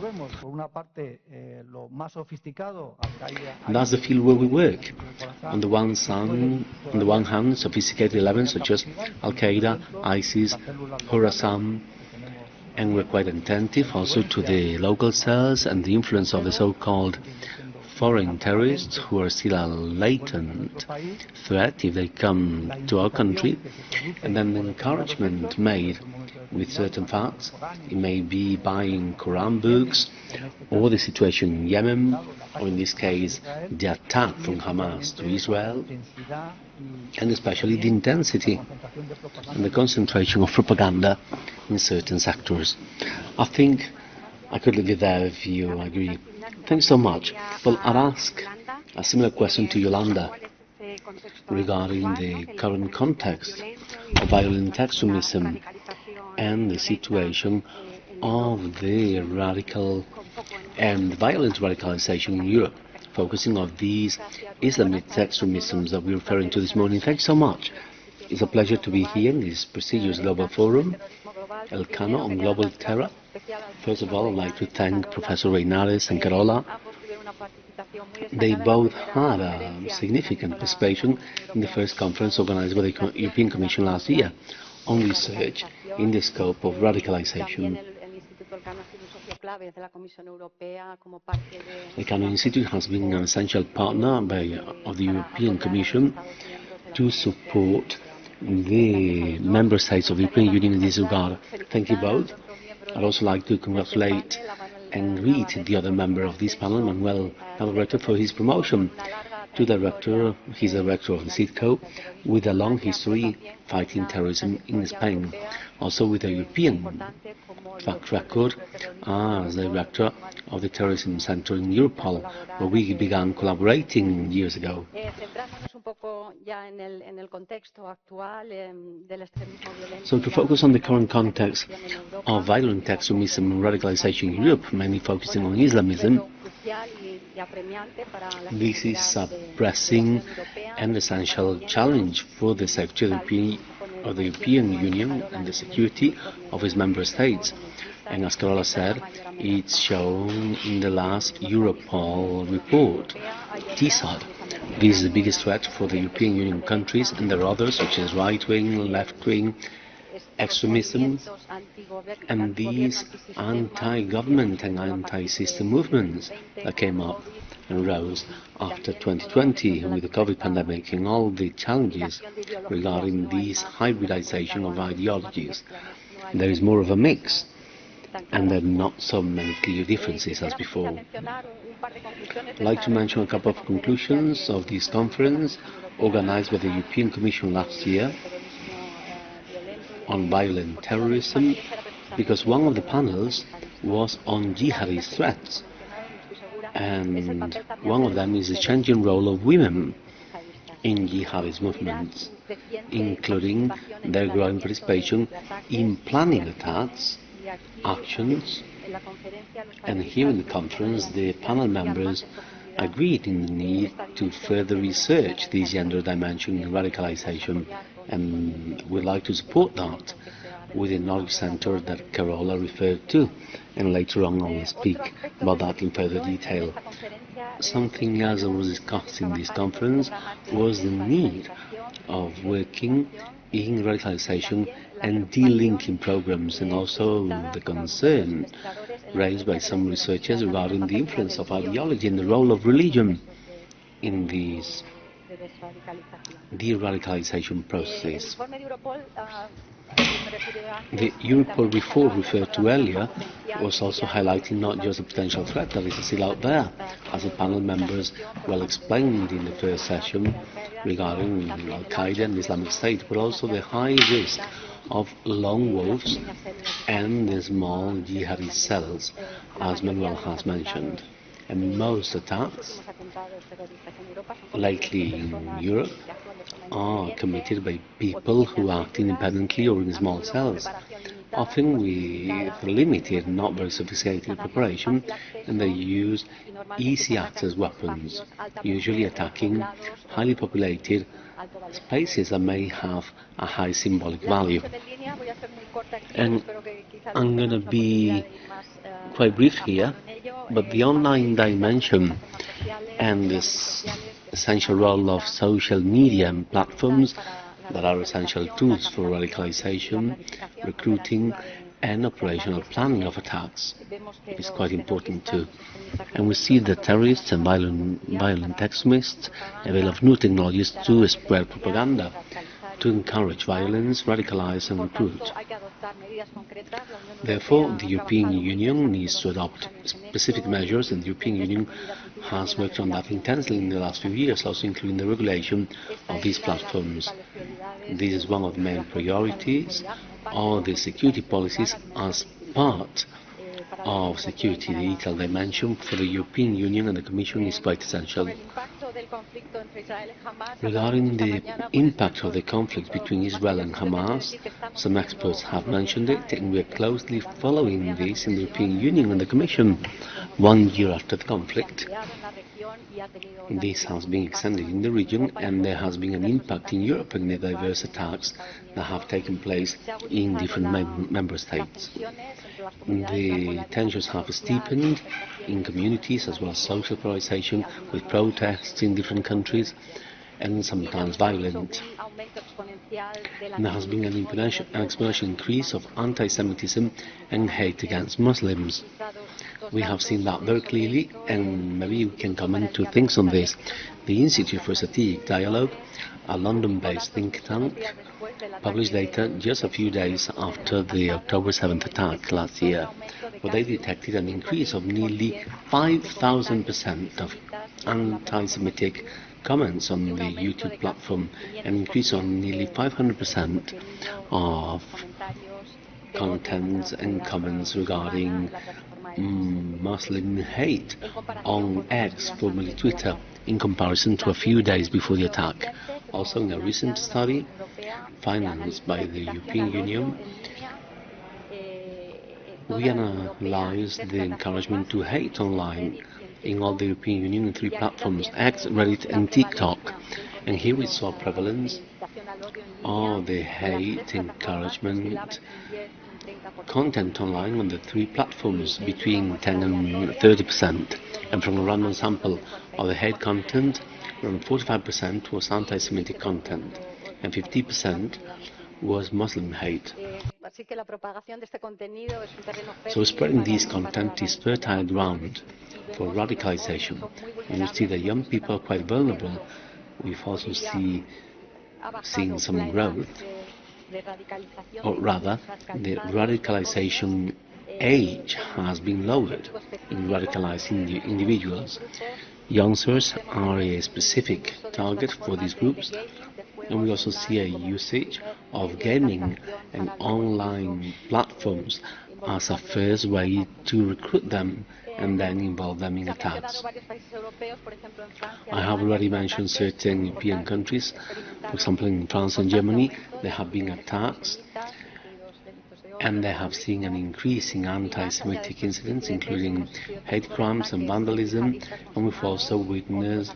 [SPEAKER 2] And that's the field where we work. On the one hand, sophisticated elements such as al-Qaeda, ISIS, Khorasan, and we're quite attentive also to the local cells and the influence of the so-called foreign terrorists, who are still a latent threat if they come to our country, and then the encouragement made with certain facts. It may be buying Quran books, or the situation in Yemen, or in this case the attack from Hamas to Israel, and especially the intensity and the concentration of propaganda in certain sectors. I think I could leave it there if you agree. Thanks so much. Well, I'll ask a similar question to Yolanda regarding the current context of violent extremism and the situation of the radical and violent radicalization in Europe, focusing on these Islamic extremisms that we're referring to this morning. Thanks so much. It's a pleasure to be here in this prestigious Global Forum, Elcano on Global Terror. First of all, I'd like to thank Professor Reinares and Carola. They both had a significant participation in the first conference organized by the European Commission last year on research in the scope of radicalization. The Elcano Institute has been an essential partner of the European Commission to support the member states of the European Union in this regard. Thank you both. I'd also like to congratulate and greet the other member of this panel, Manuel Navarrete, for his promotion to director. He's the director of the CITCO, with a long history fighting terrorism in Spain, also with a European track record as the director of the Terrorism Center in Europol, where we began collaborating years ago. So to focus on the current context of violent extremism and radicalization in Europe, mainly focusing on Islamism, this is a pressing and essential challenge for the safety of the European Union and the security of its member states. And as Carola said, it's shown in the last Europol report, TSAD. This is the biggest threat for the European Union countries, and there are others such as right-wing, left-wing extremism, and these anti-government and anti-system movements that came up and rose after 2020 with the COVID pandemic and all the challenges regarding this hybridization of ideologies. There is more of a mix, and there are not so many clear differences as before. I'd like to mention a couple of conclusions of this conference organized by the European Commission last year on violent terrorism, because one of the panels was on jihadist threats, and one of them is the changing role of women in jihadist movements, including their growing participation in planning attacks, actions, and here in the conference the panel members agreed in the need to further research this gender dimension in radicalization, and we'd like to support that with the knowledge center that Carola referred to, and later on I will speak about that in further detail. Something else that was discussed in this conference was the need of working in radicalization and de-linking programs, and also the concern raised by some researchers regarding the influence of ideology and the role of religion in these de-radicalization processes. The Europol report referred to earlier was also highlighting not just the potential threat that is still out there, as the panel members well explained in the first session regarding al-Qaeda and Islamic State, but also the high risk of lone wolves and the small jihadist cells, as Manuel has mentioned. And most attacks lately in Europe are committed by people who act independently or in small cells, often with limited, not very sophisticated preparation, and they use easy access weapons, usually attacking highly populated spaces that may have a high symbolic value. And I'm going to be quite brief here, but the online dimension and this essential role of social media and platforms that are essential tools for radicalization, recruiting and operational planning of attacks is quite important too. And we see that terrorists and violent extremists avail of new technologies to spread propaganda, to encourage violence, radicalize and recruit. Therefore, the European Union needs to adopt specific measures, and the European Union has worked on that intensely in the last few years, also including the regulation of these platforms. This is one of the main priorities of the security policies as part of security. The detail dimension for the European Union and the Commission is quite essential. Regarding the impact of the conflict between Israel and Hamas, some experts have mentioned it, and we are closely following this in the European Union and the Commission 1 year after the conflict. This has been extended in the region, and there has been an impact in Europe in the diverse attacks that have taken place in different member states. The tensions have steepened in communities as well as social polarization, with protests in different countries and sometimes violent. And there has been an exponential increase of anti-Semitism and hate against Muslims. We have seen that very clearly, and maybe we can comment two things on this. The Institute for Strategic Dialogue, a London-based think tank, published data just a few days after the October 7th attack last year, where they detected an increase of nearly 5,000% of anti-Semitic comments on the YouTube platform, an increase on nearly 500% of contents and comments regarding Muslim hate on X, formerly Twitter, in comparison to a few days before the attack. Also, in a recent study financed by the European Union, we analyzed the encouragement to hate online in all the European Union in 3 platforms, X, Reddit and TikTok. And here we saw prevalence of the hate encouragement content online on the 3 platforms between 10 and 30%. And from a random sample of the hate content, around 45% was anti-Semitic content and 50% was Muslim hate. So spreading this content is fertile ground for radicalization. And you see that young people are quite vulnerable. We've also seen some growth, or rather, the radicalization age has been lowered in radicalizing individuals. Youngsters are a specific target for these groups, and we also see a usage of gaming and online platforms as a first way to recruit them and then involve them in attacks. I have already mentioned certain European countries. For example, in France and Germany, there have been attacks and they have seen an increase in anti-Semitic incidents, including hate crimes and vandalism, and we've also witnessed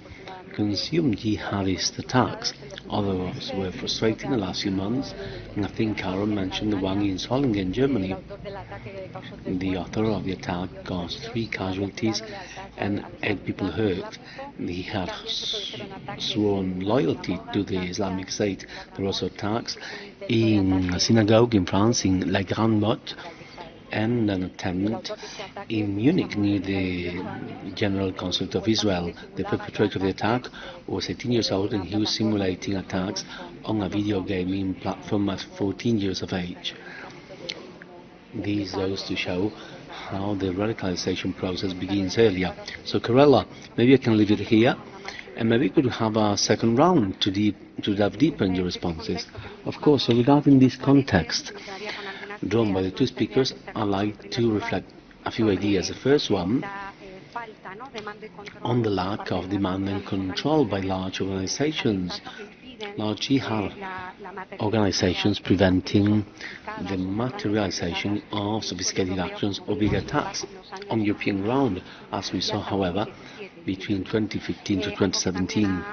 [SPEAKER 2] consumed jihadist attacks. Others were frustrating in the last few months, and I think Karen mentioned the one in Solingen, Germany. The author of the attack caused 3 casualties and 8 people hurt. He had sworn loyalty to the Islamic State. There were also attacks in a synagogue in France, in La Grande Motte, and an attempt in Munich near the General Consulate of Israel. The perpetrator of the attack was 18 years old, and he was simulating attacks on a video gaming platform at 14 years of age. This goes to show how the radicalization process begins earlier. So Carella, maybe I can leave it here, and maybe we could have a second round to dive deeper in your responses. Of course, so regarding this context drawn by the 2 speakers, I'd like to reflect a few ideas. The first one on the lack of demand and control by large organizations, large jihad organizations, preventing the materialization of sophisticated actions or big attacks on European ground, as we saw, however, between 2015 to 2017.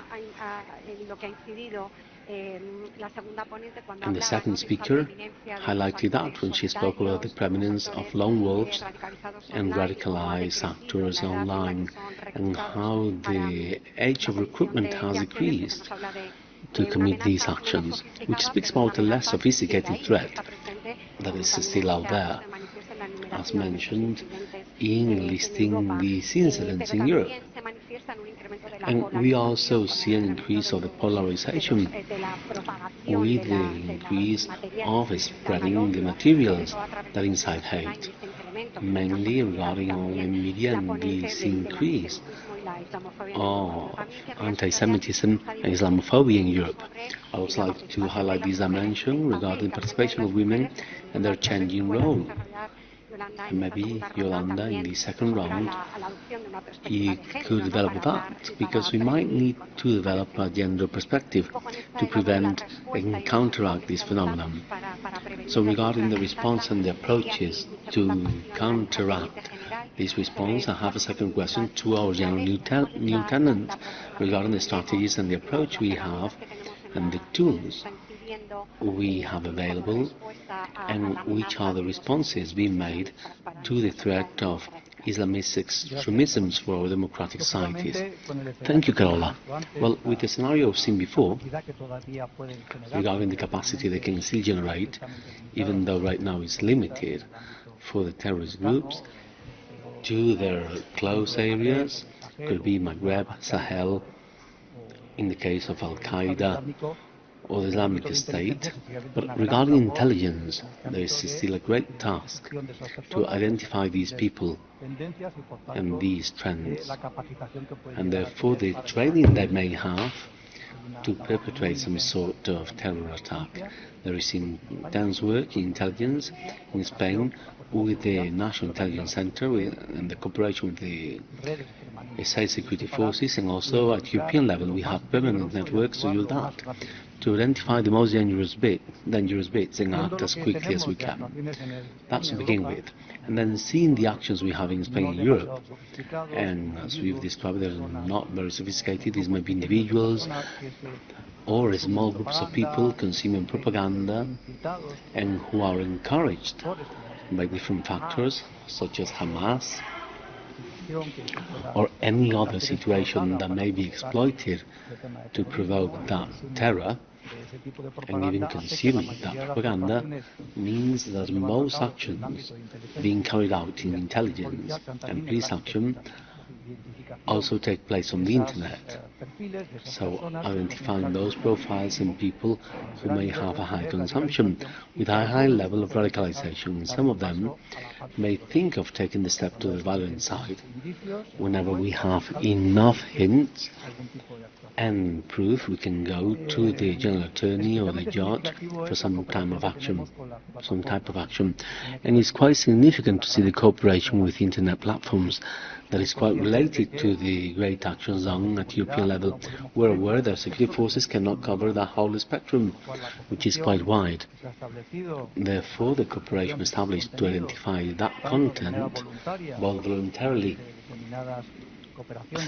[SPEAKER 2] And the second speaker highlighted that when she spoke about the prevalence of lone wolves and radicalized actors online, and how the age of recruitment has decreased to commit these actions, which speaks about a less sophisticated threat that is still out there, as mentioned in listing these incidents in Europe. And we also see an increase of the polarization with the increase of spreading the materials that incite hate, mainly regarding online media, and this increase of anti-Semitism and Islamophobia in Europe. I would like to highlight this dimension regarding the participation of women and their changing role. And maybe, Yolanda, in the second round, you could develop that, because we might need to develop a gender perspective to prevent and counteract this phenomenon. So regarding the response and the approaches to counteract this response, I have a second question to our General Lieutenant regarding the strategies and the approach we have and the tools we have available, and which are the responses being made to the threat of Islamist extremism for our democratic societies. Thank you, Carola. Well, with the scenario we've seen before, regarding the capacity they can still generate, even though right now it's limited for the terrorist groups to their close areas, could be Maghreb, Sahel, in the case of al-Qaeda, or the Islamic State. But regarding intelligence, there is still a great task to identify these people and these trends, and therefore the training they may have to perpetrate some sort of terror attack. There is intense work in intelligence in Spain with the National Intelligence Center and the cooperation with the state security forces, and also at European level we have permanent networks to do that, to identify the most dangerous bits and act as quickly as we can. That's to begin with. And then seeing the actions we have in Spain and Europe, and as we've described, they're not very sophisticated. These may be individuals or small groups of people consuming propaganda and who are encouraged by different factors such as Hamas or any other situation that may be exploited to provoke that terror, and even consuming that propaganda means that most actions being carried out in intelligence and police action also take place on the internet. So identifying those profiles in people who may have a high consumption with a high level of radicalization, and some of them may think of taking the step to the violent side. Whenever we have enough hints and proof, we can go to the general attorney or the judge for some type of action. And it's quite significant to see the cooperation with internet platforms that is quite related related to the Great Action Zone at European level. We're aware that security forces cannot cover the whole spectrum, which is quite wide. Therefore, the cooperation established to identify that content, both voluntarily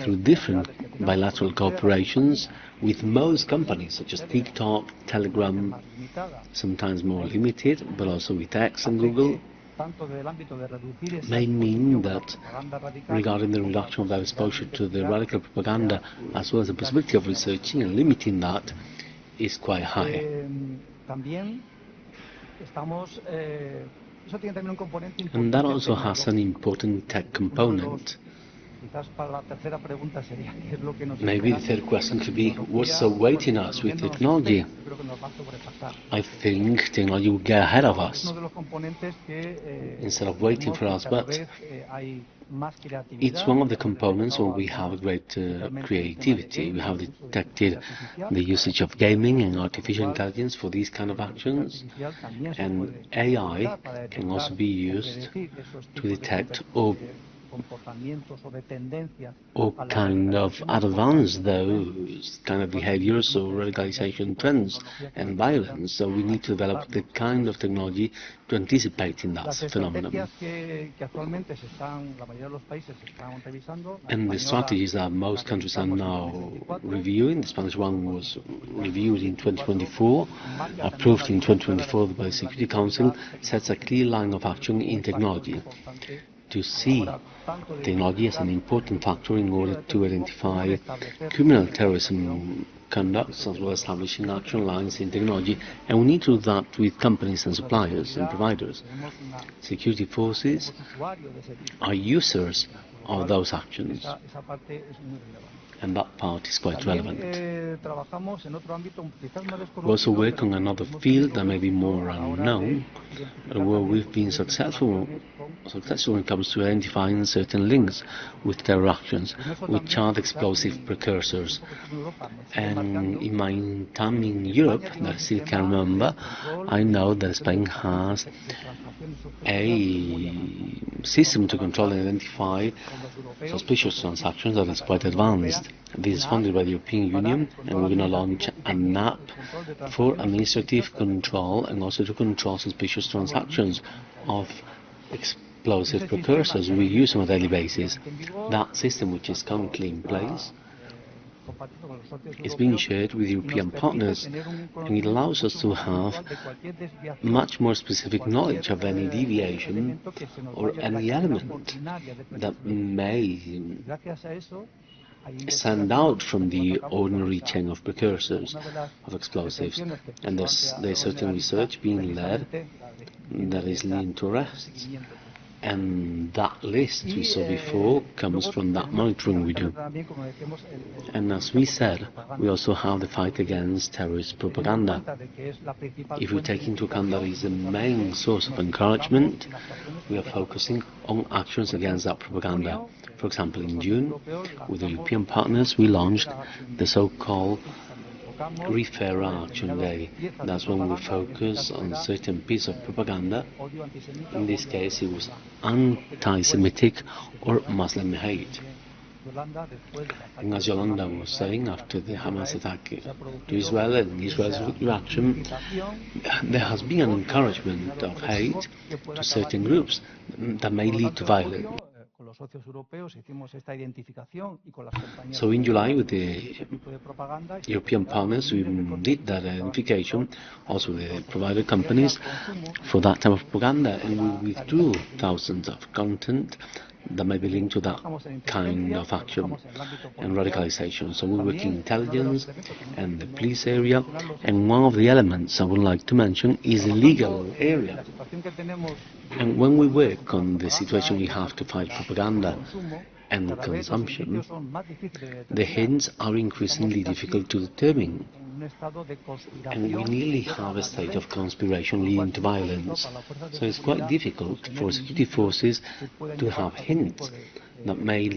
[SPEAKER 2] through different bilateral cooperations with most companies, such as TikTok, Telegram, sometimes more limited, but also with X and Google, may mean that regarding the reduction of their exposure to the radical propaganda, as well as the possibility of researching and limiting that, is quite high. And that also has an important tech component. Maybe the third question could be, what's awaiting us with technology? I think technology will get ahead of us instead of waiting for us, but it's one of the components where we have great creativity. We have detected the usage of gaming and artificial intelligence for these kind of actions, and AI can also be used to detect or kind of advance those kind of behaviors or radicalization trends and violence. So we need to develop the kind of technology to anticipate in that phenomenon. And the strategies that most countries are now reviewing, the Spanish one was reviewed in 2024, approved in 2024 by the Security Council, sets a clear line of action in technology to see technology as an important factor in order to identify criminal terrorism conducts, as well as establishing action lines in technology, and we need to do that with companies and suppliers and providers. Security forces are users of those actions, and that part is quite relevant. We also work on another field that may be more unknown, where we've been successful when it comes to identifying certain links with terror actions, which are the explosive precursors. And in my time in Europe, that I still can remember, I know that Spain has a system to control and identify suspicious transactions that is quite advanced. This is funded by the European Union, and we're going to launch an app for administrative control and also to control suspicious transactions of explosive precursors we use on a daily basis. That system, which is currently in place, is being shared with European partners, and it allows us to have much more specific knowledge of any deviation or any element that may stand out from the ordinary chain of precursors of explosives. And there's certain research being led that is leading to arrests. And that list we saw before comes from that monitoring we do. And as we said, we also have the fight against terrorist propaganda. If we take into account that is the main source of encouragement, we are focusing on actions against that propaganda. For example, in June, with the European partners, we launched the so-called Refer Action Day. That's when we focus on certain piece of propaganda. In this case, it was anti-Semitic or Muslim hate. And as Yolanda was saying, after the Hamas attack to Israel and Israel's reaction, there has been an encouragement of hate to certain groups that may lead to violence. So in July, with the European partners, we did that identification, also the provider companies, for that type of propaganda, and we withdrew thousands of content that may be linked to that kind of action and radicalization. So we work in intelligence and the police area, and one of the elements I would like to mention is the legal area. And when we work on the situation we have to fight propaganda and consumption, the hints are increasingly difficult to determine. And we nearly have a state of conspiration leading to violence. So it's quite difficult for security forces to have hints that may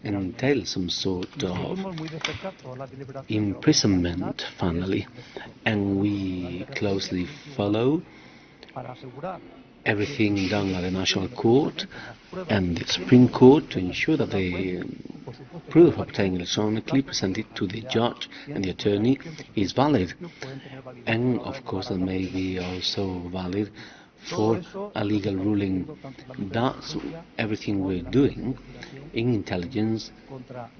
[SPEAKER 2] entail some sort of imprisonment, finally. And we closely follow everything done at the National Court and the Supreme Court to ensure that the proof obtained electronically presented to the judge and the attorney is valid. And of course that may be also valid for a legal ruling. That's everything we're doing in intelligence,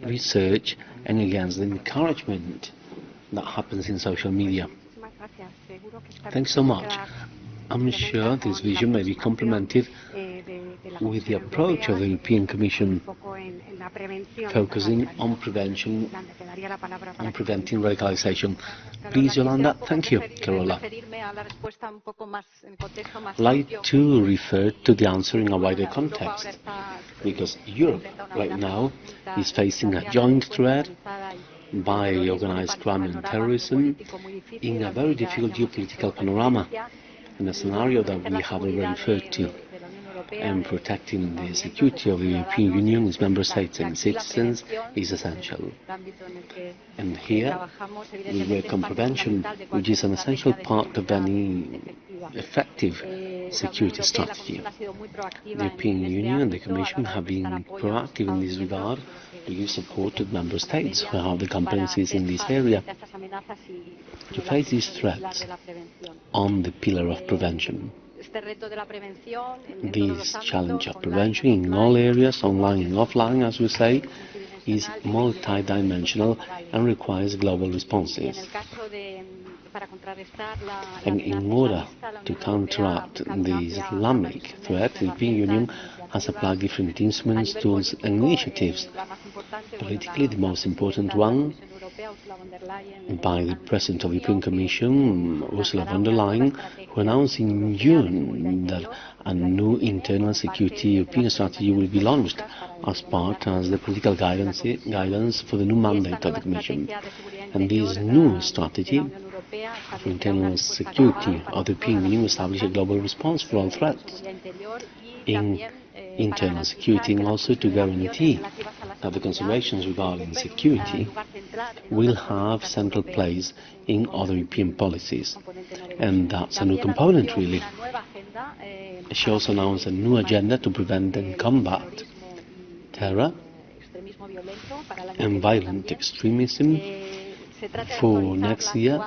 [SPEAKER 2] research, and against the encouragement that happens in social media. Thanks so much. I'm sure this vision may be complemented with the approach of the European Commission, focusing on prevention and preventing radicalisation. Please, Yolanda. Thank you, Carola. I'd like to refer to the answer in a wider context, because Europe right now is facing a joint threat by organised crime and terrorism in a very difficult geopolitical panorama, in a scenario that we have already referred to. And protecting the security of the European Union, its member states and citizens is essential. And here we work on prevention, which is an essential part of any effective security strategy. The European Union and the Commission have been proactive in this regard to give support to member states who have the competencies in this area to face these threats on the pillar of prevention. This challenge of prevention in all areas, online and offline, as we say, is multidimensional and requires global responses. And in order to counteract the Islamic threat, the European Union has applied different instruments, tools and initiatives. Politically, the most important one, by the President of the European Commission, Ursula von der Leyen, who announced in June that a new internal security European strategy will be launched as part of the political guidance for the new mandate of the Commission. And this new strategy for internal security of the European Union will establish a global response for all threats in internal security, and also to guarantee that the considerations regarding security will have central place in other European policies. And that's a new component, really. She also announced a new agenda to prevent and combat terror and violent extremism for next year,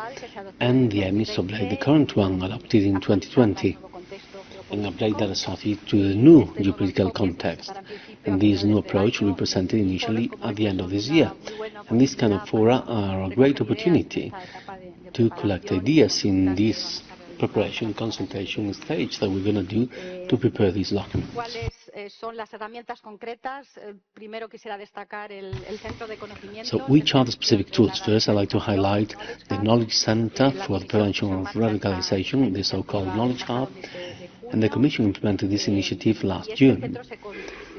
[SPEAKER 2] and the aim is to update the current one adopted in 2020 and update that strategy to the new geopolitical context. And this new approach will be presented initially at the end of this year. And these kind of fora are a great opportunity to collect ideas in this preparation consultation stage that we're going to do to prepare these documents. So which are the specific tools? First, I'd like to highlight the Knowledge Center for the Prevention of Radicalisation, the so-called Knowledge Hub, and the Commission implemented this initiative last June.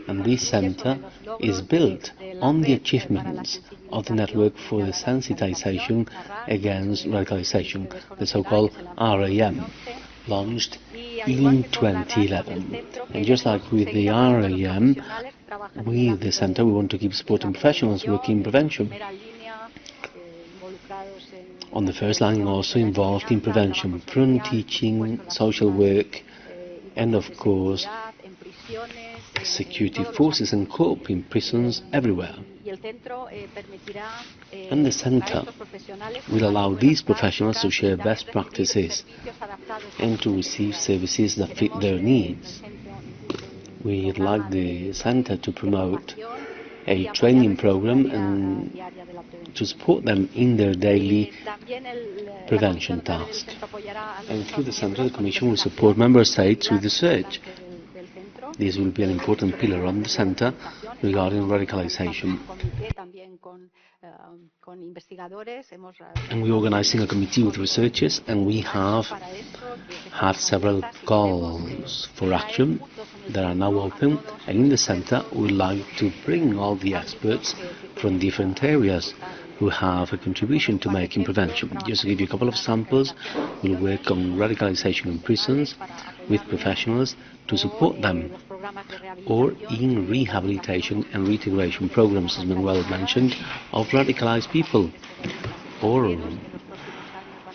[SPEAKER 2] And this center is built on the achievements of the Network for the Sensitization Against Radicalisation, the so-called RAM, launched in 2011. And just like with the RAM, with the center we want to keep supporting professionals working in prevention. On the first line, also involved in prevention, prone teaching, social work, and of course security forces and COPE in prisons everywhere. And the center will allow these professionals to share best practices and to receive services that fit their needs. We'd like the center to promote a training program and to support them in their daily prevention task. And through the center, the Commission will support member states with research. This will be an important pillar on the center regarding radicalisation. And we're organizing a committee with researchers, and we have had several calls for action that are now open. And in the center, we'd like to bring all the experts from different areas who have a contribution to make in prevention. Just to give you a couple of samples, we'll work on radicalisation in prisons with professionals to support them, or in rehabilitation and reintegration programs, as Manuel mentioned, of radicalized people, or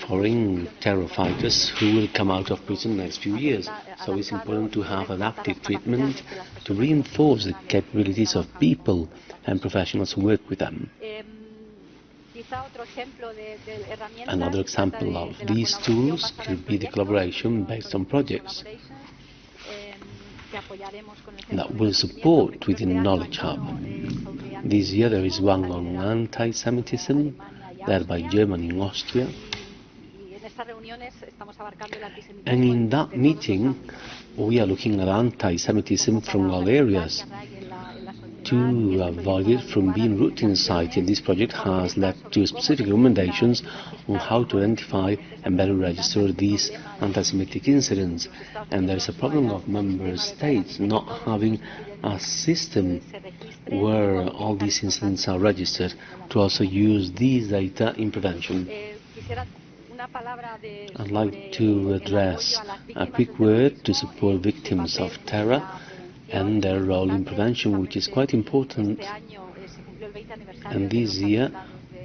[SPEAKER 2] foreign terror fighters who will come out of prison in the next few years. So it's important to have adaptive treatment to reinforce the capabilities of people and professionals who work with them. Another example of these tools could be the collaboration based on projects that will support within the Knowledge Hub. This year there is one on anti-Semitism, led by Germany and Austria. And in that meeting, we are looking at anti-Semitism from all areas to avoid it from being rooted in society. And this project has led to specific recommendations on how to identify and better register these anti-Semitic incidents. And there is a problem of member states not having a system where all these incidents are registered to also use these data in prevention. I'd like to address a quick word to support victims of terror and their role in prevention, which is quite important. And this year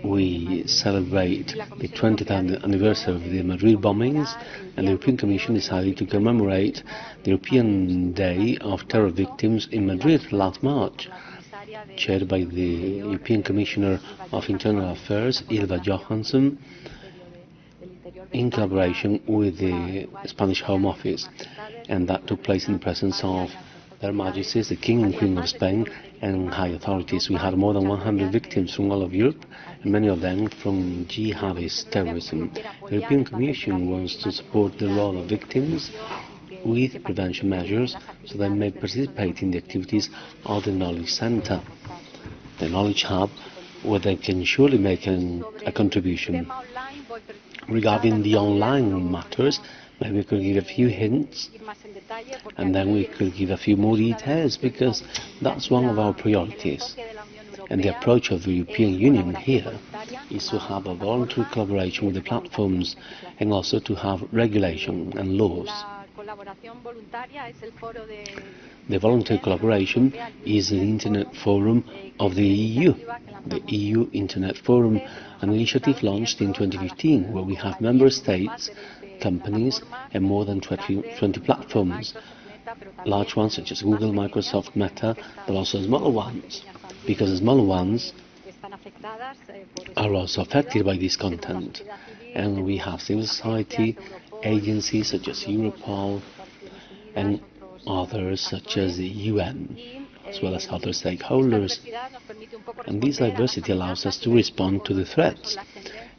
[SPEAKER 2] we celebrate the 20th anniversary of the Madrid bombings, and the European Commission decided to commemorate the European Day of Terror Victims in Madrid last March, chaired by the European Commissioner of Internal Affairs, Ylva Johansson, in collaboration with the Spanish Home Office. And that took place in the presence of Their Majesties, the King and Queen of Spain, and high authorities. We had more than 100 victims from all of Europe, and many of them from jihadist terrorism. The European Commission wants to support the role of victims with prevention measures so they may participate in the activities of the Knowledge Centre, the Knowledge Hub, where they can surely make a contribution. Regarding the online matters, maybe we could give a few hints, and then we could give a few more details, because that's one of our priorities. And the approach of the European Union here is to have a voluntary collaboration with the platforms, and also to have regulation and laws. The voluntary collaboration is the Internet Forum of the EU, the EU Internet Forum, an initiative launched in 2015, where we have member states, companies, and more than 20 platforms. Large ones such as Google, Microsoft, Meta, but also smaller ones, because the smaller ones are also affected by this content. And we have civil society, agencies such as Europol, and others such as the UN, as well as other stakeholders. And this diversity allows us to respond to the threats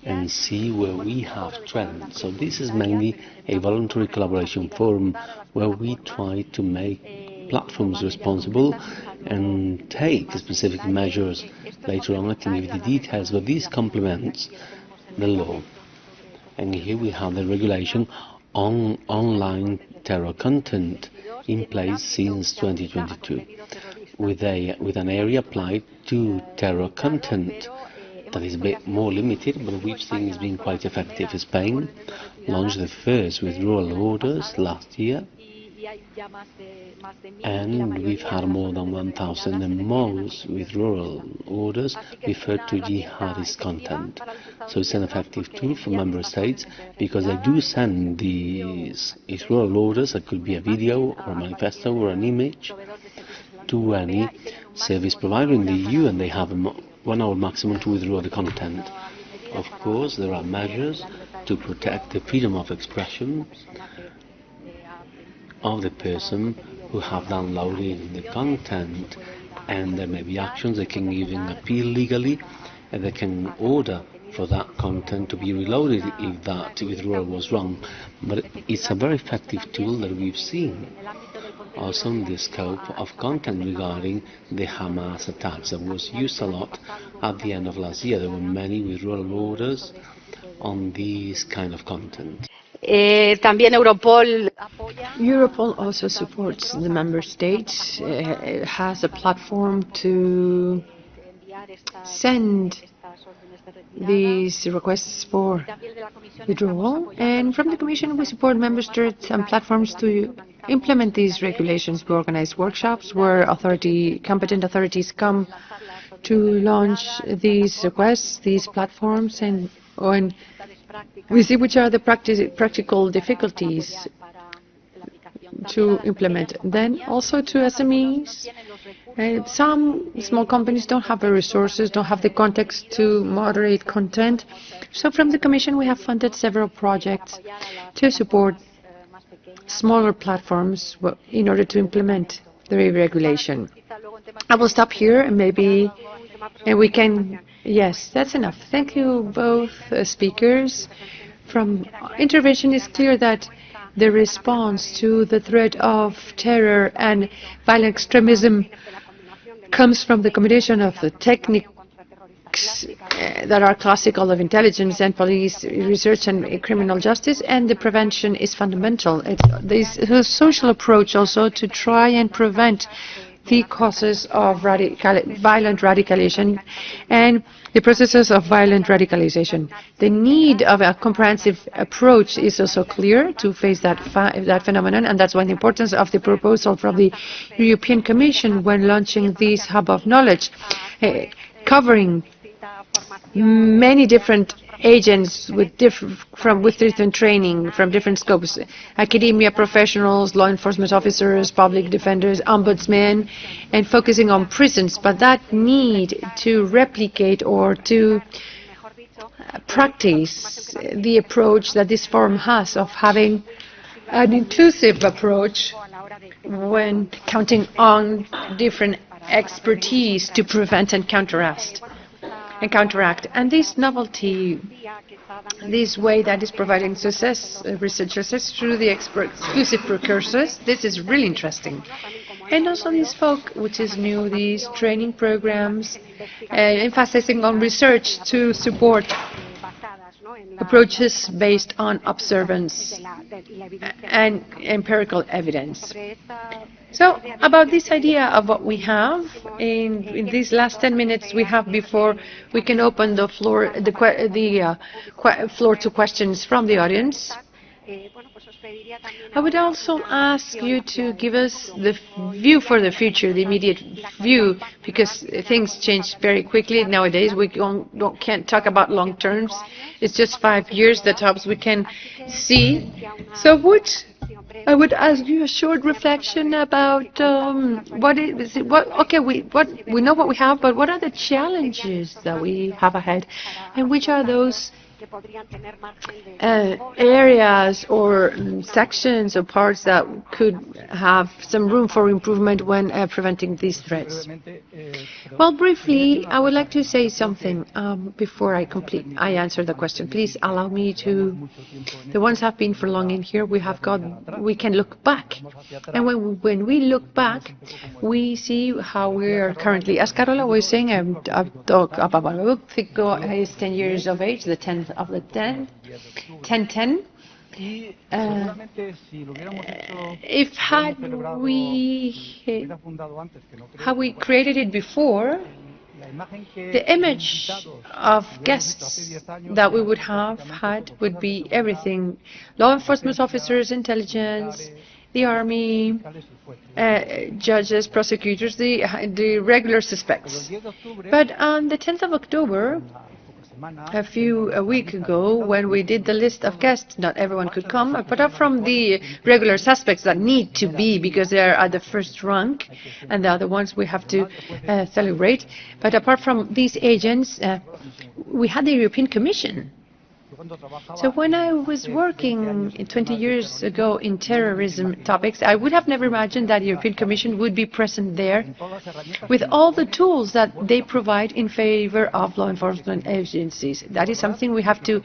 [SPEAKER 2] and see where we have trends. So this is mainly a voluntary collaboration forum where we try to make platforms responsible and take specific measures. Later on I can give you the details, but this complements the law. And here we have the regulation on online terror content in place since 2022, with an area applied to terror content that is a bit more limited, but we've seen is being quite effective. Spain launched the first withdrawal orders last year, and we've had more than 1,000 and most withdrawal orders referred to jihadist content. So it's an effective tool for member states, because they do send these withdrawal orders, that could be a video or a manifesto or an image, to any service provider in the EU, and they have a 1 hour maximum to withdraw the content. Of course, there are measures to protect the freedom of expression of the person who have downloaded the content, and there may be actions. They can even appeal legally, and they can order for that content to be reloaded if that withdrawal was wrong. But it's a very effective tool that we've seen also in the scope of content regarding the Hamas attacks that was used a lot at the end of last year. There were many withdrawal orders on this kind of content.
[SPEAKER 10] Europol also supports the member states. It has a platform to send these requests for withdrawal, and from the Commission we support member states and platforms to implement these regulations. We organize workshops where competent authorities come to launch these requests, these platforms, and we see which are the practical difficulties to implement. Then also to SMEs. Some small companies don't have the resources, don't have the context to moderate content. So from the Commission, we have funded several projects to support smaller platforms in order to implement the regulation. I will stop here and maybe we can, yes, that's enough. Thank you both speakers. From intervention, it's clear that the response to the threat of terror and violent extremism comes from the combination of the techniques that are classical of intelligence and police research and criminal justice, and the prevention is fundamental. There's a social approach also to try and prevent the causes of violent radicalization and the processes of violent radicalization. The need of a comprehensive approach is also clear to face that phenomenon, and that's why the importance of the proposal from the European Commission when launching this hub of knowledge, covering many different agents with different training from different scopes, academia professionals, law enforcement officers, public defenders, ombudsmen, and focusing on prisons. But that need to replicate or to practice the approach that this forum has of having an inclusive approach when counting on different expertise to prevent and counteract. And this novelty, this way that is providing research success through the exclusive precursors, this is really interesting. And also this folk, which is new, these training programs, emphasizing on research to support approaches based on observance and empirical evidence. So, about this idea of what we have, in these last 10 minutes we have before we can open the floor, floor to questions from the audience. I would also ask you to give us the view for the future, the immediate view, because things change very quickly nowadays. We can't talk about long terms. It's just 5 years, the tops we can see. So I would ask you a short reflection about we know what we have, but what are the challenges that we have ahead, and which are those areas or sections or parts that could have some room for improvement when preventing these threats? Well, briefly, I would like to say something before I answer the question. Please allow me to. The ones who have been for long in here, we can look back, and when we look back, we see how we are currently. As Carola was saying, I've talked about my book. Fico is 10 years of age, the 10th of the 10. If had we created it before, the image of guests that we would have had would be everything: law enforcement officers, intelligence, the army, judges, prosecutors, the regular suspects. But on the 10th of October, a week ago, when we did the list of guests, not everyone could come, apart from the regular suspects that need to be, because they are at the first rank, and the other ones we have to celebrate. But apart from these agents, we had the European Commission. So when I was working 20 years ago in terrorism topics, I would have never imagined that the European Commission would be present there with all the tools that they provide in favor of law enforcement agencies. That is something we have to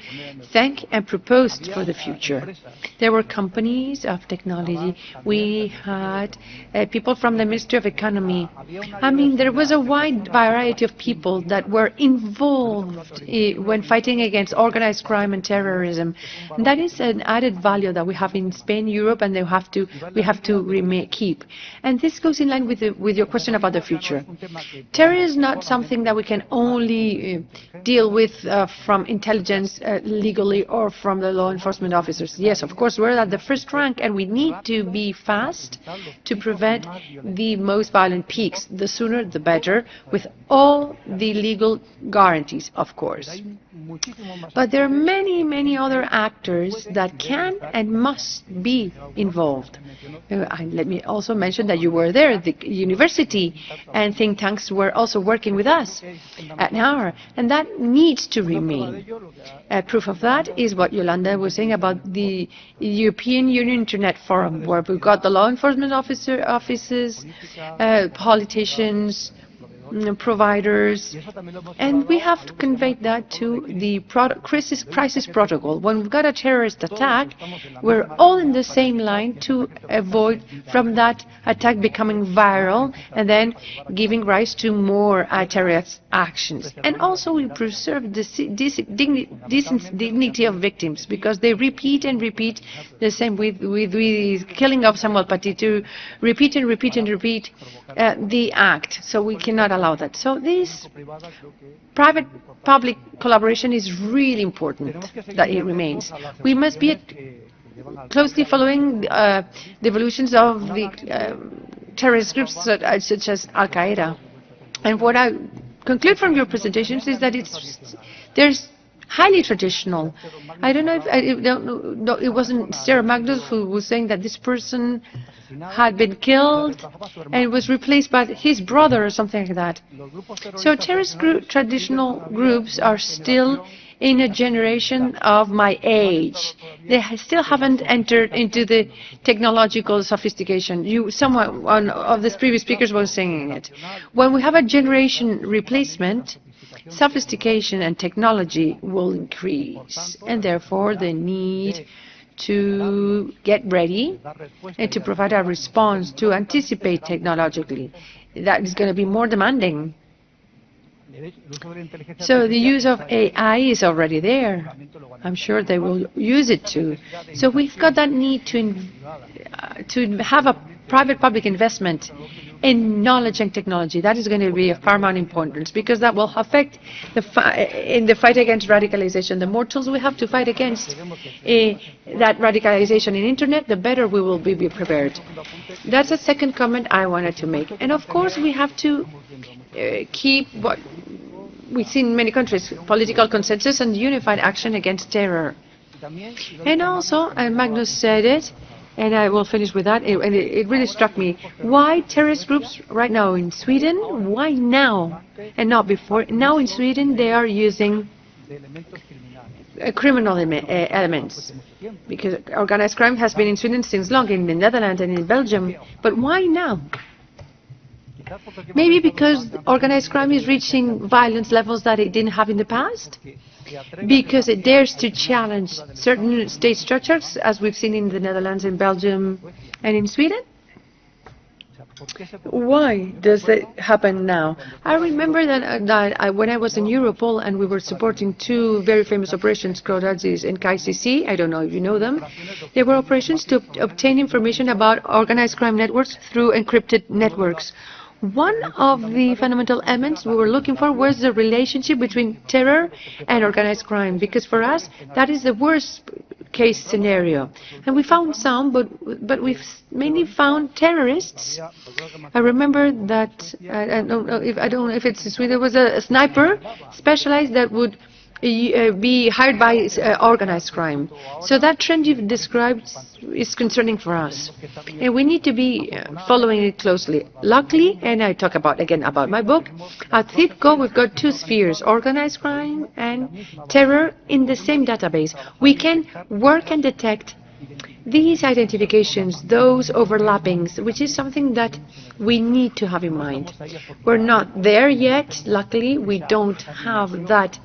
[SPEAKER 10] thank and propose for the future. There were companies of technology. We had people from the Ministry of Economy. I mean, there was a wide variety of people that were involved when fighting against organized crime and terrorism. And that is an added value that we have in Spain, Europe, and we have to keep. And this goes in line with your question about the future. Terror is not something that we can only deal with from intelligence legally or from the law enforcement officers. Yes, of course, we're at the first rank, and we need to be fast to prevent the most violent peaks. The sooner, the better, with all the legal guarantees, of course. But there are many other actors that can and must be involved. Let me also mention that you were there. The university and think tanks were also working with us at NAR, and that needs to remain. Proof of that is what Yolanda was saying about the European Union Internet Forum, where we've got the law enforcement offices, politicians, providers, and we have to convey that to the crisis protocol. When we've got a terrorist attack, we're all in the same line to avoid from that attack becoming viral and then giving rise to more terrorist actions. And also we preserve the dignity of victims, because they repeat and repeat the same with the killing of Samuel Paty, to repeat and repeat and repeat the act. So we cannot allow that. So this private-public collaboration is really important that it remains. We must be closely following the evolutions of the terrorist groups such as al-Qaeda. And what I conclude from your presentations is that there's highly traditional. I don't know if it wasn't Sarah Magnus who was saying that this person had been killed and was replaced by his brother or something like that. So terrorist traditional groups are still in a generation of my age. They still haven't entered into the technological sophistication. One of the previous speakers was saying it. When we have a generation replacement, sophistication and technology will increase, and therefore the need to get ready and to provide a response to anticipate technologically. That is going to be more demanding. So the use of AI is already there. I'm sure they will use it too. So we've got that need to have a private-public investment in knowledge and technology. That is going to be of paramount importance, because that will affect in the fight against radicalization. The more tools we have to fight against that radicalization in internet, the better we will be prepared. That's a second comment I wanted to make. And of course, we have to keep what we see in many countries, political consensus and unified action against terror. And also, and Magnus said it, and I will finish with that, and it really struck me. Why terrorist groups right now in Sweden? Why now and not before? Now in Sweden they are using criminal elements, because organized crime has been in Sweden since long, in the Netherlands and in Belgium. But why now? Maybe because organized crime is reaching violence levels that it didn't have in the past? Because it dares to challenge certain state structures, as we've seen in the Netherlands, in Belgium, and in Sweden? Why does it happen now? I remember that when I was in Europol and we were supporting two very famous operations, Crodazis and KCC, I don't know if you know them. They were operations to obtain information about organized crime networks through encrypted networks. One of the fundamental elements we were looking for was the relationship between terror and organized crime, because for us that is the worst case scenario. And we found some, but we've mainly found terrorists. I remember that I don't know if it's in Sweden. There was a sniper specialized that would be hired by organized crime. So that trend you've described is concerning for us, and we need to be following it closely. Luckily, and I talk again about my book, at THIPCO we've got two spheres, organized crime and terror, in the same database. We can work and detect these identifications, those overlappings, which is something that we need to have in mind. We're not there yet. Luckily, we don't have that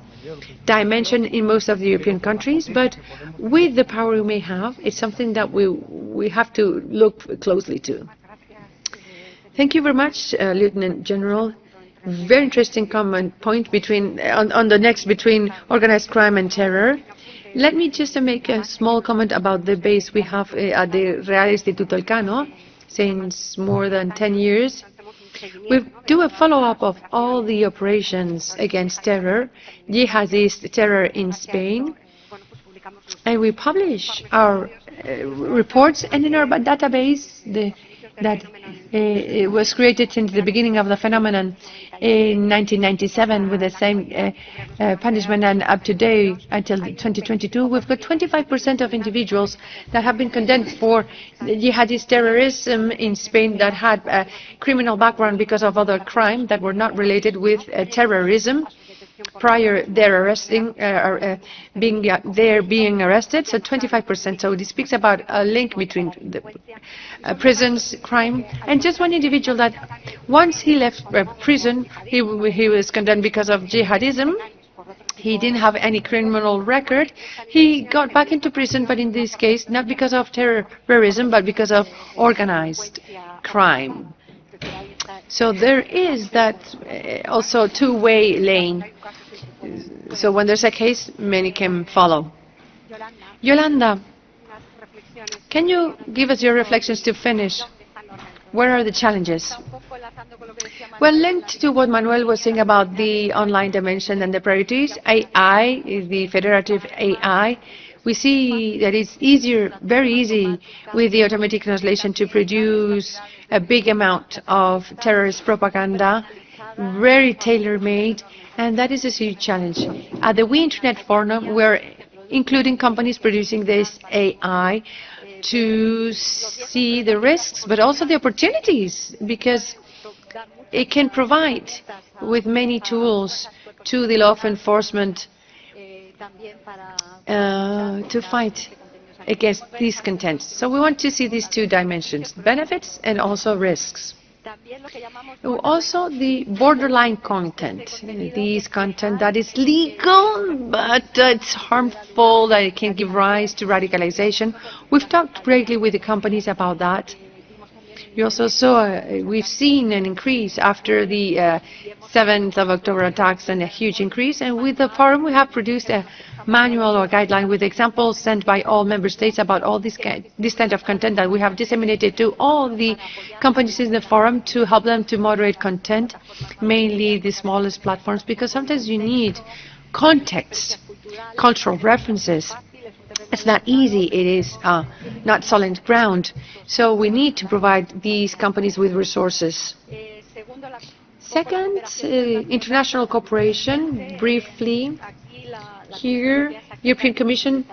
[SPEAKER 10] dimension in most of the European countries, but with the power we may have, it's something that we have to look closely to. Thank you very much, Lieutenant General. Very interesting point between organized crime and terror. Let me just make a small comment about the base we have at the Real Instituto Elcano since more than 10 years. We do a follow-up of all the operations against terror, jihadist terror in Spain, and we publish our reports, and in our database, the that it was created since the beginning of the phenomenon in 1997 with the same punishment, and up to date until 2022, we've got 25% of individuals that have been condemned for jihadist terrorism in Spain that had a criminal background because of other crimes that were not related with terrorism prior their arresting, being arrested, so 25%. So this speaks about a link between the prisons, crime, and just one individual that once he left prison, he was condemned because of jihadism. He didn't have any criminal record. He got back into prison, but in this case, not because of terrorism, but because of organized crime. So there is that also two-way lane. So when there's a case, many can follow. Yolanda, can you give us your reflections to finish? Where are the challenges? Well, linked to what Manuel was saying about the online dimension and the priorities, AI, the federative AI, we see that it's easier, very easy, with the automatic translation to produce a big amount of terrorist propaganda, very tailor-made, and that is a huge challenge. At the We Internet Forum, we're including companies producing this AI to see the risks, but also the opportunities, because it can provide with many tools to the law enforcement to fight against these contents. So we want to see these two dimensions, benefits and also risks. Also the borderline content, these content that is legal but it's harmful, that it can give rise to radicalization. We've talked greatly with the companies about that. You also saw, we've seen an increase after the 7th of October attacks, and a huge increase. And with the forum, we have produced a manual or guideline with examples sent by all member states about all this kind of content that we have disseminated to all the companies in the forum to help them to moderate content, mainly the smallest platforms, because sometimes you need context, cultural references. It's not easy. It is not solid ground. So we need to provide these companies with resources. Second, international cooperation. Briefly, here, European Commission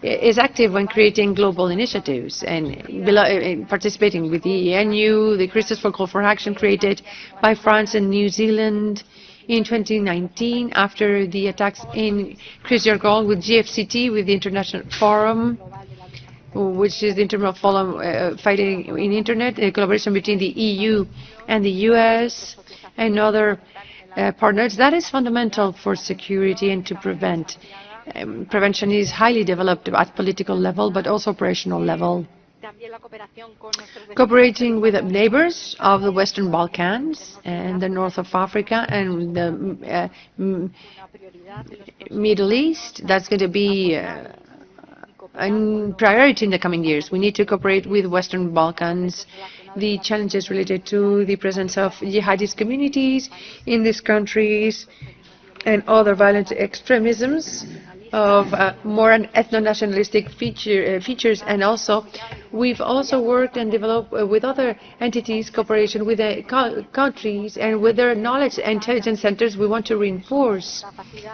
[SPEAKER 10] is active when creating global initiatives and participating with the ENU, the Crystals for Call for Action created by France and New Zealand in 2019 after the attacks in Christchurch with GFCT, with the International Forum, which is the International Forum fighting in Internet, a collaboration between the EU and the US and other partners. That is fundamental for security and to prevent. Prevention is highly developed at political level, but also operational level. Cooperating with neighbors of the Western Balkans and the north of Africa and the Middle East, that's going to be a priority in the coming years. We need to cooperate with Western Balkans. The challenges related to the presence of jihadist communities in these countries and other violent extremisms of more ethno-nationalistic features, and also we've also worked and developed with other entities, cooperation with the countries and with their knowledge intelligence centers. We want to reinforce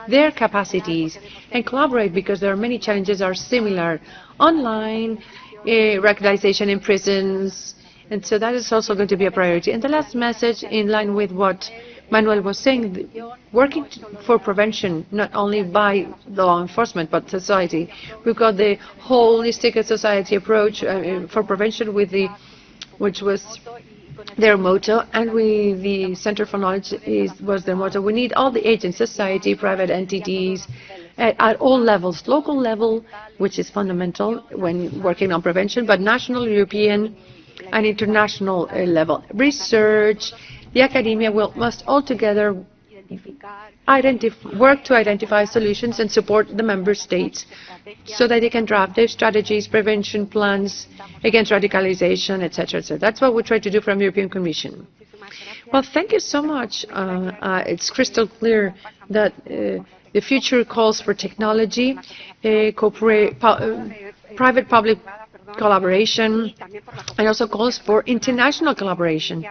[SPEAKER 10] their capacities and collaborate because there are many challenges are similar. Online, radicalization in prisons, and so that is also going to be a priority. And the last message, in line with what Manuel was saying, working for prevention, not only by the law enforcement, but society. We've got the holistic society approach for prevention, with which was their motto, and the Center for Knowledge was their motto. We need all the agents, society, private entities, at all levels, local level, which is fundamental when working on prevention, but national, European, and international level. Research, the academia must all together work to identify solutions and support the member states so that they can draft their strategies, prevention plans against radicalization, etc. etc. That's what we try to do from the European Commission. Well, thank you so much. It's crystal clear that the future calls for technology, private-public collaboration and also calls for international collaboration.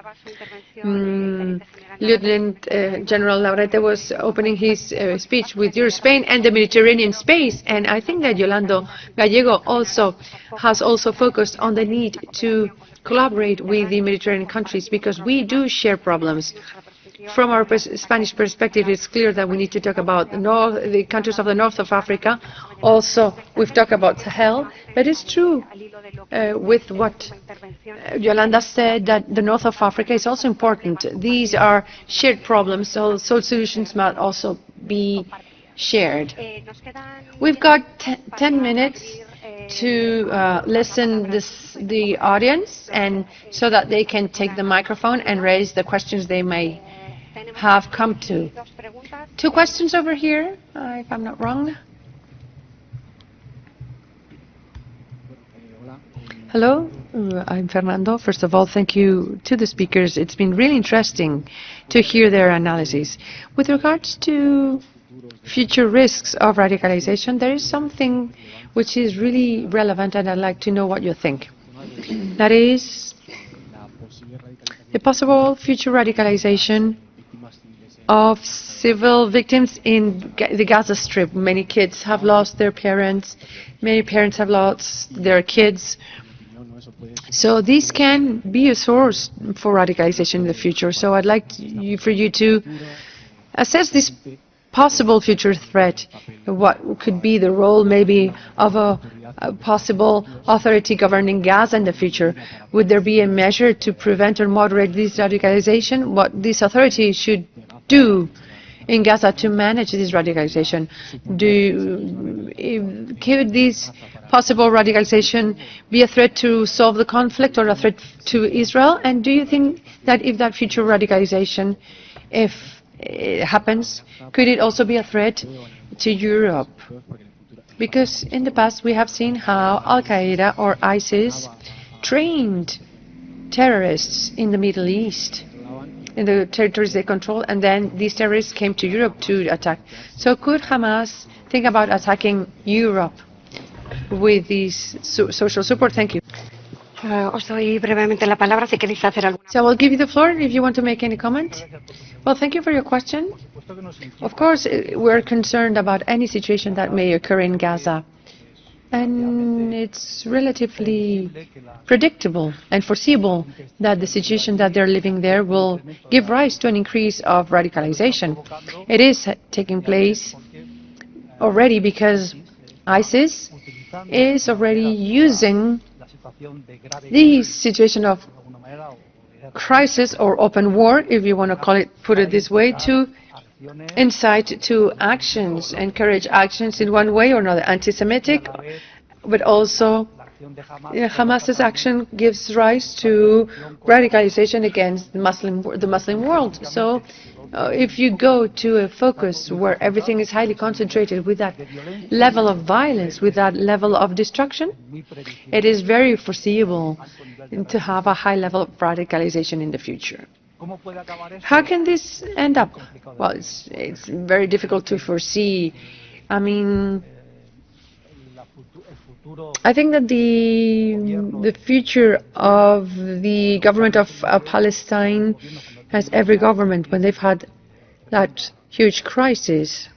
[SPEAKER 10] Lieutenant General Laurete was opening his speech with Spain and the Mediterranean space, and I think that Yolanda Gallego has focused on the need to collaborate with the Mediterranean countries, because we do share problems. From our Spanish perspective, it's clear that we need to talk about the countries of the north of Africa. Also, we've talked about Sahel, but it's true with what Yolanda said, that the north of Africa is also important. These are shared problems, so solutions must also be shared. We've got 10 minutes to listen the audience, and so that they can take the microphone and raise the questions they may have come to. 2 questions over here, if I'm not wrong. Hello, I'm Fernando. First of all, thank you to the speakers. It's been really interesting to hear their analysis. With regards to future risks of radicalization, there is something which is really relevant, and I'd like to know what you think. That is the possible future radicalization of civil victims in the Gaza Strip. Many kids have lost their parents. Many parents have lost their kids. So this can be a source for radicalization in the future. So I'd like for you to assess this possible future threat. What could be the role maybe of a possible authority governing Gaza in the future? Would there be a measure to prevent or moderate this radicalization? What this authority should do in Gaza to manage this radicalization? Could this possible radicalization be a threat to solve the conflict or a threat to Israel? And do you think that if that future radicalization, if it happens, could it also be a threat to Europe? Because in the past we have seen how al-Qaeda or ISIS trained terrorists in the Middle East, in the territories they control, and then these terrorists came to Europe to attack. So could Hamas think about attacking Europe with this social support? Thank you.
[SPEAKER 9] So I
[SPEAKER 10] will give you the floor if you want to make any comment. Well, thank you for your question. Of course, we're concerned about any situation that may occur in Gaza. And it's relatively predictable and foreseeable that the situation that they're living there will give rise to an increase of radicalization. It is taking place already, because ISIS is already using the situation of crisis or open war, if you want to put it this way, to incite to actions, encourage actions in one way or another, anti-Semitic, but also Hamas's action gives rise to radicalization against the Muslim world. So if you go to a focus where everything is highly concentrated with that level of violence, with that level of destruction, it is very foreseeable to have a high level of radicalization in the future. How can this end up? Well, it's very difficult to foresee. I mean, I think that the future of the government of Palestine, as every government, when they've had that huge crisis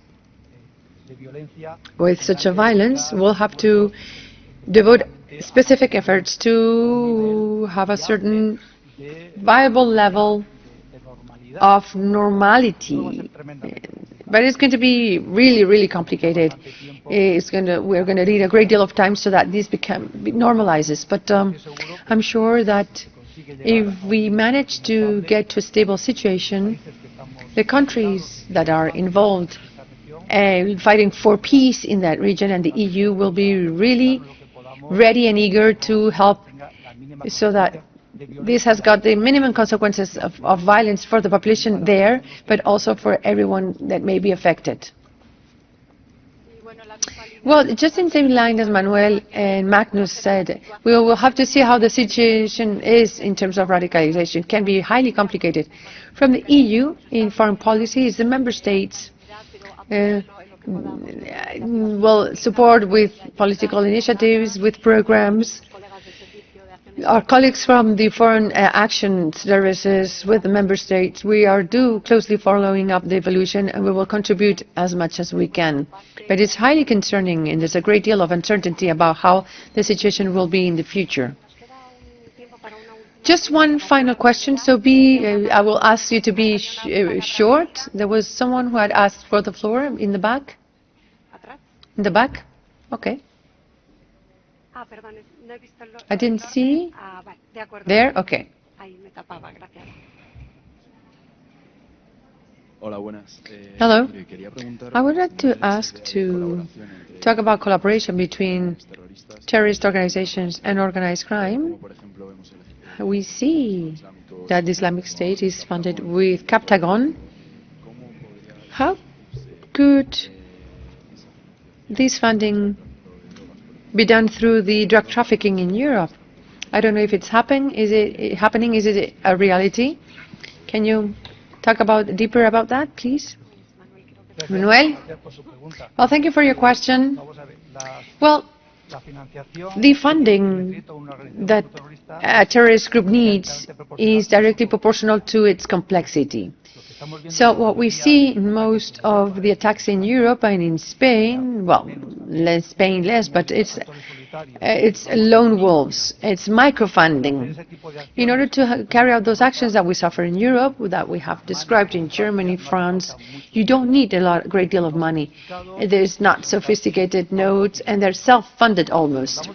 [SPEAKER 10] with such a violence, will have to devote specific efforts to have a certain viable level of normality. But it's going to be really, really complicated. We're going to need a great deal of time so that this normalizes. But I'm sure that if we manage to get to a stable situation, the countries that are involved fighting for peace in that region and the EU will be really ready and eager to help, so that this has got the minimum consequences of violence for the population there, but also for everyone that may be affected. Well, just in the same line as Manuel and Magnus said, we will have to see how the situation is in terms of radicalization. It can be highly complicated. From the EU, in foreign policy, is the member states will support with political initiatives, with programs, our colleagues from the Foreign Action Services with the member states, we are closely following up the evolution, and we will contribute as much as we can. But it's highly concerning, and there's a great deal of uncertainty about how the situation will be in the future. Just one final question. So I will ask you to be short. There was someone who had asked for the floor in the back. In the back? Okay. I didn't see. There? Okay. Hello. I would like to ask to talk about collaboration between terrorist organizations and organized crime. We see that the Islamic State is funded with Captagon. How could this funding be done through the drug trafficking in Europe? I don't know if it's happening. Is it happening? Is it a reality? Can you talk deeper about that, please? Manuel? Well, thank you for your question. Well, the funding that a terrorist group needs is directly proportional to its complexity. So what we see in most of the attacks in Europe and in Spain, well, Spain less, but it's lone wolves, it's microfunding. In order to carry out those actions that we suffer in Europe, that we have described in Germany, France, you don't need a great deal of money. There's not sophisticated nodes, and they're self-funded almost.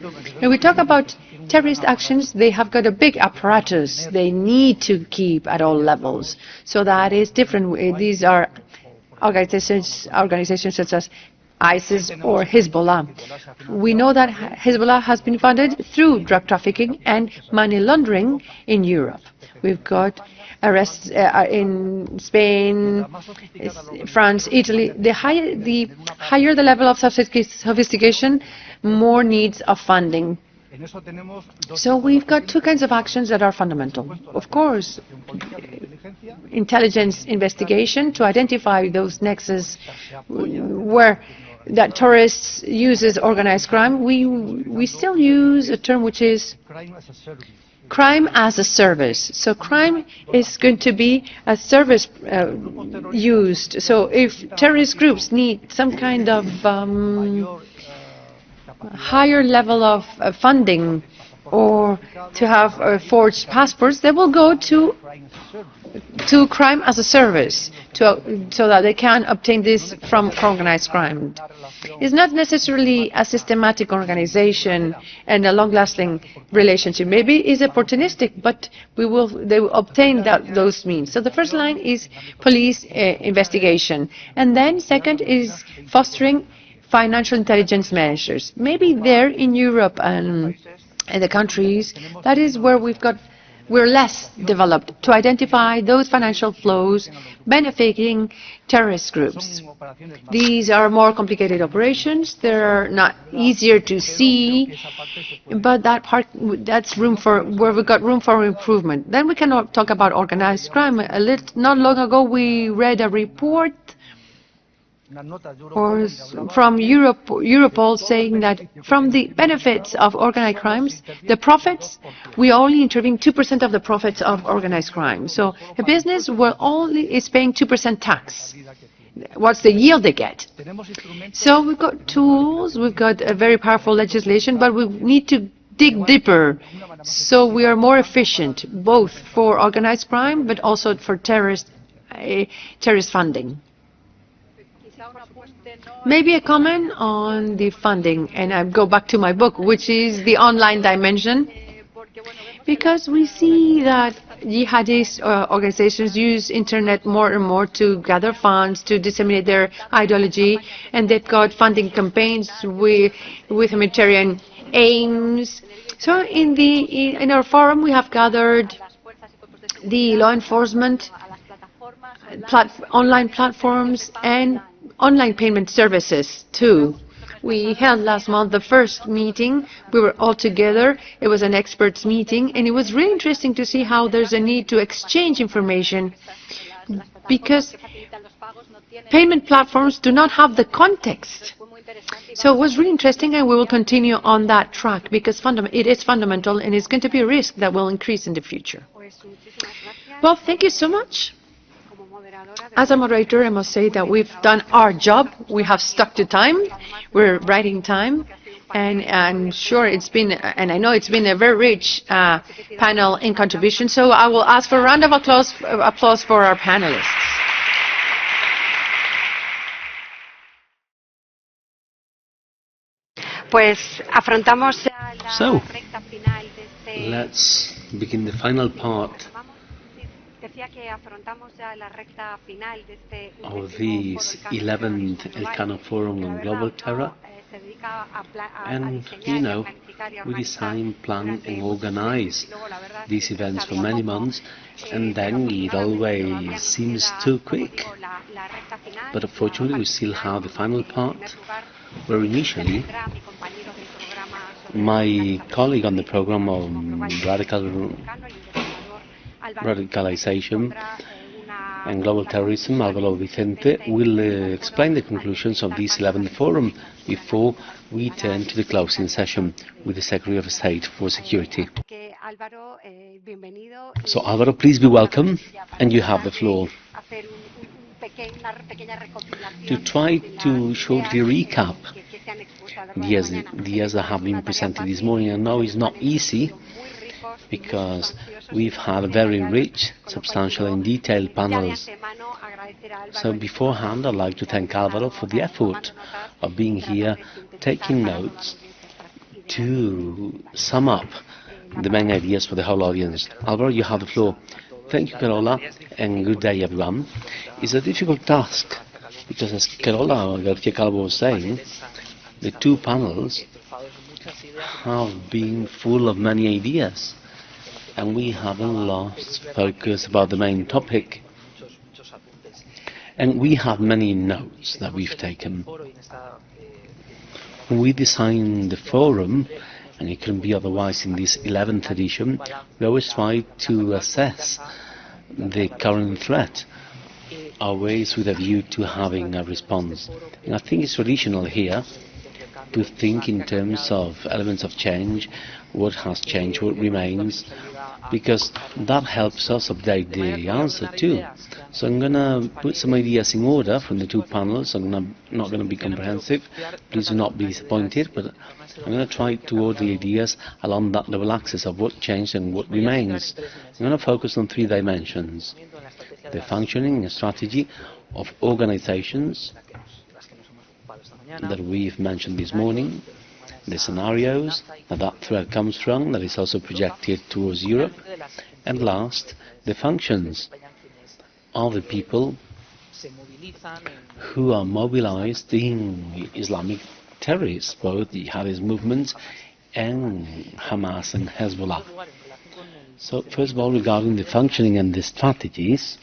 [SPEAKER 10] When we talk about terrorist actions, they have got a big apparatus they need to keep at all levels. So that is different. These are organizations such as ISIS or Hezbollah. We know that Hezbollah has been funded through drug trafficking and money laundering in Europe. We've got arrests in Spain, France, Italy. The higher the level of sophistication, more needs of funding. So we've got two kinds of actions that are fundamental. Of course, intelligence investigation to identify those nexus where that terrorists uses organized crime. We still use a term which is crime as a service. So crime is going to be a service used. So if terrorist groups need some kind of higher level of funding or to have forged passports, they will go to crime as a service so that they can obtain this from organized crime. It's not necessarily a systematic organization and a long-lasting relationship. Maybe it's opportunistic, but they will obtain those means. So the first line is police investigation, and then second is fostering financial intelligence measures. Maybe there in Europe and in the countries, that is where we're less developed to identify those financial flows benefiting terrorist groups. These are more complicated operations. They're not easier to see, but that's where we've got room for improvement. Then we can talk about organized crime. Not long ago, we read a report from Europol saying that from the benefits of organized crimes, the profits, we only intervene 2% of the profits of organized crime. So a business is paying 2% tax. What's the yield they get? So we've got tools, we've got a very powerful legislation, but we need to dig deeper so we are more efficient, both for organized crime, but also for terrorist funding. Maybe a comment on the funding, and I go back to my book, which is the online dimension, because we see that jihadist organizations use internet more and more to gather funds, to disseminate their ideology, and they've got funding campaigns with humanitarian aims. So in our forum, we have gathered the law enforcement, online platforms, and online payment services too. We held last month the first meeting. We were all together. It was an experts meeting, and it was really interesting to see how there's a need to exchange information, because payment platforms do not have the context So it was really interesting, and we will continue on that track because it is fundamental, and it's going to be a risk that will increase in the future. Well, thank you so much. As a moderator, I must say that we've done our job. We have stuck to time. We're writing time. And I'm sure it's been, and I know it's been a very rich panel in contribution. So I will ask for a round of applause for our panelists.
[SPEAKER 2] So, let's begin the final part of this 11th Elcano Forum on Global Terror. And, you know, we design, plan and organize these events for many months, and then it always seems too quick. But unfortunately, we still have the final part, where initially my colleague on the program on radicalisation and global terrorism, Álvaro Vicente, will explain the conclusions of this 11th forum before we turn to the closing session with the Secretary of State for Security. So Álvaro, please be welcome, and you have the floor. To try to shortly recap the ideas that have been presented this morning, I know it's not easy because we've had very rich, substantial and detailed panels. So beforehand, I'd like to thank Álvaro for the effort of being here, taking notes to sum up the main ideas for the whole audience. Álvaro, you have the floor. Thank you, Carola, and good day, everyone. It's a difficult task because, as Carola García Calvo was saying, the two panels have been full of many ideas, and we haven't lost focus about the main topic. And we have many notes that we've taken. When we designed the forum, and it couldn't be otherwise in this 11th edition, we always try to assess the current threat, always with a view to having a response. And I think it's traditional here to think in terms of elements of change, what has changed, what remains, because that helps us update the answer too. So I'm going to put some ideas in order from the two panels. I'm not going to be comprehensive, please do not be disappointed, but I'm going to try to order the ideas along that double axis of what changed and what remains. I'm going to focus on three dimensions: the functioning and strategy of organizations that we've mentioned this morning, the scenarios that threat comes from, that is also projected towards Europe, and last, the functions of the people who are mobilized in Islamic terrorists, both the jihadist movements and Hamas and Hezbollah. So first of all, regarding the functioning and the strategies,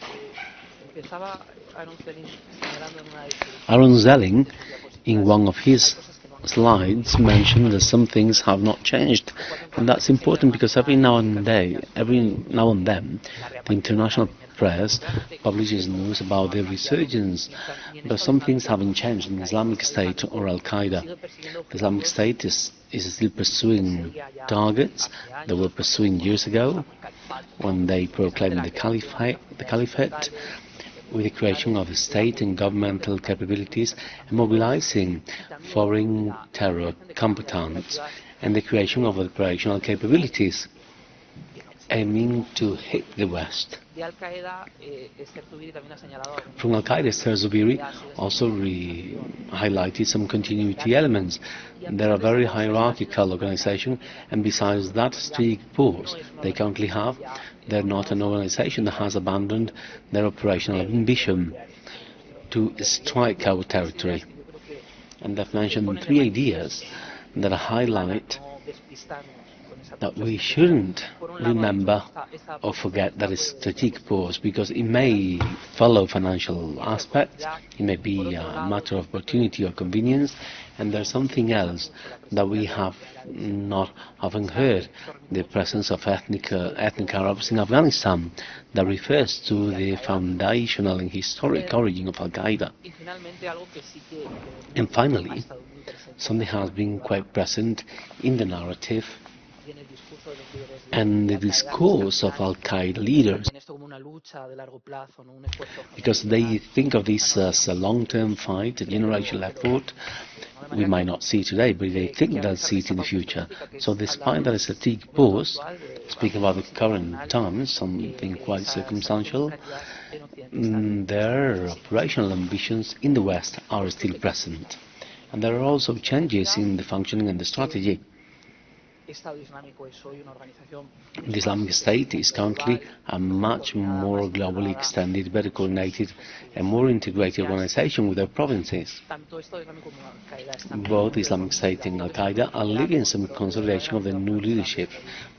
[SPEAKER 2] Aaron Zelling, in one of his slides, mentioned that some things have not changed, and that's important because every now and then the international press publishes news about the resurgence, but some things haven't changed in Islamic State or al-Qaeda. The Islamic State is still pursuing targets they were pursuing years ago when they proclaimed the caliphate, with the creation of state and governmental capabilities and mobilizing foreign terror combatants, and the creation of operational capabilities aiming to hit the West. From Al-Qaeda, Zubiri also highlighted some continuity elements. They're a very hierarchical organization, and besides that strict force they currently have, they're not an organization that has abandoned their operational ambition to strike our territory. And they've mentioned three ideas that highlight that we shouldn't remember or forget that it's a strategic pause, because it may follow financial aspects, it may be a matter of opportunity or convenience, and there's something else that we have not often heard, the presence of ethnic Arabs in Afghanistan, that refers to the foundational and historic origin of al-Qaeda. And finally, something has been quite present in the narrative and the discourse of al-Qaeda leaders, because they think of this as a long-term fight, a generational effort. We might not see it today, but they think they'll see it in the future. So despite that strategic pause, speaking about the current times, something quite circumstantial, their operational ambitions in the West are still present. And there are also changes in the functioning and the strategy. The Islamic State is currently a much more globally extended, better coordinated and more integrated organization with their provinces. Both Islamic State and al-Qaeda are living some consolidation of the new leadership,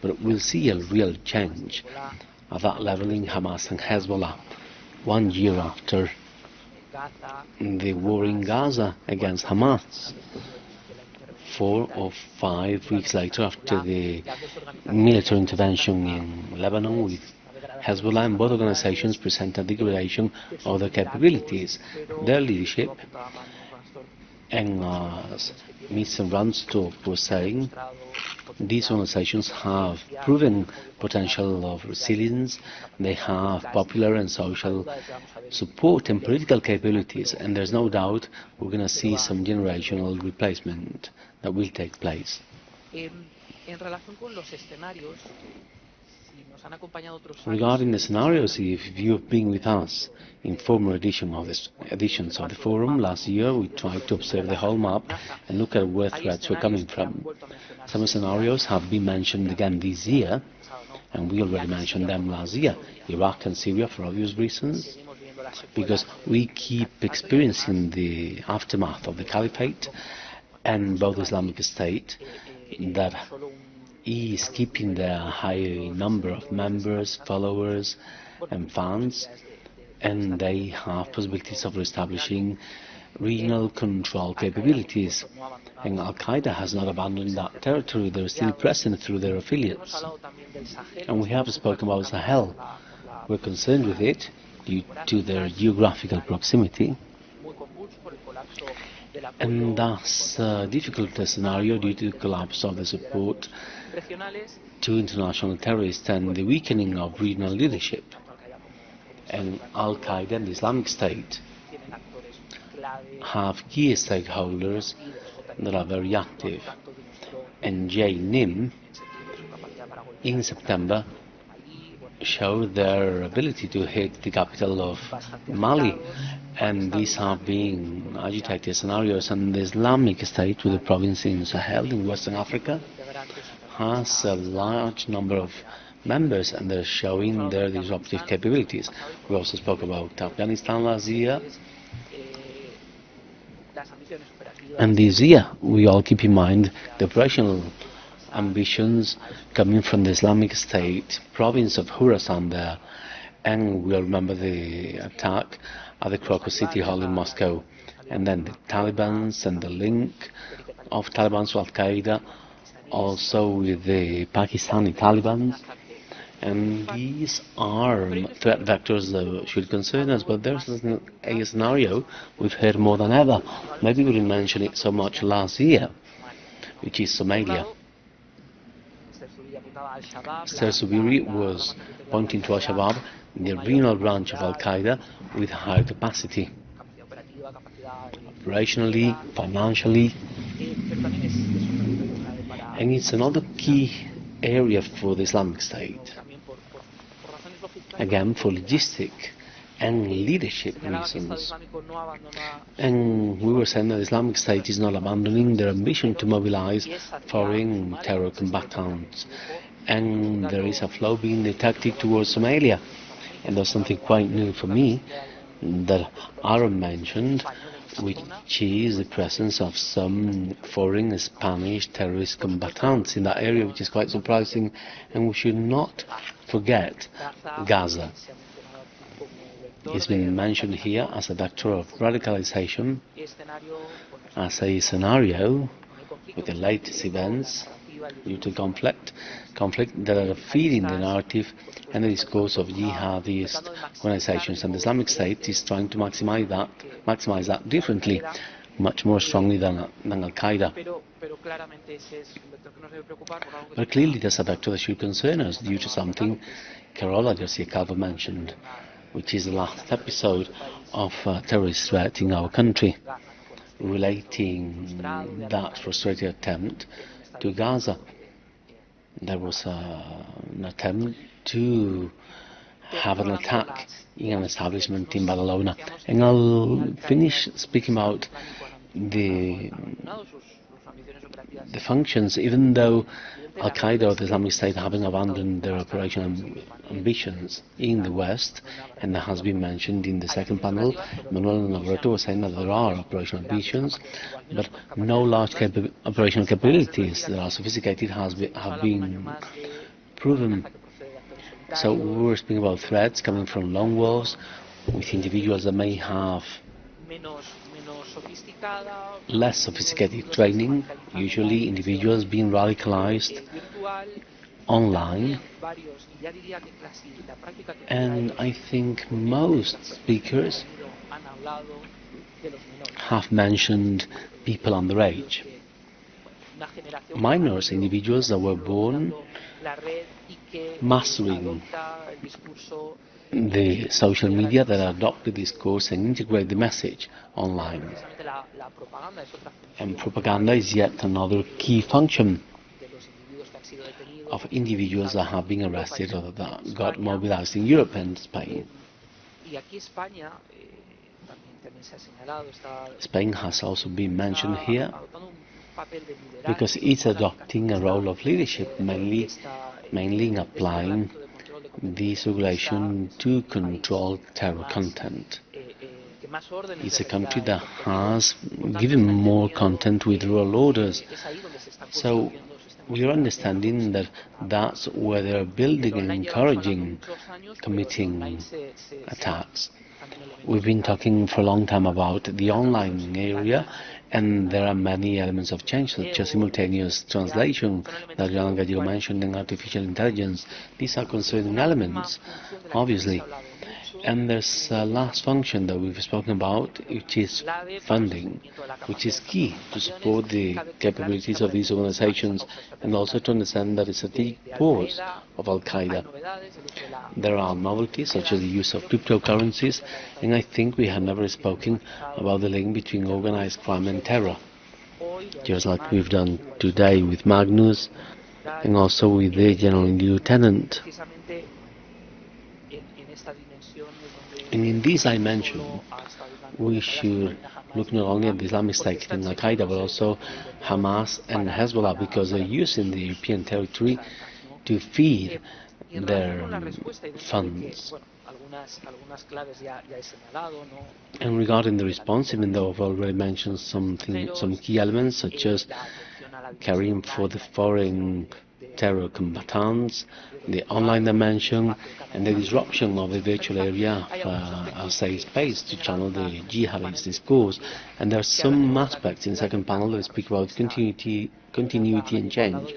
[SPEAKER 2] but we'll see a real change at that level in Hamas and Hezbollah 1 year after the war in Gaza against Hamas, 4 or 5 weeks later after the military intervention in Lebanon with Hezbollah, and both organizations present a degradation of their capabilities, their leadership, and as Mr. Ranstorp was saying, these organizations have proven potential of resilience, they have popular and social support and political capabilities, and there's no doubt we're going to see some generational replacement that will take place. Regarding the scenarios, if you've been with us in former editions of the forum last year, we tried to observe the whole map and look at where threats were coming from. Some scenarios have been mentioned again this year, and we already mentioned them last year, Iraq and Syria for obvious reasons, because we keep experiencing the aftermath of the caliphate and both Islamic State that is keeping their high number of members, followers and fans, and they have possibilities of establishing regional control capabilities. And al-Qaeda has not abandoned that territory, they're still present through their affiliates. And we have spoken about Sahel. We're concerned with it due to their geographical proximity, and thus a difficult scenario due to the collapse of the support to international terrorists and the weakening of regional leadership. And al-Qaeda and the Islamic State have key stakeholders that are very active. And JNIM in September showed their ability to hit the capital of Mali, and these have been agitated scenarios, and the Islamic State, with the province in Sahel in Western Africa, has a large number of members, and they're showing their disruptive capabilities. We also spoke about Afghanistan last year, and this year we all keep in mind the operational ambitions coming from the Islamic State province of Khorasan there, and we'll remember the attack at the Crocus City Hall in Moscow, and then the Taliban's and the link of Taliban to al-Qaeda, also with the Pakistani Taliban, and these are threat vectors that should concern us. But there's a scenario we've heard more than ever, maybe we didn't mention it so much last year, which is Somalia. Mr. Subiri was pointing to al-Shabaab, the regional branch of al-Qaeda with high capacity, operationally, financially, and it's another key area for the Islamic State, again for logistic and leadership reasons. And we were saying that the Islamic State is not abandoning their ambition to mobilize foreign terror combatants, and there is a flow being detected towards Somalia. And there's something quite new for me that Aaron mentioned, which is the presence of some foreign Spanish terrorist combatants in that area, which is quite surprising. And we should not forget Gaza. It's been mentioned here as a vector of radicalization, as a scenario with the latest events due to conflict that are feeding the narrative and the discourse of jihadist organizations. And the Islamic State is trying to maximize that differently, much more strongly than al-Qaeda. But clearly there's a vector that should concern us due to something Carola Garcia Calvo mentioned, which is the last episode of a terrorist threat in our country, relating that frustrated attempt to Gaza. There was an attempt to have an attack in an establishment in Badalona. And I'll finish speaking about the functions, even though al-Qaeda or the Islamic State having abandoned their operational ambitions in the West, and that has been mentioned in the second panel. Manuel Navarrete was saying that there are operational ambitions, but no large operational capabilities that are sophisticated have been proven. So we were speaking about threats coming from long wars, with individuals that may have less sophisticated training, usually individuals being radicalized online. And I think most speakers have mentioned people underage, minors, individuals that were born mastering the social media, that adopt the discourse and integrate the message online. And propaganda is yet another key function of individuals that have been arrested or that got mobilized in Europe and Spain. Spain has also been mentioned here because it's adopting a role of leadership, mainly in applying this regulation to control terror content. It's a country that has given more content with rural orders. So we are understanding that that's where they're building and encouraging committing attacks. We've been talking for a long time about the online area, and there are many elements of change, such as simultaneous translation that Joan Gallego mentioned, and artificial intelligence. These are concerning elements, obviously. And there's a last function that we've spoken about, which is funding, which is key to support the capabilities of these organizations, and also to understand that it's a strategic pause of al-Qaeda. There are novelties such as the use of cryptocurrencies, and I think we have never spoken about the link between organized crime and terror, just like we've done today with Magnus and also with the General Lieutenant. And in this dimension, we should look not only at the Islamic State and al-Qaeda, but also Hamas and Hezbollah, because they're using the European territory to feed their funds. And regarding the response, even though I've already mentioned some key elements, such as caring for the foreign terror combatants, the online dimension, and the disruption of the virtual area of a safe space to channel the jihadist discourse. And there are some aspects in the second panel that speak about continuity and change.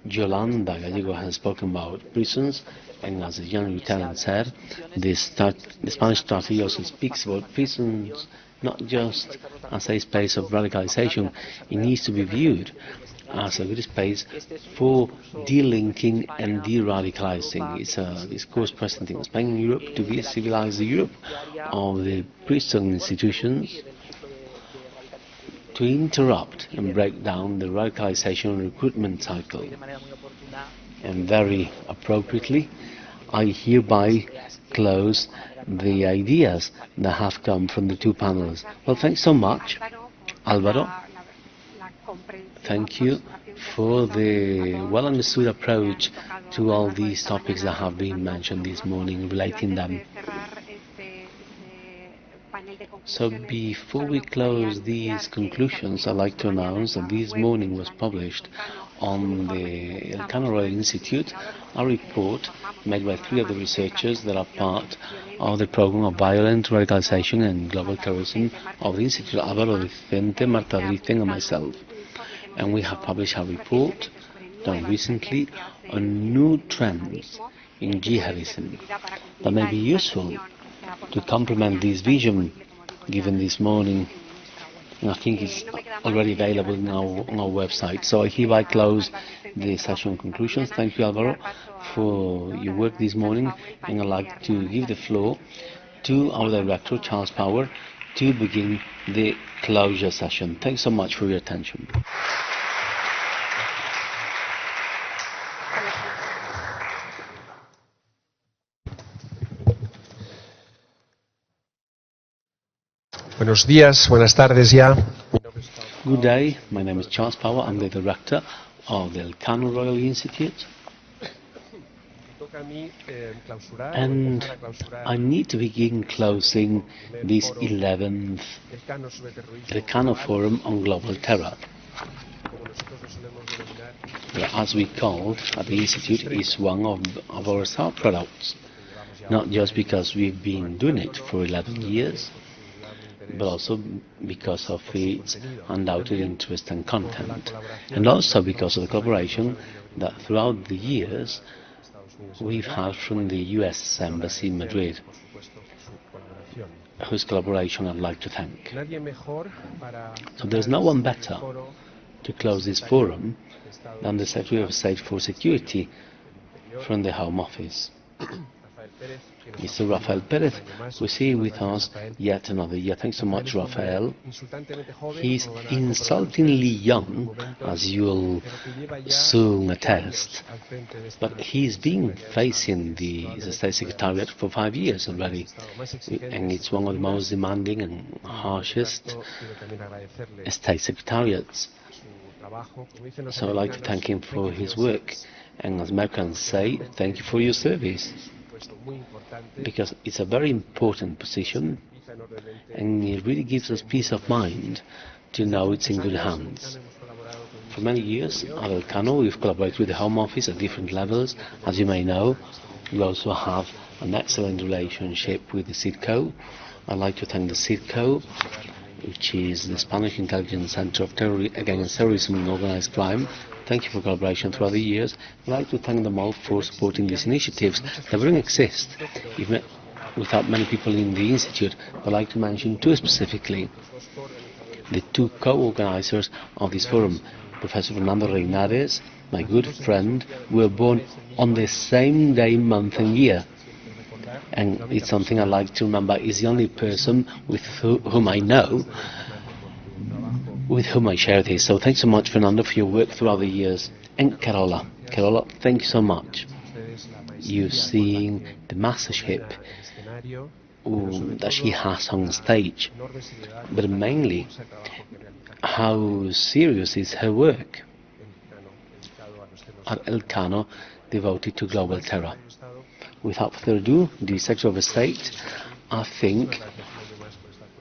[SPEAKER 2] Yolanda Gallego has spoken about prisons, and as the young lieutenant said, the Spanish strategy also speaks about prisons not just as a space of radicalization. It needs to be viewed as a good space for delinking and de-radicalizing. It's a discourse present in Spain and Europe to be civilized Europe of the prison institutions, to interrupt and break down the radicalization recruitment cycle. And very appropriately, I hereby close the ideas that have come from the two panels. Well, thanks so much, Álvaro. Thank you for the well-understood approach to all these topics that have been mentioned this morning, relating them. So before we close these conclusions, I'd like to announce that this morning was published on the Elcano Royal Institute a report made by 3 of the researchers that are part of the program of violent radicalisation and global terrorism of the Institute, Álvaro Vicente, Marta Dritten and myself. And we have published a report done recently on new trends in jihadism that may be useful to complement this vision given this morning, and I think it's already available now on our website. So I hereby close the session conclusions. Thank you, Álvaro, for your work this morning, and I'd like to give the floor to our director, Charles Power, to begin the closure session. Thanks so much for your attention.
[SPEAKER 11] Buenos días, buenas tardes ya.
[SPEAKER 2] Good day, my name is Charles Power, I'm the director of the Elcano Royal Institute. And I need to begin closing this 11th Elcano Forum on Global Terror. As we call it at the Institute, is one of our star products, not just because we've been doing it for 11 years, but also because of its undoubted interest and content, and also because of the collaboration that throughout the years we've had from the US Embassy in Madrid, whose collaboration I'd like to thank. So there's no one better to close this forum than the Secretary of State for Security from the Home Office. Mr. Rafael Perez, we see with us yet another year. Thanks so much, Rafael. He's insultingly young, as you'll soon attest, but he's been facing the State Secretariat for 5 years already, and it's one of the most demanding and harshest State Secretariats. So I'd like to thank him for his work, and as Americans say, thank you for your service, because it's a very important position, and it really gives us peace of mind to know it's in good hands. For many years at Elcano we've collaborated with the Home Office at different levels. As you may know, we also have an excellent relationship with the CIDCO. I'd like to thank the CIDCO, which is the Spanish Intelligence Center of Against Terrorism and Organized Crime. Thank you for collaboration throughout the years. I'd like to thank them all for supporting these initiatives that wouldn't exist even without many people in the Institute. I'd like to mention 2 specifically. The 2 co-organizers of this forum, Professor Fernando Reinares, my good friend, were born on the same day, month and year. And it's something I like to remember. He's the only person with whom I know with whom I share this. So thanks so much, Fernando, for your work throughout the years. And Carola, thank you so much. You've seen the mastership that she has on stage, but mainly how serious is her work at Elcano devoted to global terror. Without further ado, the Secretary of State, I think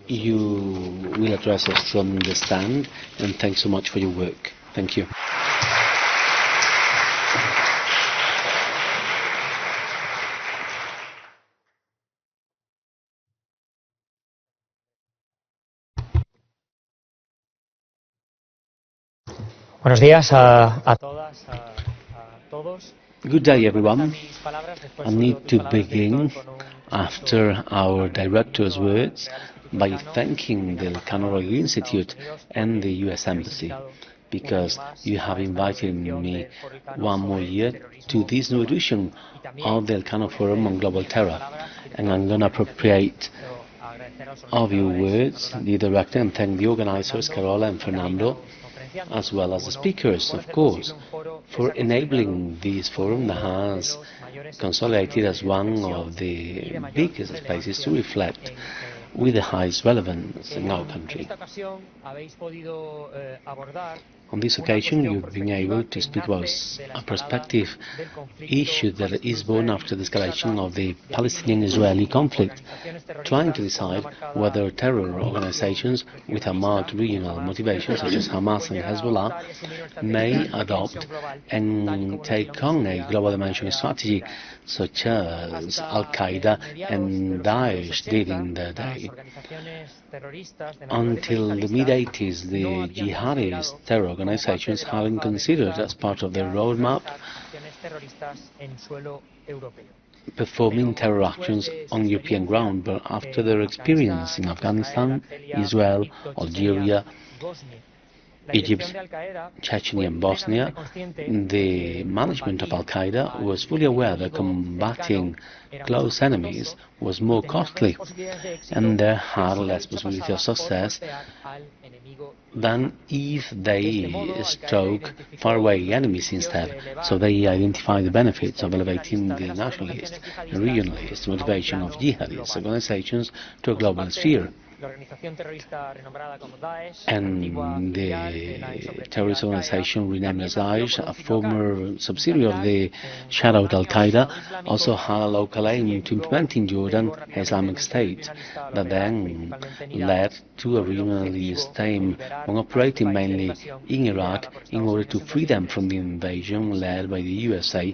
[SPEAKER 2] you will address us from the stand, and thanks so much for your work. Thank you.
[SPEAKER 12] Buenos días a todas, a todos.
[SPEAKER 2] Good day, everyone. I need to begin, after our director's words, by thanking the Elcano Royal Institute and the US Embassy, because you have invited me one more year to this new edition of the Elcano Forum on Global Terror. And I'm going to appropriate of your words, the director, and thank the organizers, Carola and Fernando, as well as the speakers, of course, for enabling this forum that has consolidated as one of the biggest spaces to reflect with the highest relevance in our country. On this occasion, you've been able to speak about a prospective issue that is born after the escalation of the Palestinian-Israeli conflict, trying to decide whether terror organizations with a marked regional motivation, such as Hamas and Hezbollah, may adopt and take on a global dimension strategy, such as al-Qaeda and Daesh did in the day. Until the mid-80s, the jihadist terror organizations have been considered as part of their roadmap performing terror actions on European ground, but after their experience in Afghanistan, Israel, Algeria, Egypt, Chechnya and Bosnia, the management of al-Qaeda was fully aware that combating close enemies was more costly, and they had less possibility of success than if they struck faraway enemies instead. So they identified the benefits of elevating the nationalist and regionalist motivation of jihadist organizations to a global sphere. And the terrorist organization renamed as Daesh, a former subsidiary of the shadowed al-Qaeda, also had a local aim to implement in Jordan Islamic State, that then led to a regionalist aim on operating mainly in Iraq in order to free them from the invasion led by the USA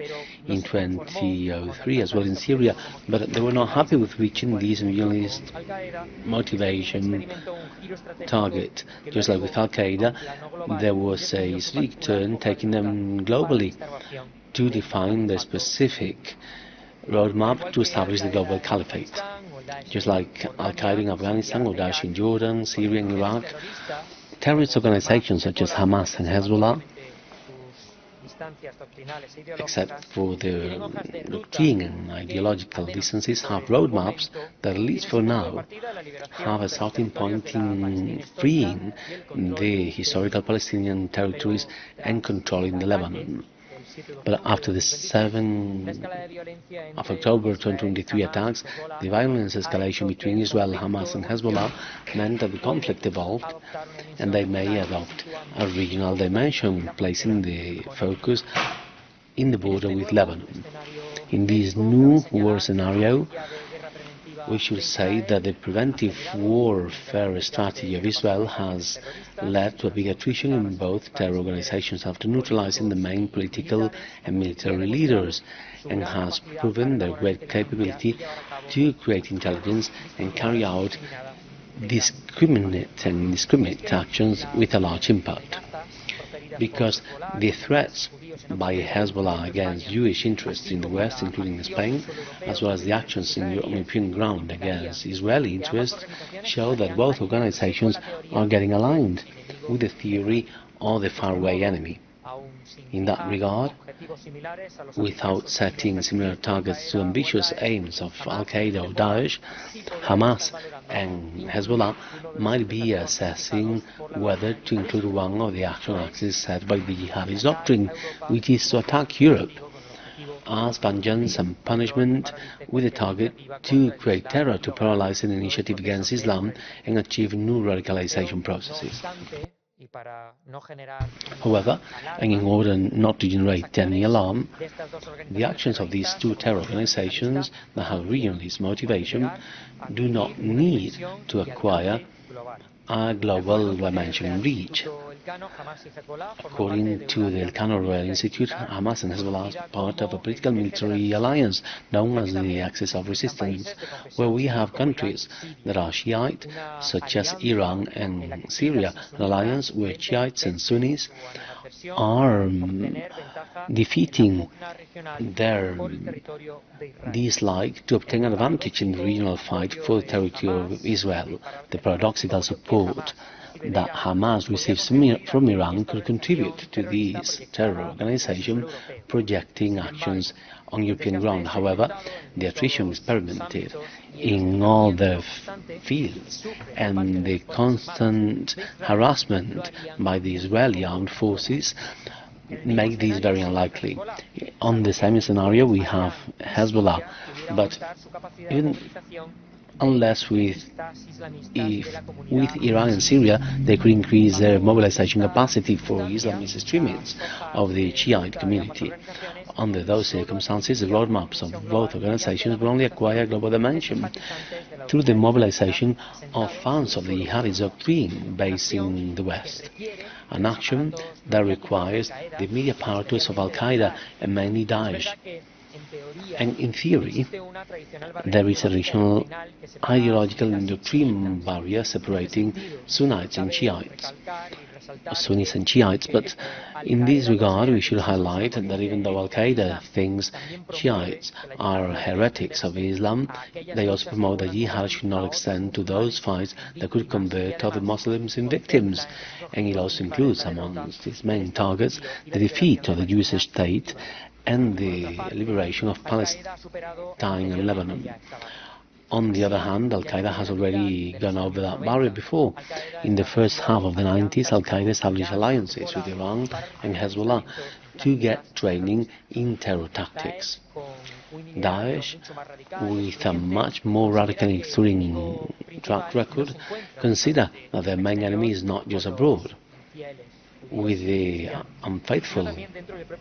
[SPEAKER 2] in 2003, as well in Syria, but they were not happy with reaching this regionalist motivation target. Just like with al-Qaeda, there was a strict turn taking them globally to define the specific roadmap to establish the global caliphate. Just like al-Qaeda in Afghanistan or Daesh in Jordan, Syria and Iraq, terrorist organizations such as Hamas and Hezbollah, except for their doctrine and ideological distances, have roadmaps that, at least for now, have a starting point in freeing the historical Palestinian territories and controlling the Lebanon. But after the 7th of October 2023 attacks, the violence escalation between Israel, Hamas and Hezbollah meant that the conflict evolved, and they may adopt a regional dimension, placing the focus in the border with Lebanon. In this new war scenario, we should say that the preventive warfare strategy of Israel has led to a big attrition in both terror organizations after neutralizing the main political and military leaders, and has proven their great capability to create intelligence and carry out indiscriminate actions with a large impact. Because the threats by Hezbollah against Jewish interests in the West, including Spain, as well as the actions on European ground against Israeli interests, show that both organizations are getting aligned with the theory of the faraway enemy. In that regard, without setting similar targets to ambitious aims of al-Qaeda or Daesh, Hamas and Hezbollah might be assessing whether to include one of the action axes set by the jihadist doctrine, which is to attack Europe as vengeance and punishment, with a target to create terror, to paralyze an initiative against Islam and achieve new radicalization processes. However, and in order not to generate any alarm, the actions of these two terror organizations that have regionalist motivation do not need to acquire a global dimension and reach. According to the Elcano Forum Institute, Hamas and Hezbollah are part of a political military alliance known as the Axis of Resistance, where we have countries that are Shiite, such as Iran and Syria, an alliance where Shiites and Sunnis are defeating their dislike to obtain an advantage in the regional fight for the territory of Israel. The paradoxical support that Hamas receives from Iran could contribute to this terror organization projecting actions on European ground. However, the attrition experimented in all the fields and the constant harassment by the Israeli armed forces make this very unlikely. On the same scenario, we have Hezbollah, but even unless with Iran and Syria they could increase their mobilization capacity for Islamist extremists of the Shiite community. Under those circumstances, the roadmaps of both organizations will only acquire a global dimension through the mobilization of fans of the jihadist doctrine based in the West, an action that requires the immediate apparatus of al-Qaeda and mainly Daesh. And in theory, there is a regional ideological and doctrine barrier separating Sunnites and Shiites. Sunnis and Shiites, but in this regard we should highlight that even though al-Qaeda thinks Shiites are heretics of Islam, they also promote that jihad should not extend to those fights that could convert other Muslims in victims, and it also includes amongst its main targets the defeat of the Jewish state and the liberation of Palestine and Lebanon. On the other hand, al-Qaeda has already gone over that barrier before. In the first half of the 90s, al-Qaeda established alliances with Iran and Hezbollah to get training in terror tactics. Daesh, with a much more radical and extreme track record, consider that their main enemy is not just abroad, with the unfaithful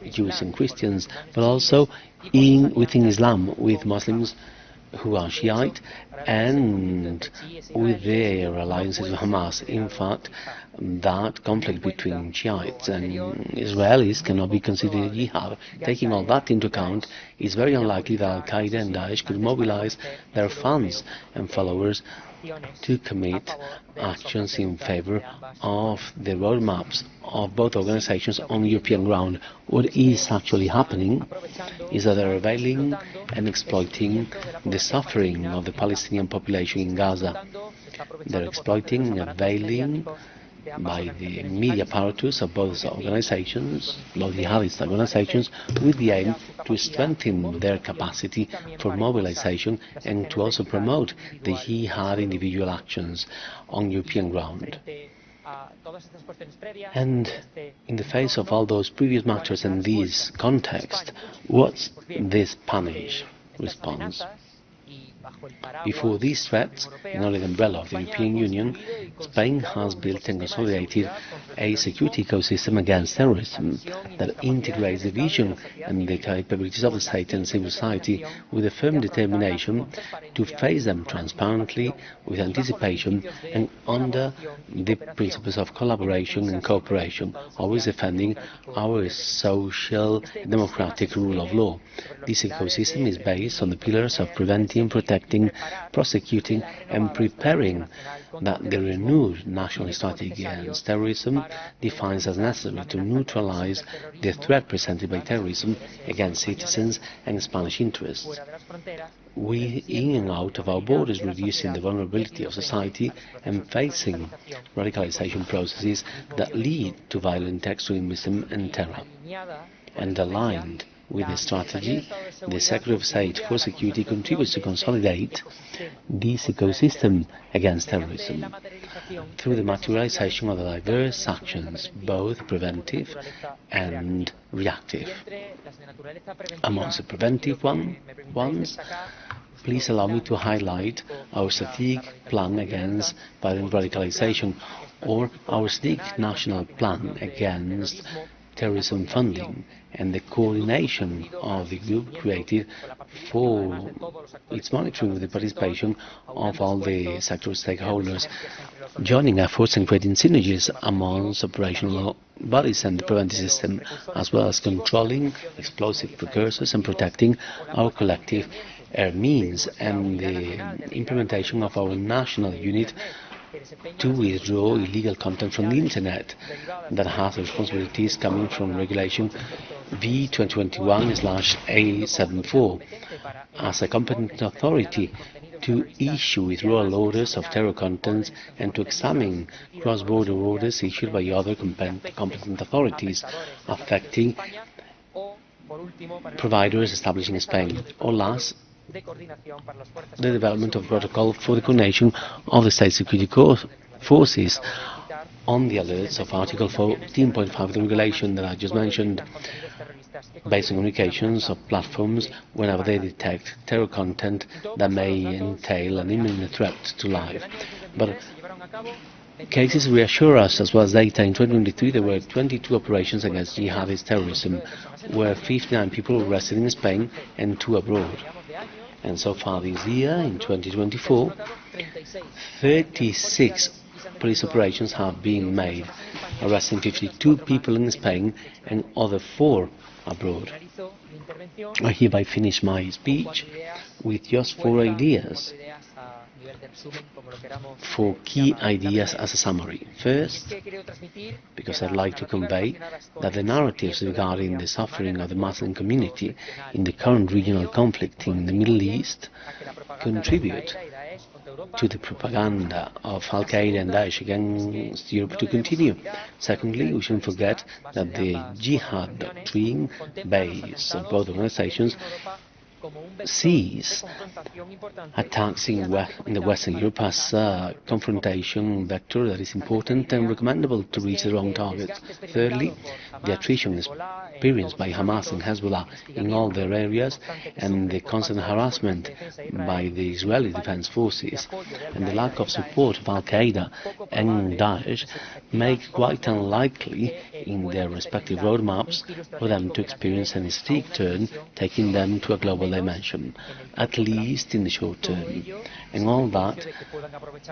[SPEAKER 2] Jews and Christians, but also within Islam, with Muslims who are Shiite, and with their alliances with Hamas. In fact, that conflict between Shiites and Israelis cannot be considered jihad. Taking all that into account, it's very unlikely that al-Qaeda and Daesh could mobilize their fans and followers to commit actions in favor of the roadmaps of both organizations on European ground. What is actually happening is that they're availing and exploiting the suffering of the Palestinian population in Gaza. They're exploiting and availing by the media apparatus of both organizations, both jihadist organizations, with the aim to strengthen their capacity for mobilization and to also promote the jihad individual actions on European ground. And in the face of all those previous matters and this context, what's this Spanish response? Before these threats, and under the umbrella of the European Union, Spain has built and consolidated a security ecosystem against terrorism that integrates the vision and the capabilities of the state and civil society with a firm determination to face them transparently, with anticipation, and under the principles of collaboration and cooperation, always defending our social democratic rule of law. This ecosystem is based on the pillars of preventing, protecting, prosecuting and preparing that the renewed national strategy against terrorism defines as necessary to neutralize the threat presented by terrorism against citizens and Spanish interests. In and out of our borders, reducing the vulnerability of society and facing radicalization processes that lead to violent extremism and terror. And aligned with the strategy, the Secretary of State for Security contributes to consolidate this ecosystem against terrorism through the materialization of the diverse actions, both preventive and reactive. Amongst the preventive ones, please allow me to highlight our strategic plan against violent radicalization, or our strategic national plan against terrorism funding, and the coordination of the group created for its monitoring with the participation of all the sector stakeholders, joining efforts and creating synergies amongst operational bodies and the preventive system, as well as controlling explosive precursors and protecting our collective air means, and the implementation of our national unit to withdraw illegal content from the internet that has responsibilities coming from Regulation V2021/A74 as a competent authority to issue withdrawal orders of terror contents and to examine cross-border orders issued by other competent authorities affecting providers established in Spain. Or last, the development of protocol for the coordination of the state security forces on the alerts of Article 14.5 of the regulation that I just mentioned. basic communications of platforms whenever they detect terror content that may entail an imminent threat to life. But cases reassure us, as well as data. In 2023 there were 22 operations against jihadist terrorism, where 59 people were arrested in Spain and 2 abroad. And so far this year, in 2024, 36 police operations have been made, arresting 52 people in Spain and other 4 abroad. I hereby finish my speech with just 4 ideas, 4 key ideas as a summary. First, because I'd like to convey that the narratives regarding the suffering of the Muslim community in the current regional conflict in the Middle East contribute to the propaganda of al-Qaeda and Daesh against Europe to continue. Secondly, we shouldn't forget that the jihad doctrine base of both organizations sees attacks in the Western Europe as a confrontation vector that is important and recommendable to reach the wrong targets. Thirdly, the attrition experienced by Hamas and Hezbollah in all their areas, and the constant harassment by the Israeli Defense Forces, and the lack of support of al-Qaeda and Daesh make quite unlikely in their respective roadmaps for them to experience any steep turn, taking them to a global dimension, at least in the short term. And all that,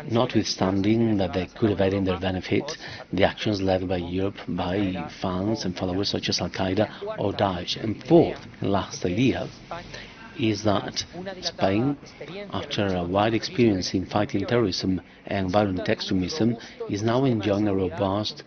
[SPEAKER 2] notwithstanding that they could evade in their benefit the actions led by Europe by fans and followers such as al-Qaeda or Daesh. And fourth, and last idea, is that Spain, after a wide experience in fighting terrorism and violent extremism, is now enjoying a robust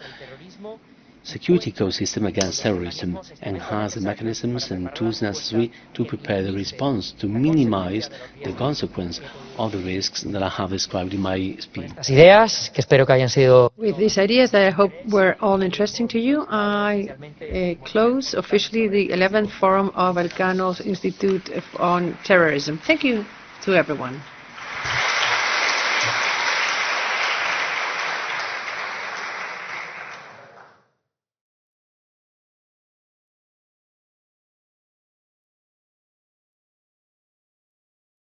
[SPEAKER 2] security ecosystem against terrorism, and has the mechanisms and tools necessary to prepare the response to minimize the consequence of the risks that I have described in my speech.
[SPEAKER 10] With these ideas that I hope were all interesting to you, I close officially the 11th Forum of Elcano's Institute on Terrorism. Thank you to everyone.